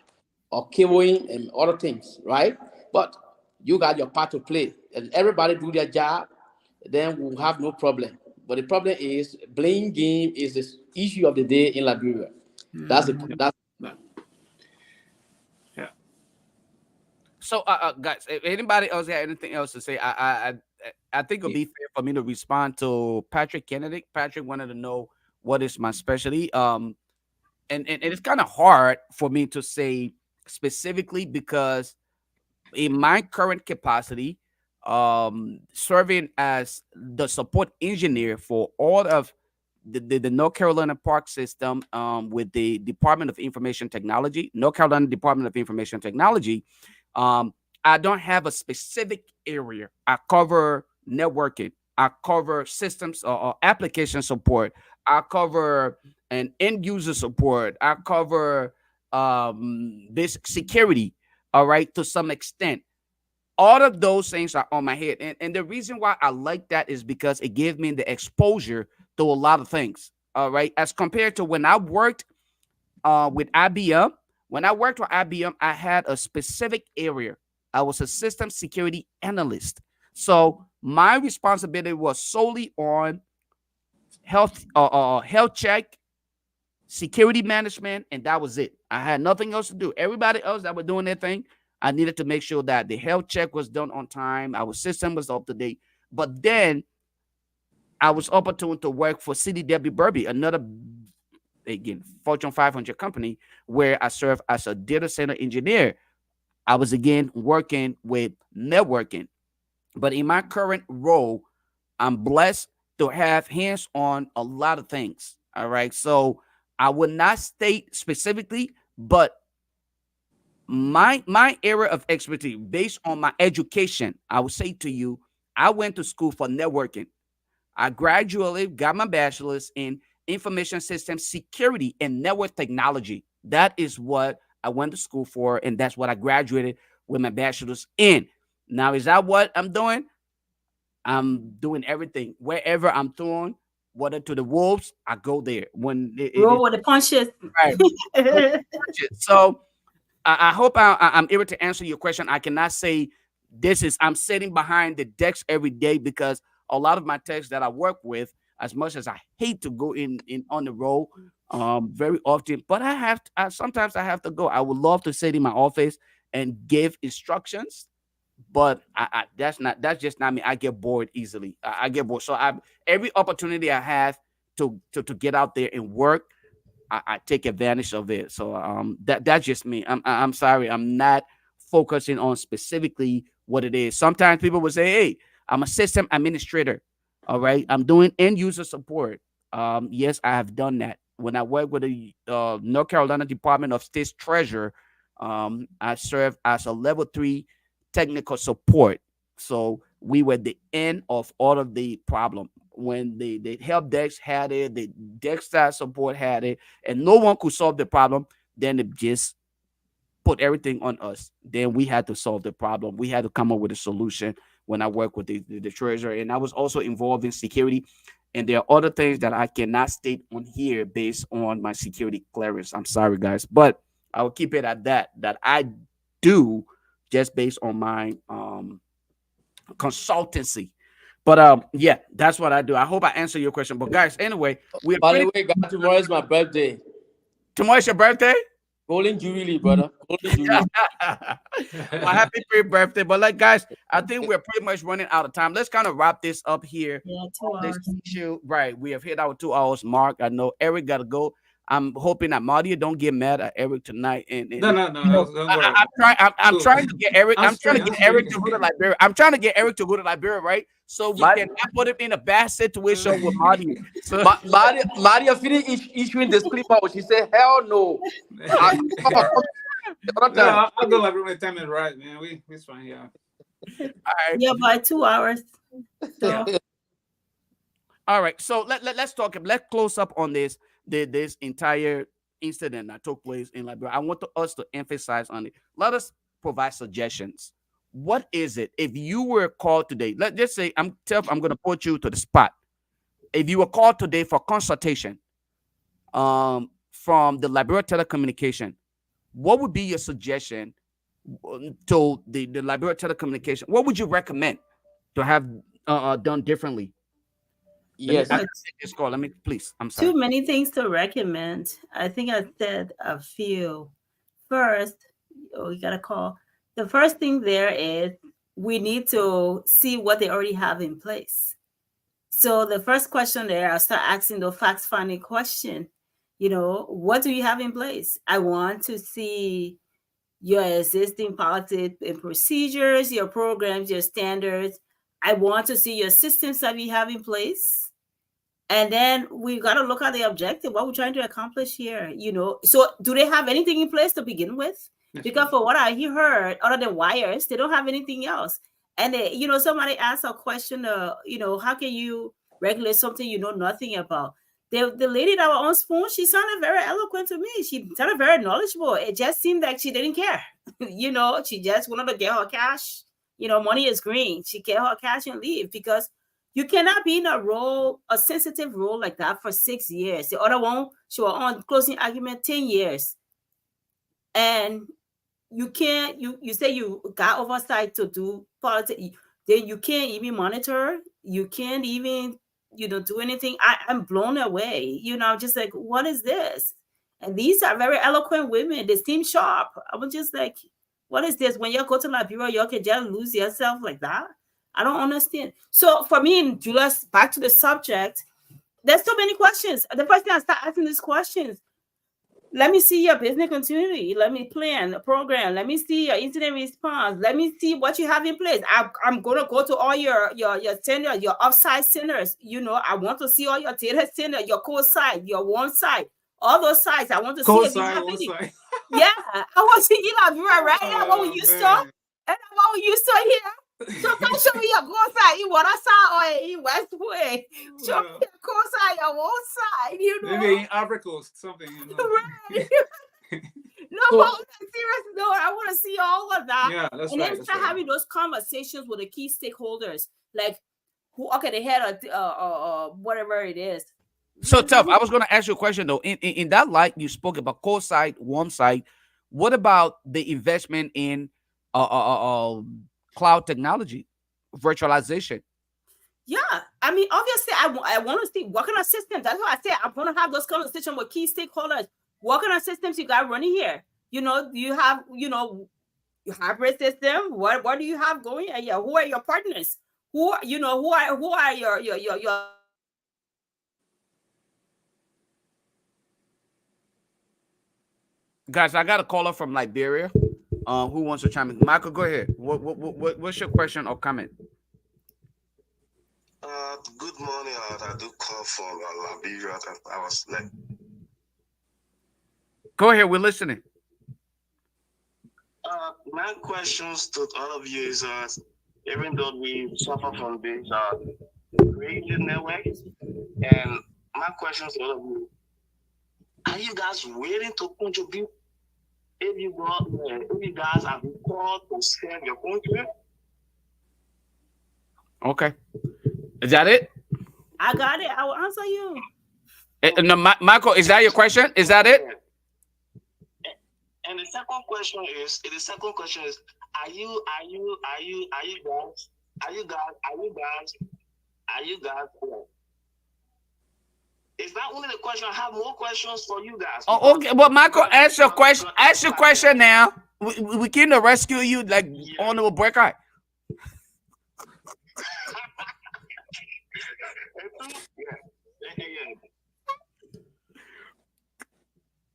of cabling and other things, right? But you got your part to play, and everybody do their job, then we'll have no problem. But the problem is playing game is the issue of the day in Liberia. That's Yeah. Yeah. So, guys, if anybody else had anything else to say, I think it'll be fair for me to respond to Patrick Kennedy. Patrick wanted to know what is my specialty. And it's kind of hard for me to say specifically because in my current capacity, serving as the support engineer for all of the North Carolina Park system, with the Department of Information Technology, North Carolina Department of Information Technology. Um, I don't have a specific area. I cover networking. I cover systems or application support. I cover an end user support. I cover this security. All right, to some extent. All of those things are on my head. And the reason why I like that is because it gives me the exposure to a lot of things. All right. As compared to when I worked with IBM, when I worked with IBM, I had a specific area. I was a system security analyst. So my responsibility was solely on health check, security management, and that was it. I had nothing else to do. Everybody else that were doing their thing, I needed to make sure that the health check was done on time, our system was up to date. But then I was opportune to work for CDW Burby, another again Fortune 500 company, where I served as a data center engineer. I was again working with networking. But in my current role, I'm blessed to have hands on a lot of things. All right. So I would not state specifically, but my area of expertise based on my education, I would say to you, I went to school for networking. I graduated, got my bachelor's in information system security and network technology. That is what I went to school for, and that's what I graduated with my bachelor's in. Now, is that what I'm doing? I'm doing everything. Wherever I'm thrown, whether to the wolves, I go there. When it Roll is with the punches. right. So I hope I'm able to answer your question. I cannot say this is I'm sitting behind the decks every day because a lot of my techs that I work with, as much as I hate to go in on the road, very often, but sometimes I have to go. I would love to sit in my office and give instructions, but that's just not me. I get bored easily. I get bored. So I every opportunity I have to get out there and work, I take advantage of it. So that's just me. I'm sorry. I'm not focusing on specifically what it is. Sometimes people will say, "Hey, I'm a system administrator. All right, I'm doing end user support." Yes, I have done that. When I worked with the North Carolina Department of State's Treasurer, I served as a level 3 technical support. So we were the end of all of the problem. When the help desk had it, the desk side support had it, and no one could solve the problem, then it just put everything on us. Then we had to solve the problem. We had to come up with a solution when I worked with the treasurer. And I was also involved in security. And there are other things that I cannot state on here based on my security clearance. I'm sorry, guys. But I will keep it at that I do just based on my consultancy. But yeah, that's what I do. I hope I answer your question. But guys, anyway, we are By the way, God, tomorrow is my birthday. Tomorrow's your birthday? Golden Jubilee, brother. Golden Jubilee. Well, happy pre-birthday. But like guys, I think we're pretty much running out of time. Let's kind of wrap this up here. Yeah, 2 This hours. issue. Right. We have hit our 2 hours mark. I know Eric gotta go. I'm hoping that Madia don't get mad at Eric tonight. And No, don't worry. I'm trying to get Eric. I'm trying to get Eric straight. to go to Liberia. I'm trying to get Eric to go to Liberia, right? So we can put him in a bad situation with Madia. So Maria finished issuing disclaimer. She said, "Hell no." Yeah, I'll go like when the time is right, man. It's fine, yeah. all right. Yeah, by 2 hours. So, All right. So let's talk. Let's close up on this entire incident that took place in Liberia. I want us to emphasize on it. Let us provide suggestions. What is it if you were called today? Let's just say I'm going to put you to the spot. If you were called today for consultation, from the Liberia Telecommunication, what would be your suggestion to the Liberia Telecommunication? What would you recommend to have done differently? Yes. Let me take this call. Let me please. I'm sorry. too many things to recommend. I think I said a few. First, we got a call. The first thing there is we need to see what they already have in place. So the first question there, I'll start asking the facts finding question. What do you have in place? I want to see your existing policies and procedures, your programs, your standards. I want to see your systems that we have in place. And then we got to look at the objective, what we're trying to accomplish here. So do they have anything in place to begin with? Because for what I heard, other than wires, they don't have anything else. And somebody asked a question, how can you regulate something you know nothing about? The lady that was on Spoon, she sounded very eloquent to me. She sounded very knowledgeable. It just seemed like she didn't care. She just wanted to get her cash. Money is green. She get her cash and leave, because you cannot be in a sensitive role like that for 6 years. The other one, she was on closing argument 10 years. And you can't, you say you got oversight to do politics, then you can't even monitor. You can't even, do anything. I'm blown away. I'm just like, what is this? And these are very eloquent women. They seem sharp. I was just like, what is this? When you go to Liberia, you can just lose yourself like that. I don't understand. So for me, Julius, back to the subject, there's so many questions. The first thing I start asking these questions, let me see your business continuity. Let me plan a program. Let me see your incident response. Let me see what you have in place. I'm going to go to all your centers, your offsite centers. I want to see all your data centers, your core site, your one site, all those sites. I want to see if you have any. Yeah, I was in Liberia, right? That's what we used to. man. And that's what we used to here. So come show me your go side in what I saw or in Westway. Show me your go side, your own side, you know. Maybe in Africa or something. You know? Right. No, So- but on a serious note, I want to see all of that. Yeah, that's and right. then That's start right. having those conversations with the key stakeholders, like who, okay, they had a whatever it is. So tough. I was going to ask you a question though. In that light, you spoke about core site, one site. What about the investment in cloud technology, virtualization? Yeah, I mean, obviously, I want to see what kind of systems. That's why I say I want to have those conversations with key stakeholders. What kind of systems you got running here? You know, do you have, you know, your hybrid system? What do you have going? Yeah, who are your partners? Who are your Guys, I got a caller from Liberia. Who wants to chime in? Michael, go ahead. What's your question or comment? Good morning. I do call from Liberia. I was like, Go ahead. We're listening. my questions to all of you is, even though we suffer from this creative network, and my questions to all of you, are you guys willing to contribute if you guys have been called to serve your country? Okay. Is that it? I got it. I will answer you. No, Michael, is that your question? Is that it? And the second question is, are you guys? Is that only the question? I have more questions for you guys. Oh, okay. Well, Michael, ask your question. Ask your question now. We came to rescue you, like on the break. Eye.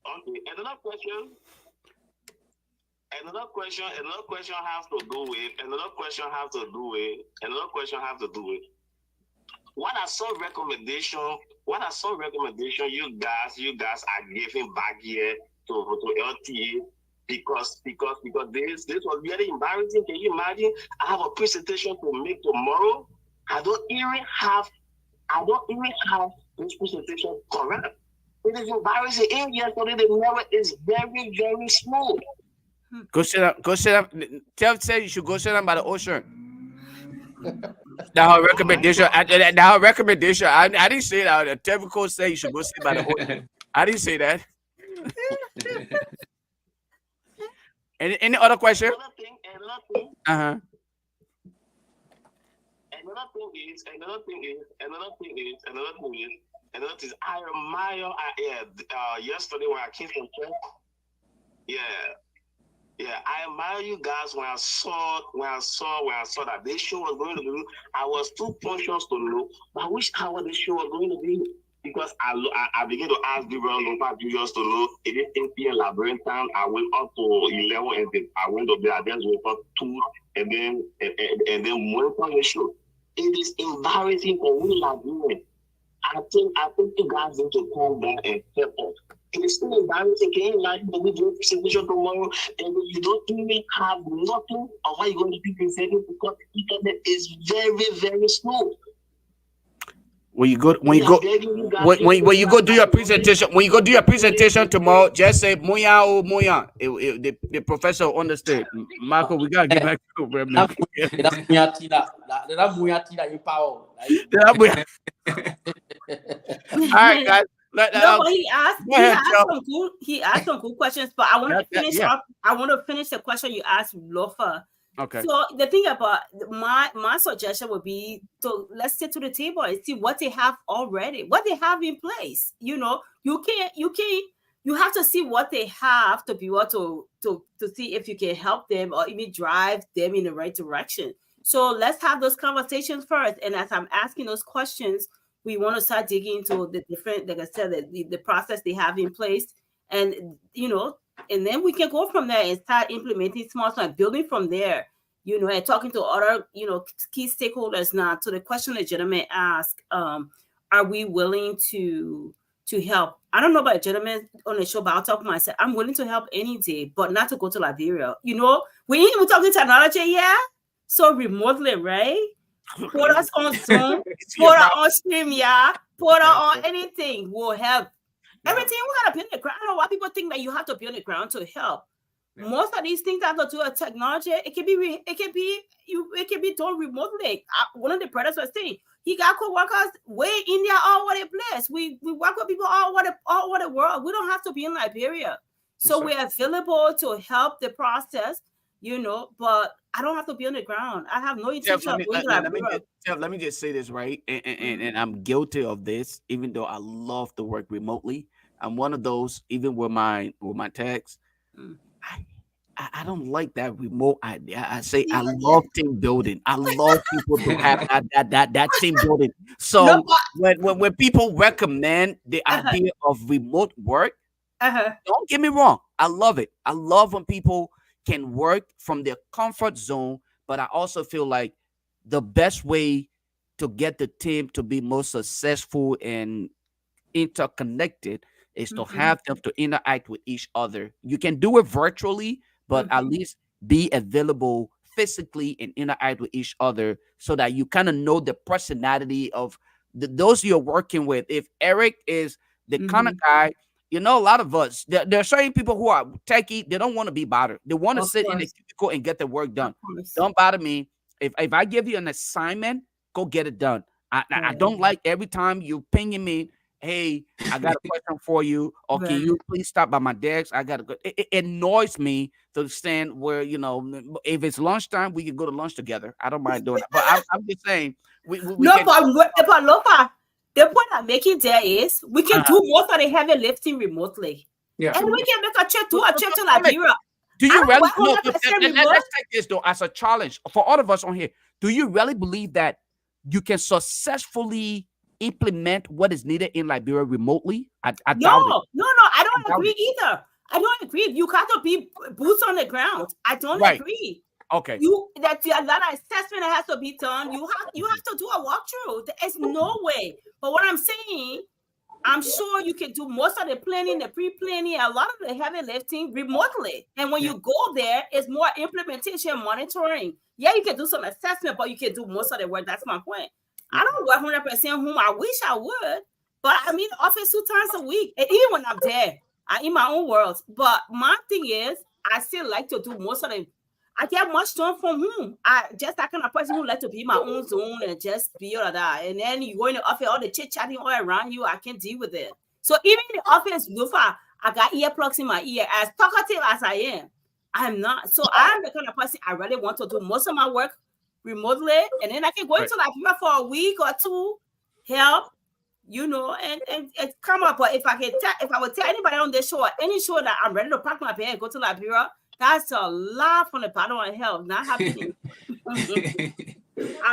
Okay. Another question has to do with what are some recommendation you guys are giving back here to LTA, because this was very embarrassing. Can you imagine? I have a presentation to make tomorrow. I don't even have this presentation correct. It is embarrassing. In yesterday, the network is very, very smooth. Go sit up. Go sit up. Tell say you should go sit down by the ocean. Now her recommendation. I didn't say that. The typical say you should go sit by the ocean. I didn't say that. Any other question? Another thing Uh-huh. I admire. Yesterday when I came from church, I admire you guys. When I saw that this show was going to be, I was too conscious to know by which hour this show was going to be, because I began to ask different local users to know if it's 8 p.m. Liberian time. I went up to 11 and then I went up there. I just went up 2 and then monitor the show. It is embarrassing for we Liberians. I think you guys need to come back and help us. It's still embarrassing. Can you imagine that we do a presentation tomorrow and you don't even have nothing of what you're going to be presenting, because the internet is very, very smooth. When you go do your presentation tomorrow, just say Muya or Muya. The professor understood. Michael, we gotta get back to the All right, guys. But he asked some good questions, but I want to finish up. I want to finish the question you asked Lofa. Okay. So the thing about my suggestion would be, so let's sit to the table and see what they have already, what they have in place. You know, you have to see what they have to be able to see if you can help them or even drive them in the right direction. So let's have those conversations first. And as I'm asking those questions, we want to start digging into the different, like I said, the process they have in place, and and then we can go from there and start implementing small, building from there, and talking to other, key stakeholders. Now, to the question the gentleman asked, are we willing to to help. I don't know about a gentleman on the show, but I'll talk to myself. I'm willing to help any day, but not to go to Liberia. You know, we're talking technology, yeah. So remotely, right? Put us on Zoom, put us on Stream, yeah. Put us on anything will help. Everything we gotta be on the ground. I don't know why people think that you have to be on the ground to help. Most of these things have to do with technology. It can be done remotely. One of the brothers was saying he got co-workers way in India, all over the place. We work with people all over the world. We don't have to be in Liberia, so we're available to help the process. You know, but I don't have to be on the ground. I have no intention of going to Liberia. Let me just say this, right? And I'm guilty of this, even though I love to work remotely. I'm one of those, even with my tags. I don't like that remote idea. I say I love team building. I love people to have that team building. So when people recommend the idea of remote work, don't get me wrong. I love it. I love when people can work from their comfort zone, but I also feel like the best way to get the team to be most successful and interconnected is to have them to interact with each other. You can do it virtually, but at least be available physically and interact with each other so that you kind of know the personality of those you're working with. If Eric is the kind of guy, you know, a lot of us, there are certain people who are techie, they don't want to be bothered. They want to sit in the cubicle and get the work done. Don't bother me. If I give you an assignment, go get it done. I don't like every time you pinging me, hey, I got a question for you. Or can you please stop by my desk? I got to go. It annoys me to the stand where, you know, if it's lunchtime, we can go to lunch together. I don't mind doing that. But I'm just saying. But Lofa, the point I'm making there is we can do most of the heavy lifting remotely. Yeah. And we can make a trip to Liberia. Do you really? No, let's take this, though, as a challenge for all of us on here. Do you really believe that you can successfully implement what is needed in Liberia remotely? I doubt it. No, I don't agree either. I don't agree. You got to be boots on the ground. I don't agree. Okay. That a lot of assessment has to be done. You have to do a walkthrough. There's no way. But what I'm saying, I'm sure you can do most of the planning, the pre-planning, a lot of the heavy lifting remotely. And when you go there, it's more implementation, monitoring. Yeah, you can do some assessment, but you can do most of the work. That's my point. I don't work 100% whom I wish I would, but I'm in the office 2 times a week. And even when I'm there, I'm in my own world. But my thing is, I still like to do most of the. I get much done from home. I just that kind of person who like to be in my own zone and just be all of that. And then you go in the office, all the chit chatting all around you, I can't deal with it. So even in the office, Lufa, I got earplugs in my ear. As talkative as I am, I'm not. So I'm the kind of person I really want to do most of my work remotely, and then I can go into Liberia for a week or 2, help, you know, and come up. But if I would tell anybody on this show or any show that I'm ready to pack my bag and go to Liberia, that's a lot from the bottom of hell. Not happening. I'll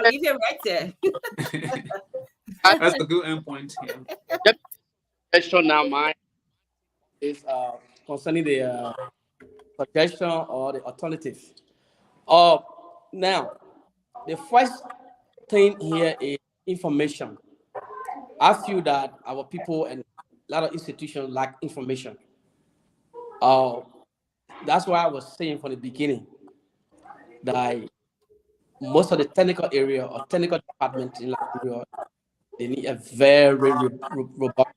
leave it right there. That's a good endpoint. Yeah. Question now, mine is concerning the suggestion or the alternative. Now, the first thing here is information. I feel that our people and a lot of institutions lack information. That's why I was saying from the beginning that most of the technical area or technical department in Liberia, they need a very robust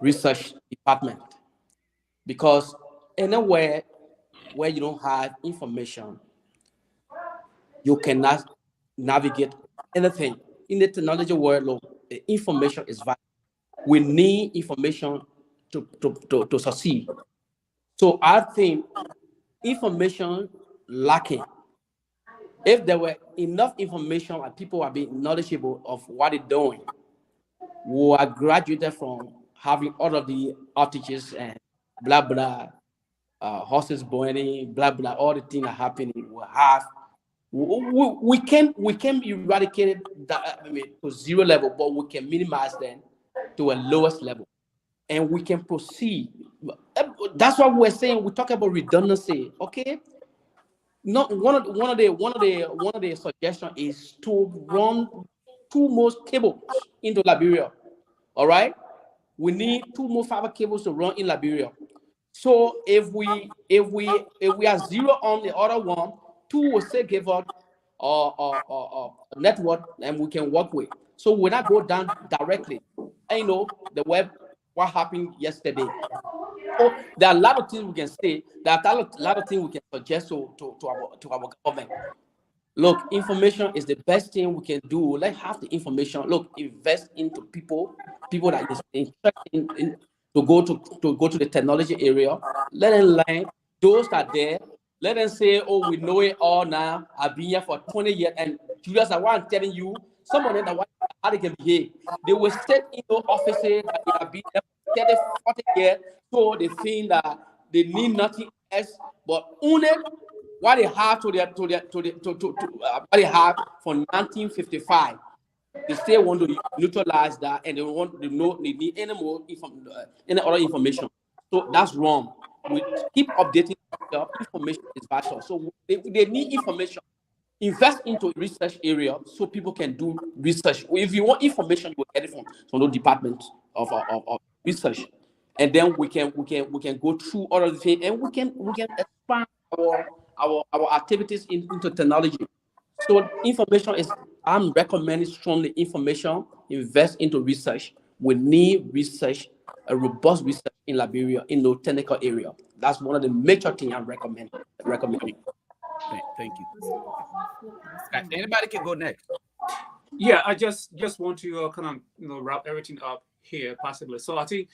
research department, because anywhere where you don't have information, you cannot navigate anything in the technology world. The information is vital. We need information to succeed. So I think information lacking. If there were enough information and people are being knowledgeable of what they're doing, we are graduated from having all of the outages and blah blah, horses boiling, blah blah, all the things are happening. We can eradicate that, to 0 level, but we can minimize them to a lowest level, and we can proceed. That's what we're saying. We talk about redundancy, okay? Not one of the suggestions is to run 2 more cables into Liberia. All right, we need 2 more fiber cables to run in Liberia. So if we are 0 on the other one, 2 will still give us a network and we can work with. So when I go down directly, I know the web, what happened yesterday. So there are a lot of things we can say. There are a lot of things we can suggest to our government. Look, information is the best thing we can do. Let's have the information. Look, invest into people that is interested in to go to the technology area. Let them learn. Those that are there, let them say, "Oh, we know it all now. I've been here for 20 years." And Julius, I want telling you, some of them that how they can behave. They will sit in those offices that they have been there for 30, 40 years, so they think that they need nothing else but own it what they have what they have from 1955. They still want to neutralize that, and they want to know they need any more any other information. So that's wrong. We keep updating ourselves. Information is vital. So they need information. Invest into research area so people can do research. If you want information, you will get it from the department of research, and then we can go through all of the things, and we can expand our activities into technology. So information is, I'm recommending strongly information, invest into research. We need research, a robust research in Liberia in the technical area. That's one of the major things I'm recommending. Thank you. Anybody can go next. Yeah, I just want to kind of wrap everything up here possibly. So I think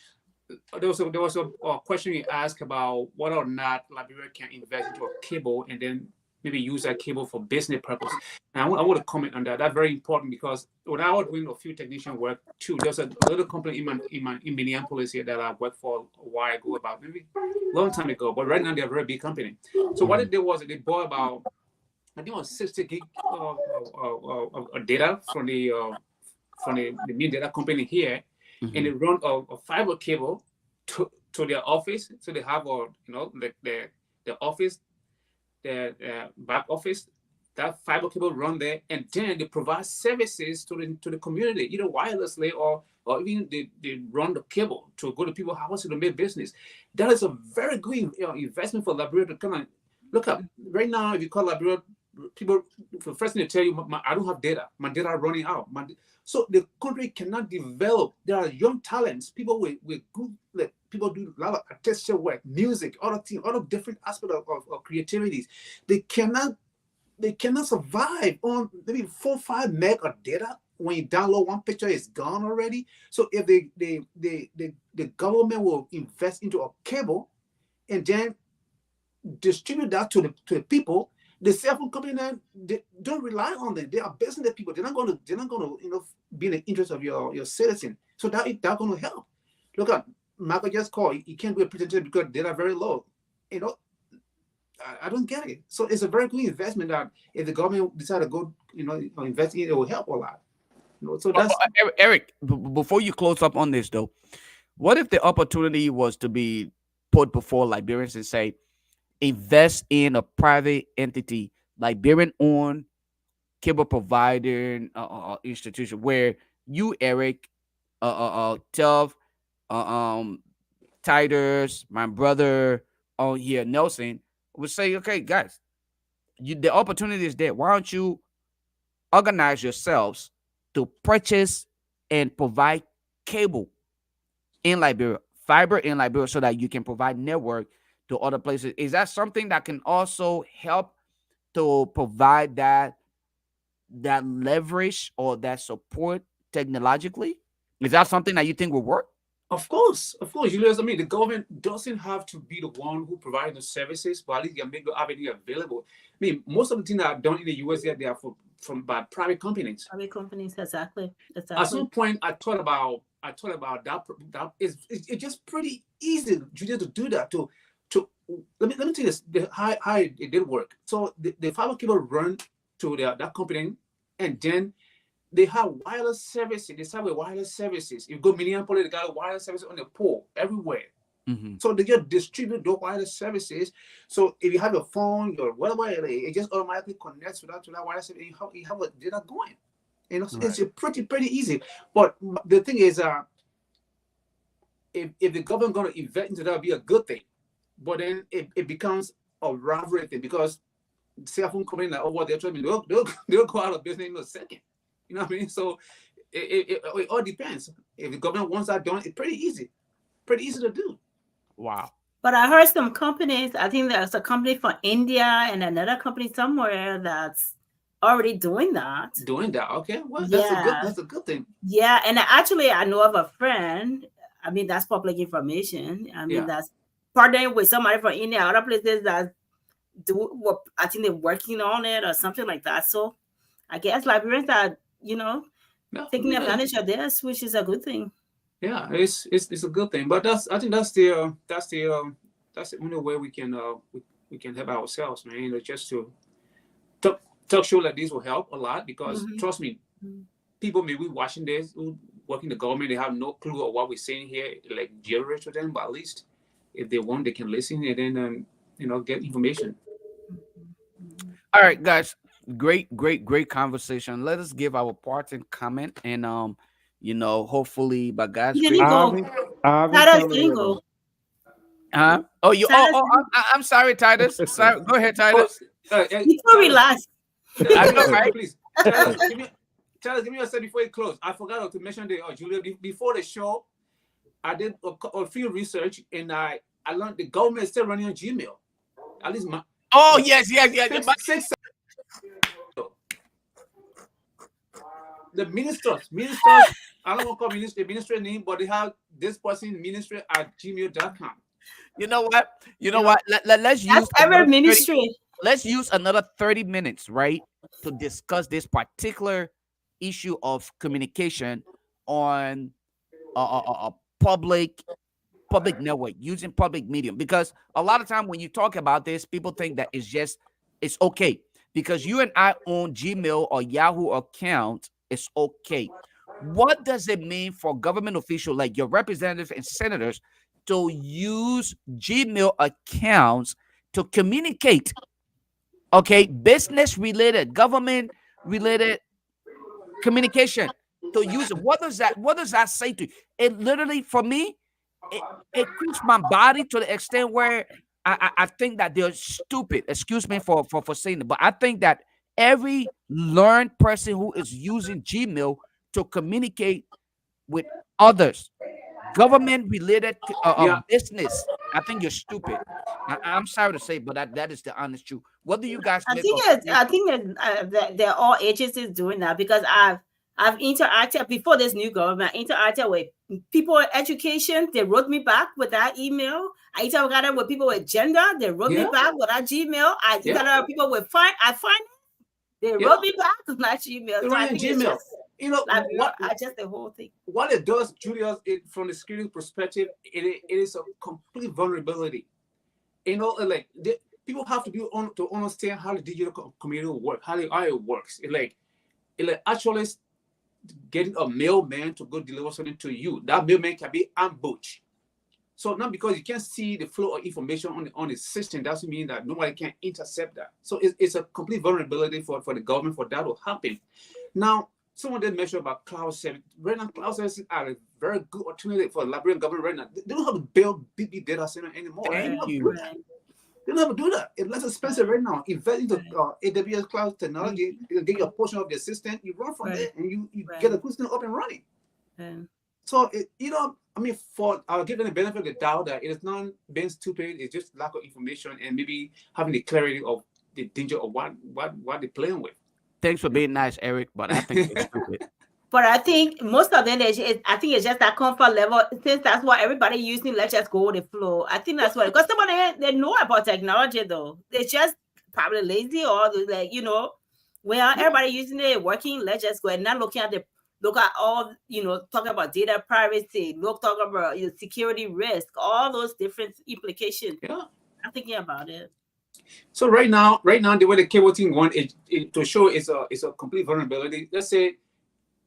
there was a question you asked about whether or not Liberia can invest into a cable and then maybe use that cable for business purpose. And I want to comment on that. That's very important because when I was doing a few technician work too, there's a little company in Minneapolis here that I worked for a while ago, about maybe a long time ago. But right now they're a very big company. So what they did was they bought about, I think it was 60 gig of data from the main data company here, and they run a fiber cable to their office. So they have the office, the back office, that fiber cable run there, and then they provide services to the community, either wirelessly or even they run the cable to go to people's houses to make business. That is a very good investment for Liberia to come and look up. Right now, if you call Liberia, people, the first thing they tell you, I don't have data. My data are running out. So the country cannot develop. There are young talents, people with good, people do a lot of artistic work, music, other things, other different aspects of creativity. They cannot survive on maybe 4 or 5 meg of data. When you download one picture, it's gone already. So if the government will invest into a cable and then distribute that to the people, the cell phone company then they don't rely on them. They are business people. They're not going to be in the interest of your citizen. So that's going to help. Look at Michael just called. You can't do a presentation because data are very low. I don't get it. So it's a very good investment that if the government decide to go invest in it, it will help a lot. So that's Eric. Before you close up on this though, what if the opportunity was to be put before Liberians and say, invest in a private entity, Liberian-owned cable provider institution, where you, Eric, Telv, Tiders, my brother on here, Nelson, would say, okay, guys, the opportunity is there. Why don't you organize yourselves to purchase and provide cable in Liberia, fiber in Liberia, so that you can provide network to other places? Is that something that can also help to provide that leverage or that support technologically? Is that something that you think will work? Of course. Julius, I mean, the government doesn't have to be the one who provides the services, but at least you make the avenue available. I mean, most of the things that are done in the US here, they are by private companies. Private companies, exactly. At some point, I thought about that. It's just pretty easy, Julius, to do that. Let me tell you this: how it did work. So the fiber cable run to that company, and then they have wireless services. They start with wireless services. You go Minneapolis, they got wireless services on the pole everywhere. So they just distribute those wireless services. So if you have your phone, your whatever, it just automatically connects to that wireless service. You have a data going. So right. It's pretty easy. But the thing is, if the government going to invest into that, would be a good thing. But then it becomes a rivalry thing because cell phone company like, oh, what they're trying to do, they'll go out of business in a second. You know what I mean? So it all depends. If the government wants that done, it's pretty easy to do. Wow. But I heard some companies, I think there's a company from India and another company somewhere that's already doing that. Okay. Well, Yeah. that's a good thing. Yeah. And actually, I know of a friend. I mean, that's public information. I mean, that's partnering with somebody from India, other places that I think they're working on it or something like that. So I guess Liberians are, taking advantage of this, which is a good thing. Yeah, it's a good thing. But I think that's the only way we can help ourselves, man. Just to talk show like this will help a lot because trust me, people may be watching this who work in the government, they have no clue of what we're saying here, like gibberish to them, but at least if they want, they can listen and then get information. All right, guys. Great conversation. Let us give our parting comment and hopefully by God's grace. Huh? Oh, you I'm sorry, Titus. Sorry, go ahead, Titus. You can relax. I know, right? Please. Give me a second before you close. I forgot to mention Julia, before the show, I did a few research and I learned the government is still running on Gmail. At least yes. The ministers, I don't want to call the ministry name, but they have this person ministry at gmail.com. You know what? Let's use every ministry. Let's use another 30 minutes, right, to discuss this particular issue of communication on a public network, using public medium, because a lot of time when you talk about this, people think that it's okay because you and I own Gmail or Yahoo account. It's okay. What does it mean for government officials like your representatives and senators to use Gmail accounts to communicate? Okay, business related, government related communication, to use it. What does that say to you? It literally, for me, it creeps my body to the extent where I think that they're stupid. Excuse me for saying it, but I think that every learned person who is using Gmail to communicate with others, government related business, I think you're stupid. I'm sorry to say, but that is the honest truth. What do you guys make I think that they're all agencies doing that, because I've interacted before this new government. I interacted with people with education. They wrote me back with that email. I interacted with people with gender. They wrote me back with that Gmail. I interacted with people with finance. They wrote me back with that Gmail. So I think Gmail. Just the whole thing. What it does, Julius, from the security perspective, it is a complete vulnerability. Like people have to be to understand how the digital community works, how it works. It actually getting a mailman to go deliver something to you. That mailman can be ambushed. So not because you can't see the flow of information on the system doesn't mean that nobody can intercept that. So it's a complete vulnerability for the government for that to happen. Now, someone did mention about cloud service. Right now, cloud services are a very good alternative for the Liberian government right now. They don't have to build big data center anymore. Thank you. They don't have to do that. It's less expensive right now. Invest into AWS cloud technology. It'll give you a portion of the system. You run from there, and you get the system up and running. So I'll give them the benefit of the doubt that it is not being stupid. It's just lack of information and maybe having the clarity of the danger of what they're playing with. Thanks for being nice, Eric, but I think it's stupid. But I think most of them, I think it's just that comfort level. Since that's what everybody using, let's just go with the flow. I think that's what, because some of them, they know about technology though. They're just probably lazy, or everybody using it, working, let's just go and not look at all, talking about data privacy, talk about security risk, all those different implications. Yeah. I'm thinking about it. So right now, the way the cable team want it to show is a complete vulnerability. Let's say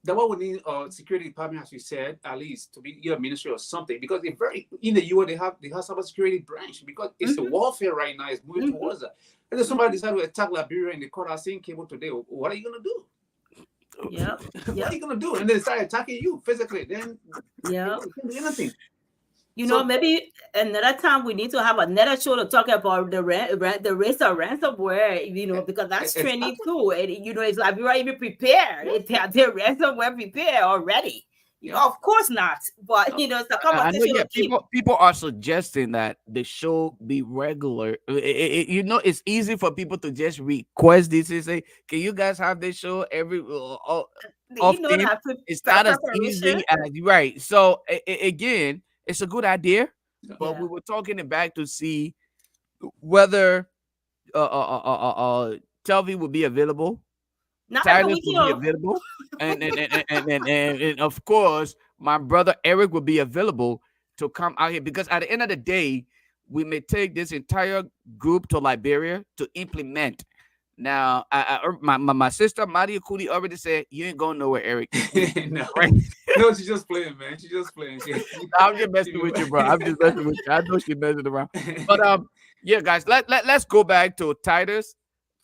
that what we need security department, as you said, at least to be either ministry or something, because in the US they have cybersecurity branch, because it's a warfare right now. It's moving towards that. And if somebody decides to attack Liberia and they caught our same cable today, what are you gonna do? Yeah. What are you gonna do? And they start attacking you physically. Then you can't do anything. You know, maybe another time we need to have another show to talk about the race of ransomware, because that's trending Exactly. too. And it's like we were even prepared. They're ransomware prepared already. Yeah. Of course not. But it's a I know, conversation yeah, to keep. people are suggesting that the show be regular. It's easy for people to just request this and say, "Can you guys have this show every often?" That It's not as preparation. easy as right. So again, it's a good idea, but Yeah. we were talking it back to see whether Telvi will be available, Not every Titus week, will be available, and of course, my brother Eric will be available to come out here because at the end of the day, we may take this entire group to Liberia to implement. Now, my sister Maria Kudi already said you ain't going nowhere, Eric. No, Right? no, she's just playing, man. She's just playing. I'm just messing with you, bro. I'm just messing with you. I know she's messing around, but yeah, guys, let's go back to Titus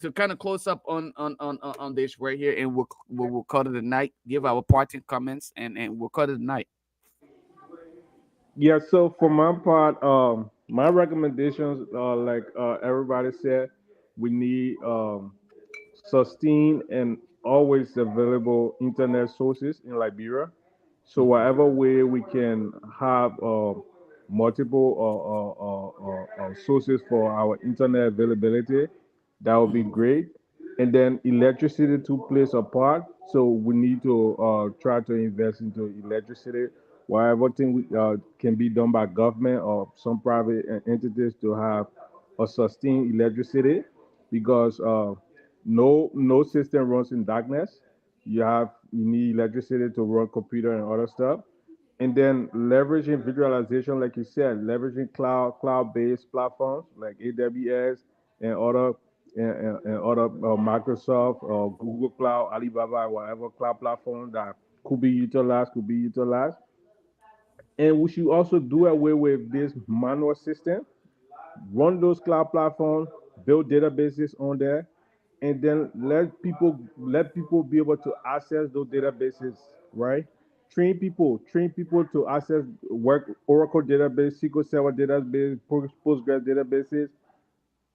to kind of close up on this right here, and we'll cut it a night. Give our parting comments, and we'll cut it a night. Yeah, so for my part, my recommendations are like everybody said, we need sustained and always available internet sources in Liberia. So Mhm. whatever way we can have multiple sources for our internet availability, that would be Mhm. great. And then electricity to plays a part. So we need to try to invest into electricity. Whatever thing can be done by government or some private entities to have a sustained electricity, because no system runs in darkness. You need electricity to run computer and other stuff. And then leveraging visualization, like you said, leveraging cloud-based platforms like AWS and other and other Microsoft or Google Cloud, Alibaba, whatever cloud platform that could be utilized. And we should also do away with this manual system. Run those cloud platforms, build databases on there, and then let people be able to access those databases, right? Train people to access work Oracle database, SQL Server database, Postgres databases.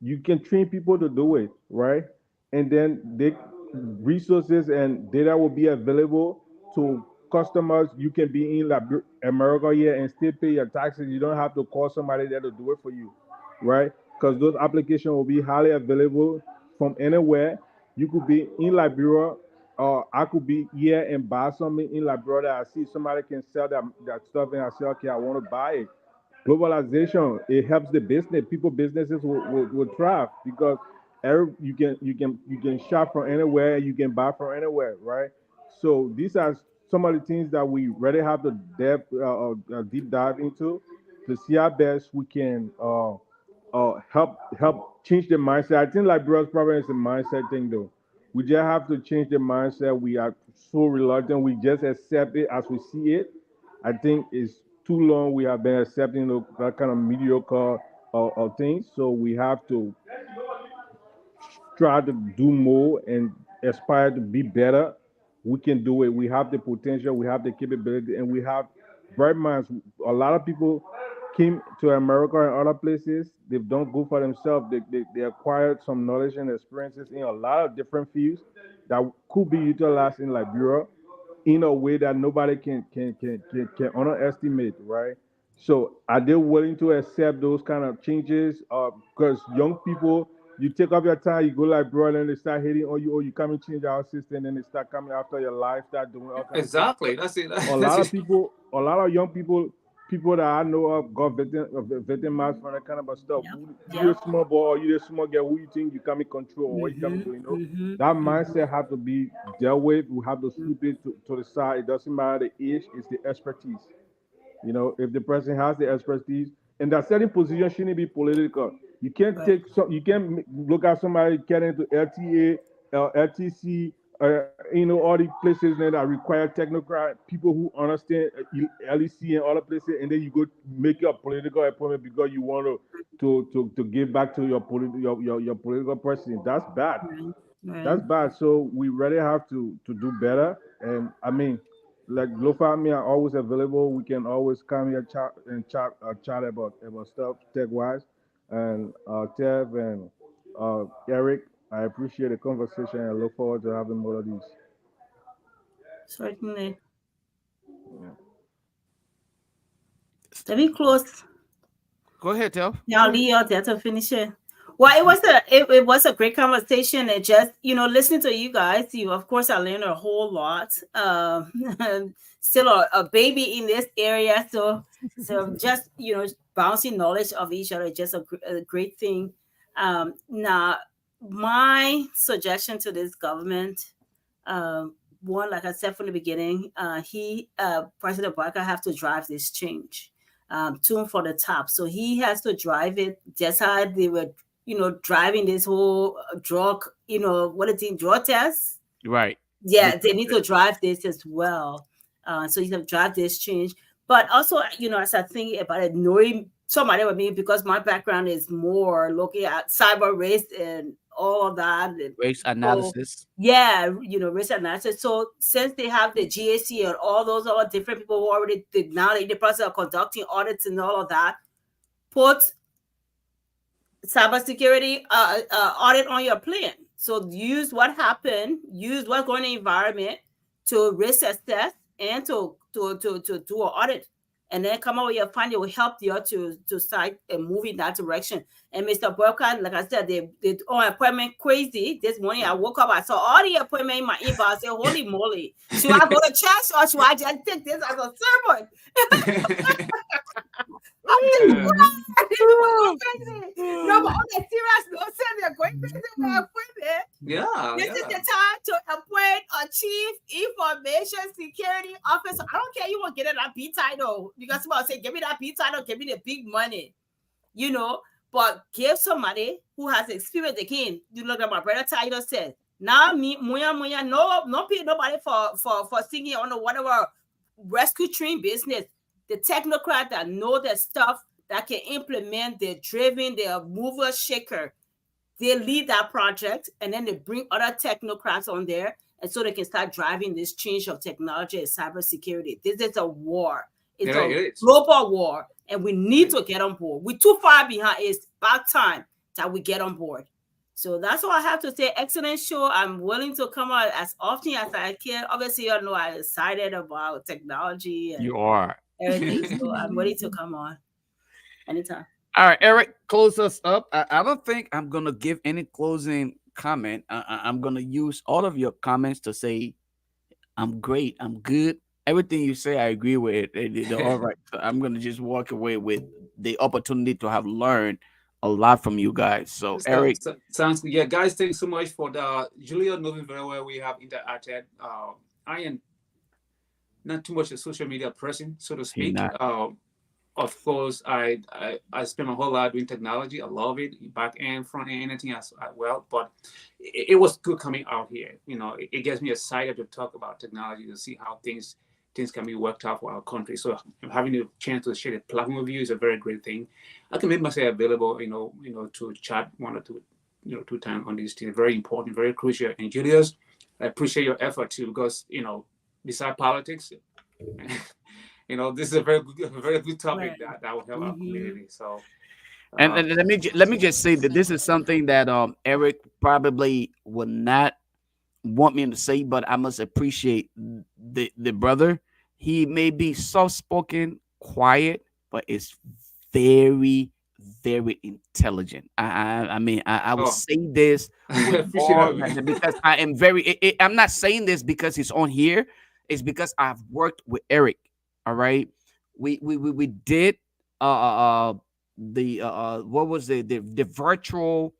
You can train people to do it, right? And then they resources and data will be available to customers. You can be in like America here and still pay your taxes. You don't have to call somebody there to do it for you, right? Because those applications will be highly available from anywhere. You could be in Liberia, or I could be here and buy something in Liberia that I see somebody can sell that stuff, and I say, okay, I want to buy it. Globalization, it helps the business. People businesses will thrive because you can shop from anywhere, you can buy from anywhere, right? So these are some of the things that we really have to deep dive into to see how best we can help change the mindset. I think like Bros problem is a mindset thing though. We just have to change the mindset. We are so reluctant. We just accept it as we see it. I think it's too long we have been accepting that kind of mediocre things. So we have to try to do more and aspire to be better. We can do it. We have the potential, we have the capability, and we have bright minds. A lot of people came to America and other places. They've done good for themselves. They acquired some knowledge and experiences in a lot of different fields that could be utilized in Liberia in a way that nobody can underestimate, right? So are they willing to accept those kind of changes? Because young people, you take up your time, you go like bro, and they start hating on you, or you come and change our system, and they start coming after your life, start doing all kind of things. Exactly. That's it. A That's lot of it. people, a lot of young people that I know of got victimized from that kind of stuff. Yep. You a Yep. small boy, or you a small girl, who you think you come in control, or what you come in Mm-hmm. doing. That Mm-hmm. mindset have to be dealt with. We have to sweep it to the side. It doesn't matter the age, it's the expertise. If the person has the expertise, and that certain position shouldn't be political. Right. You can't look at somebody getting into LTA, LTC, all the places that require technocrat people who understand LEC and other places, and then you go make your political appointment because you want to give back to your political person. That's bad. Right. Right. That's bad. So we really have to do better. And I mean, like Lofa and me are always available. We can always come here chat about stuff tech wise. And Tev and Eric, I appreciate the conversation and look forward to having more of these. Certainly. Yeah. Let me close. Go ahead, Tel. Yeah, I'll leave you out there to finish it. Well, it was a great conversation. And just listening to you guys, of course I learned a whole lot. I'm still a baby in this area, so just bouncing knowledge of each other is just a great thing. Now, my suggestion to this government, one, like I said from the beginning, President Barker have to drive this change. Tune for the top. So he has to drive it just how they were, driving this whole drug, what is it, drug test? Right. Yeah, they need to drive this as well. So you can drive this change. But also, as I think about it, knowing somebody with me, because my background is more looking at cyber risk and all of that. Race analysis. Yeah, risk analysis. So since they have the GAC and all those other different people who already did now in the process of conducting audits and all of that, put cybersecurity audit on your plan. So use what happened, use what's going in the environment to risk assess and to do an audit. And then come up with your finding will help you to start and move in that direction. And Mr. Burkhardt, like I said, they on appointment crazy. This morning I woke up, I saw all the appointment in my inbox. I said, holy moly, should I go to church or should I just take this as a sermon? No, but on the serious note, say they're going crazy with appointment. Yeah. This is the time to appoint a chief information security officer. I don't care you won't get it that B title because somebody say, give me that B title, give me the big money, but give somebody who has experience. Again, you look at my brother title said, now me, muya, no pay nobody for singing on the whatever rescue train business. The technocrat that know their stuff, that can implement, they're driven, they're mover shaker. They lead that project and then they bring other technocrats on there, and so they can start driving this change of technology and cybersecurity. This is a war. It's a global war, and we need to get on board. We're too far behind. It's about time that we get on board. So that's all I have to say. Excellent show. I'm willing to come out as often as I can. Obviously, you know I'm excited about technology and You are. everything. So I'm ready to come on anytime. All right, Eric, close us up. I don't think I'm gonna give any closing comment. I'm gonna use all of your comments to say I'm great, I'm good. Everything you say, I agree with. They're all right. So I'm gonna just walk away with the opportunity to have learned a lot from you guys. So Eric, sounds good. Yeah, guys, thanks so much for the Julia knowing very well. We have interacted. I am not too much a social media person, so to speak. Of course, I spent my whole life doing technology. I love it, back end, front end, anything as well. But it was good coming out here. It gets me excited to talk about technology, to see how things can be worked out for our country. So having the chance to share the platform with you is a very great thing. I can make myself available, to chat one or two, 2 times on these things. Very important, very crucial. And Julius, I appreciate your effort too, because beside politics. This is a very good topic that will help our community. So, and let me just say that this is something that Eric probably would not want me to say, but I must appreciate the brother. He may be soft spoken, quiet, but it's very, very intelligent. I mean, I will say this with because I am very. I'm not saying this because he's on here. It's because I've worked with Eric. All right, we did what was the virtual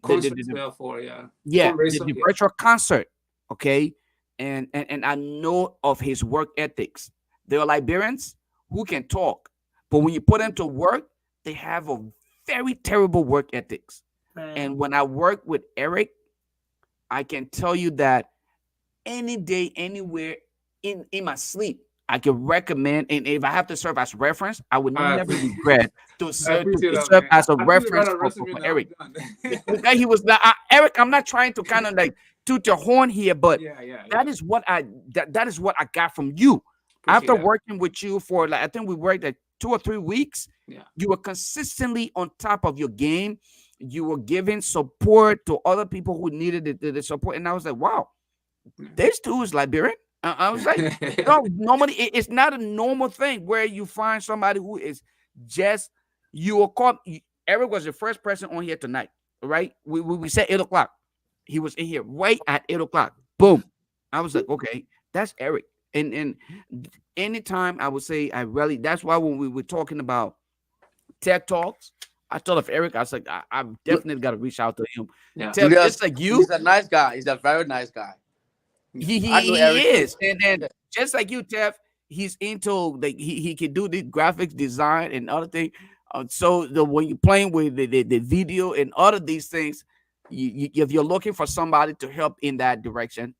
concert the virtual concert, okay, and I know of his work ethics. There are Liberians who can talk, but when you put them to work, they have a very terrible work ethics. Right. And when I work with Eric, I can tell you that any day, anywhere, in my sleep, I can recommend, and if I have to serve as reference, I would never regret to serve as a reference for Eric. Okay, he was not Eric. I'm not trying to kind of like toot your horn here, but Yeah. that is what that is what I got from you. Appreciate After that. working with you for like I think we worked like 2 or 3 weeks, Yeah. you were consistently on top of your game. You were giving support to other people who needed the support, and I was like, wow, this dude is Liberian. I was like, no, normally it's not a normal thing where you find somebody who is just you will call. Eric was the first person on here tonight, right? We said 8 o'clock. He was in here right at 8 o'clock. Boom. I was like, okay, that's Eric. And anytime I would say I really that's why when we were talking about Tech Talks, I thought of Eric. I was like, I've definitely got to reach out to him. Yeah. Tell Julius, just like you, he's a nice guy. He's a very nice guy. he I he, know he Eric too. is. And then just like you, Tev, he's into like he can do the graphics design and other things. So the when you're playing with the video and other these things, if you're looking for somebody to help in that direction,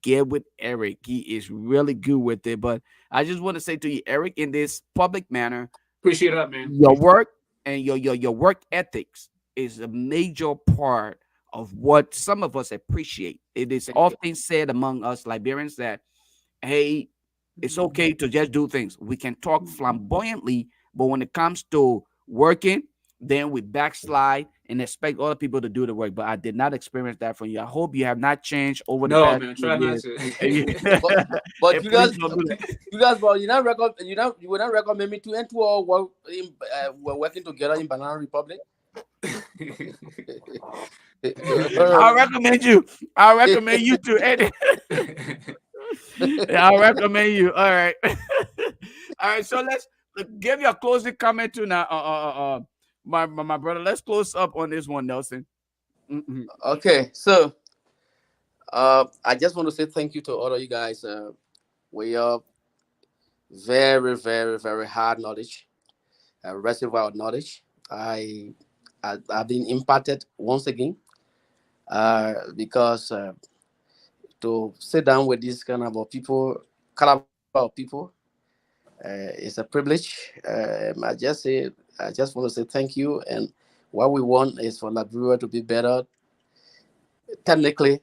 get with Eric. He is really good with it. But I just want to say to you, Eric, in this public manner, Appreciate that, man. your work and your work ethics is a major part of what some of us appreciate. It is Thank you. often said among us Liberians that, hey, it's okay to just do things. We can talk flamboyantly, but when it comes to working, then we backslide and expect other people to do the work. But I did not experience that from you. I hope you have not changed over the No, past man. few Try not years. to. But And you please guys, don't do that. you guys, but you would not recommend me to enter or work in, we're working together in Banana Republic. I recommend you. I recommend you to edit. I recommend you. All right. All right. So let's give you a closing comment to now. My brother. Let's close up on this one, Nelson. Mhm. Okay, so I just want to say thank you to all of you guys. We are very, very, very hard knowledge, reservoir of knowledge. I've been impacted once again because to sit down with this kind of people, caliber of people, is a privilege. I just want to say thank you, and what we want is for Liberia to be better technically.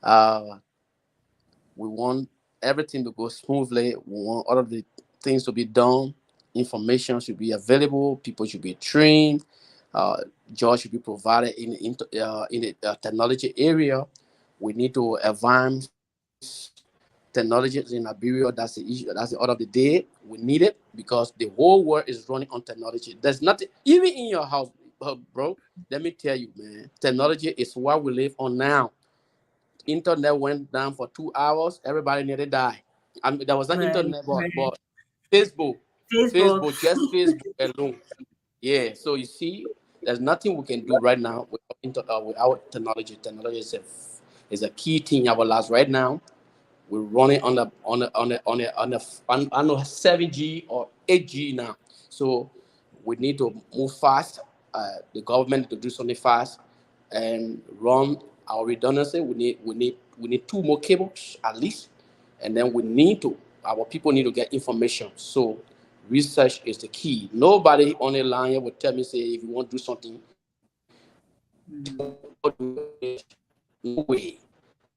Uh, we want everything to go smoothly. We want all of the things to be done. Information should be available. People should be trained. Uh, jobs should be provided in the technology area. We need to advance technology in Liberia. That's the issue. That's the order of the day. We need it because the whole world is running on technology. There's nothing, even in your house, bro. Let me tell you, man. Technology is what we live on now. Internet went down for 2 hours. Everybody nearly died. I mean, there was not Right. internet, but, Right. but Facebook, Facebook. just Facebook alone. Yeah. So you see, there's nothing we can do right now without technology. Technology is a key thing in our lives right now. We're running on I know 7G or 8G now. So we need to move fast. The government to do something fast and run our redundancy. We need two more cables at least, and then we need to our people need to get information. So research is the key. Nobody on the line will tell me say if you want to do something, no way.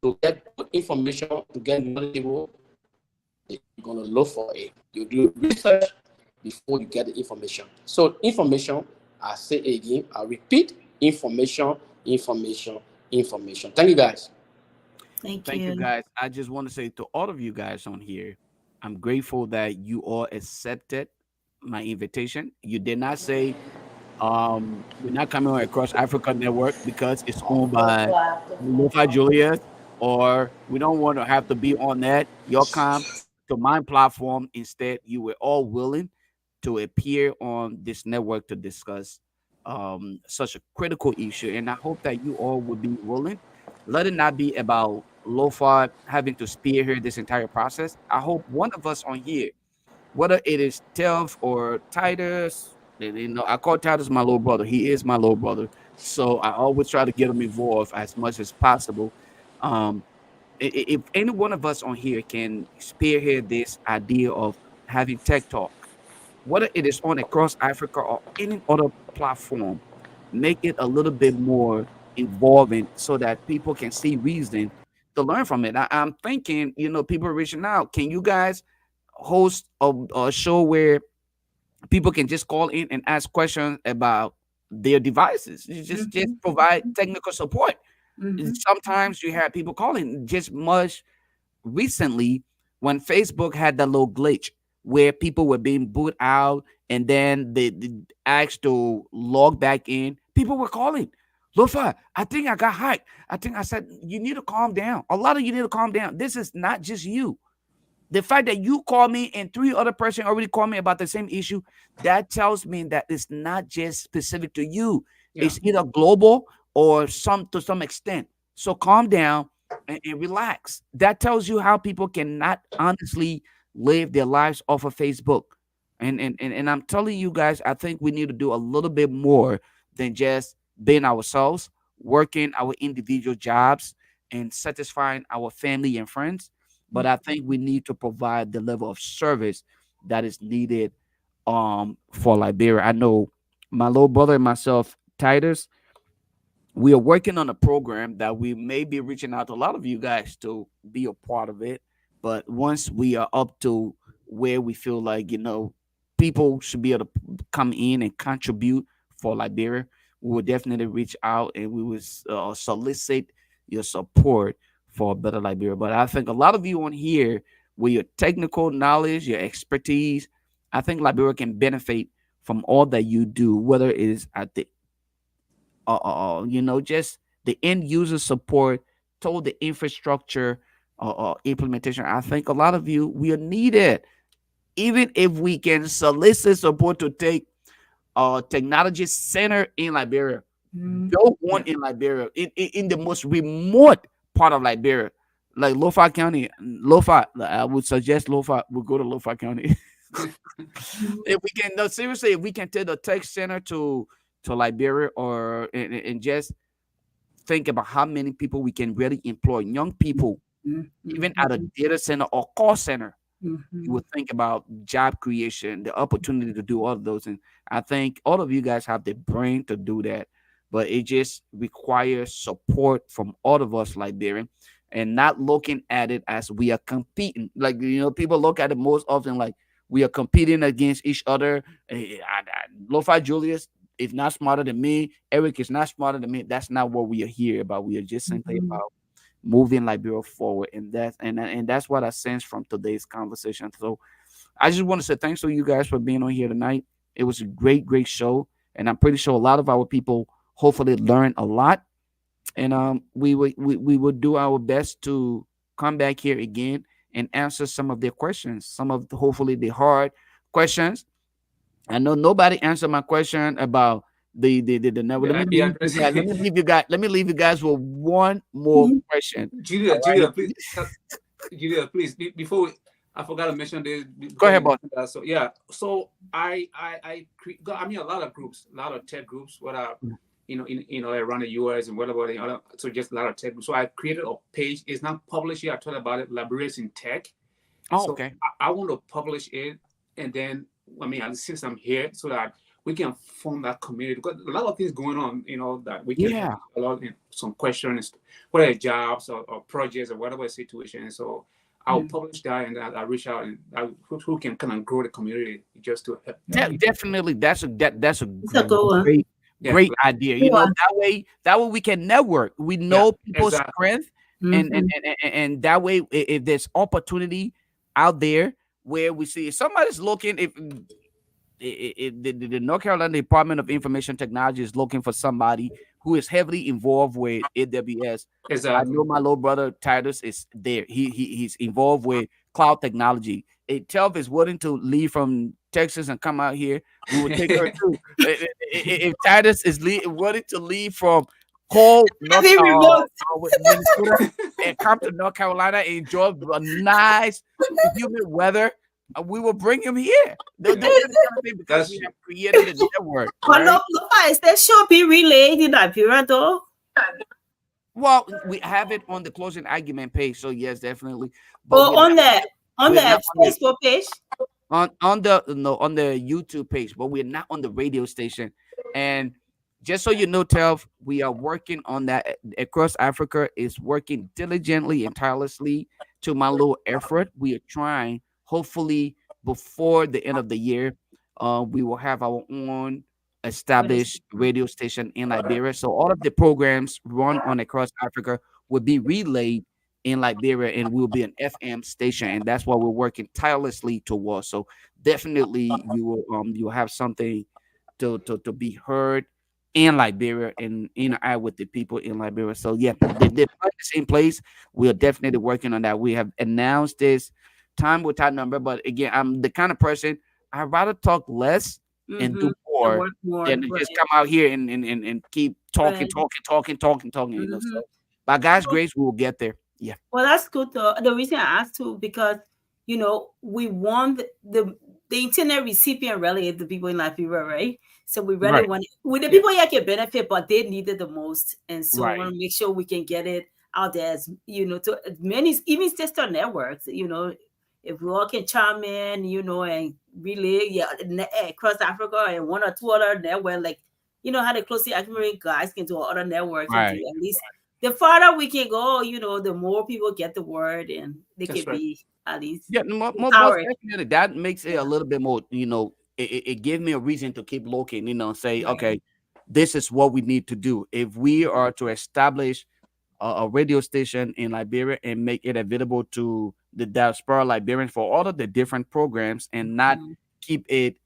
To get information, to get knowledgeable, you're gonna look for it. You do research before you get the information. So information, I say again, I repeat, information, information, information. Thank you guys. Thank Thank you, you. guys. I just want to say to all of you guys on here, I'm grateful that you all accepted my invitation. You did not say we're not coming on across Africa Network because it's owned by Lofa Julius, or we don't want to have to be on that. Your come to my platform. Instead, you were all willing to appear on this network to discuss such a critical issue. And I hope that you all will be willing. Let it not be about Lofa having to spearhead this entire process. I hope one of us on here, whether it is Telf or Titus, I call Titus my little brother. He is my little brother. So I always try to get him involved as much as possible. Um, if any one of us on here can spearhead this idea of having tech talk, whether it is on across Africa or any other platform, make it a little bit more involving so that people can see reason to learn from it. I'm thinking, people are reaching out. Can you guys host a show where people can just call in and ask questions about their devices? You just provide technical support. Sometimes you have people calling. Just much recently, when Facebook had that little glitch where people were being booted out and then they asked to log back in, people were calling. Lufa, I think I got hacked. I think I said, you need to calm down. A lot of you need to calm down. This is not just you. The fact that you call me and three other person already called me about the same issue, that tells me that it's not just specific to you. Yeah. It's either global or to some extent. So calm down and relax. That tells you how people cannot honestly live their lives off of Facebook. And I'm telling you guys, I think we need to do a little bit more than just being ourselves, working our individual jobs, and satisfying our family and friends. But I think we need to provide the level of service that is needed for Liberia. I know my little brother and myself, Titus, we are working on a program that we may be reaching out to a lot of you guys to be a part of it. But once we are up to where we feel like, people should be able to come in and contribute for Liberia, we will definitely reach out and we will solicit your support for a better Liberia. But I think a lot of you on here, with your technical knowledge, your expertise, I think Liberia can benefit from all that you do, whether it is at the just the end user support to the infrastructure implementation. I think a lot of you, we are needed. Even if we can solicit support to take technology center in Liberia, build one in Liberia, in the most remote part of Liberia, like Lofa County. Lofa, I would suggest Lofa. We'll go to Lofa County. If we can, no, seriously, if we can take the tech center to Liberia, or and just think about how many people we can really employ, young people, even at a data center or call center. You would think about job creation, the opportunity to do all of those. And I think all of you guys have the brain to do that, but it just requires support from all of us, Liberian, and not looking at it as we are competing. Like, people look at it most often like we are competing against each other. Lo-Fi Julius is not smarter than me. Eric is not smarter than me. That's not what we are here about. We are just simply about moving Liberia forward, and that's what I sense from today's conversation. So I just want to say thanks to you guys for being on here tonight. It was a great show, and I'm pretty sure a lot of our people hopefully learned a lot. And we would do our best to come back here again and answer some of their questions, some of hopefully the hard questions. I know nobody answered my question about the number. Let me leave you guys with one more question. Julia, please. Julia, please. Before I forgot to mention this. Go ahead, boss. So yeah, so I mean a lot of groups, a lot of tech groups, what are around the US and whatever, so just a lot of tech groups. So I created a page. It's not published yet. I told about it, Liberians in Tech. Oh, okay. I want to publish it, and then since I'm here, so that we can form that community, because a lot of things going on, that we can have a lot of some questions, whether jobs or projects or whatever situation. So I'll publish that, and I'll reach out and who can kind of grow the community just to help. Definitely, that's a great idea. That way we can network. We know people's strength, and that way, if there's opportunity out there where we see if somebody's looking, if the North Carolina Department of Information Technology is looking for somebody who is heavily involved with AWS. I know my little brother Titus is there. He's involved with cloud technology. If Telv is willing to leave from Texas and come out here, we will take her too. If Titus is willing to leave from cold Minnesota and come to North Carolina and enjoy a nice humid weather, we will bring him here. Because we have created a network. Right? Is that show be relayed in Liberia though? Well, we have it on the closing argument page, so yes, definitely. But on the Facebook page. On the YouTube page, but we're not on the radio station. And just so you know, Telv, we are working on that. Across Africa is working diligently and tirelessly to my little effort. We are trying, hopefully, before the end of the year, we will have our own established radio station in Liberia. So all of the programs run on Across Africa will be relayed in Liberia and will be an FM station. And that's what we're working tirelessly towards. So definitely you will have something to be heard in Liberia and interact with the people in Liberia. So yeah, they're the same place. We are definitely working on that. We have announced this time without number, but again, I'm the kind of person I'd rather talk less and do And more work more. than to Right. just come out here and keep talking, talking. You know, so by God's grace, we will get there. Yeah. Well, that's good though. The reason I asked too, because we want the internet recipient really is the people in Liberia, right? So we really Right. want with the people here can benefit, but they need it the most, and so we Right. want to make sure we can get it out there as to as many, even sister networks. If we all can chime in, and relay, across Africa and one or two other networks, like how the closely accurate guys can do other networks and do Right. at least the farther we can go, the more people get the word and they That's can right. be at least Yeah, most empowered. definitely. That makes it a Yeah. little bit more, it gives me a reason to keep looking, say, Right. okay, this is what we need to do. If we are to establish a radio station in Liberia and make it available to the diaspora Liberians for all of the different programs and not Mhm. keep it,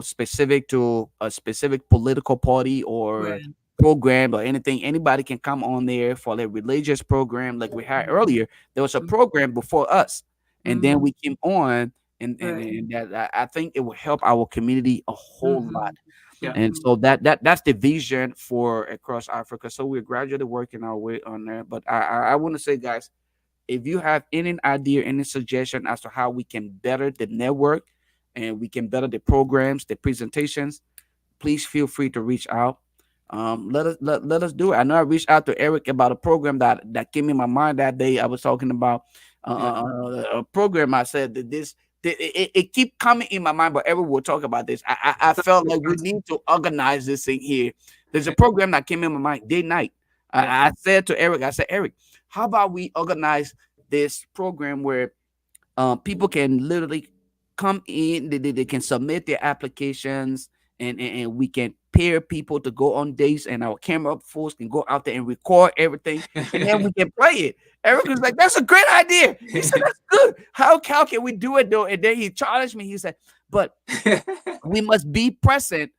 specific to a specific political party or Right. program or anything. Anybody can come on there for a religious program like we had Mhm. earlier. There was a program before us, and then Mhm. we came on, Right. and that I think it will help our community a whole lot. Mhm. Yeah. And Mhm. so that's the vision for Across Africa. So we're gradually working our way on there. But I want to say, guys, if you have any idea, any suggestion as to how we can better the network and we can better the programs, the presentations, please feel free to reach out. Let us do it. I know I reached out to Eric about a program that came in my mind that day. I was talking about Yeah. a program. I said that it keep coming in my mind, but Eric will talk about this. I felt like we need to organize this thing here. There's a program that came in my mind day night. Yeah. I said to Eric, I said, Eric, how about we organize this program where people can literally come in, they can submit their applications, and we can pair people to go on dates, and our camera folks can go out there and record everything, and then we can play it. Eric was like, that's a great idea. He said, that's good. How can we do it though? And then he challenged me. He said, but we must be present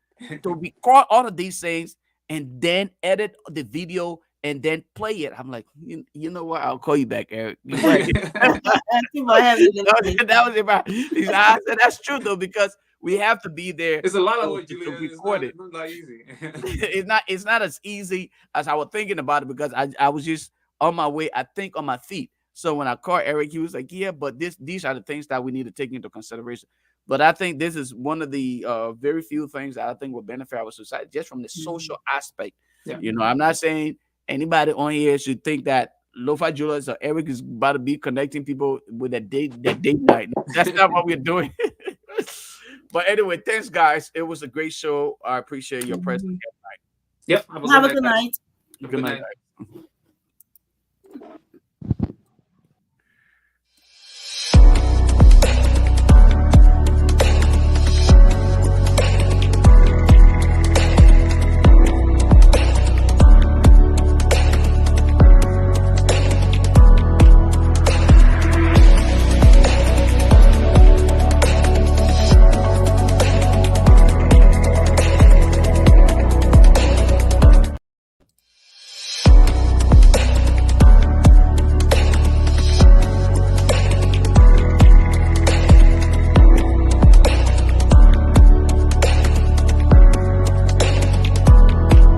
to record all of these things and then edit the video and then play it. I'm like, you know what? I'll call you back, Eric. You're right. Keep on having it. That was about. I said that's true though, because we have to be there It's a lot of to, work, to Julian. record it. Not easy. It's not as easy as I was thinking about it, because I was just on my way, I think, on my feet. So when I called Eric, he was like, yeah, but these are the things that we need to take into consideration. But I think this is one of the very few things that I think will benefit our society just from the social aspect. Yeah. I'm not saying anybody on here should think that Lo-Fi Julius or Eric is about to be connecting people with that date night. That's not what we're doing. But anyway, thanks, guys. It was a great show. I appreciate your presence. Mhm. Yep. Have a good night. Have a Good good night. night.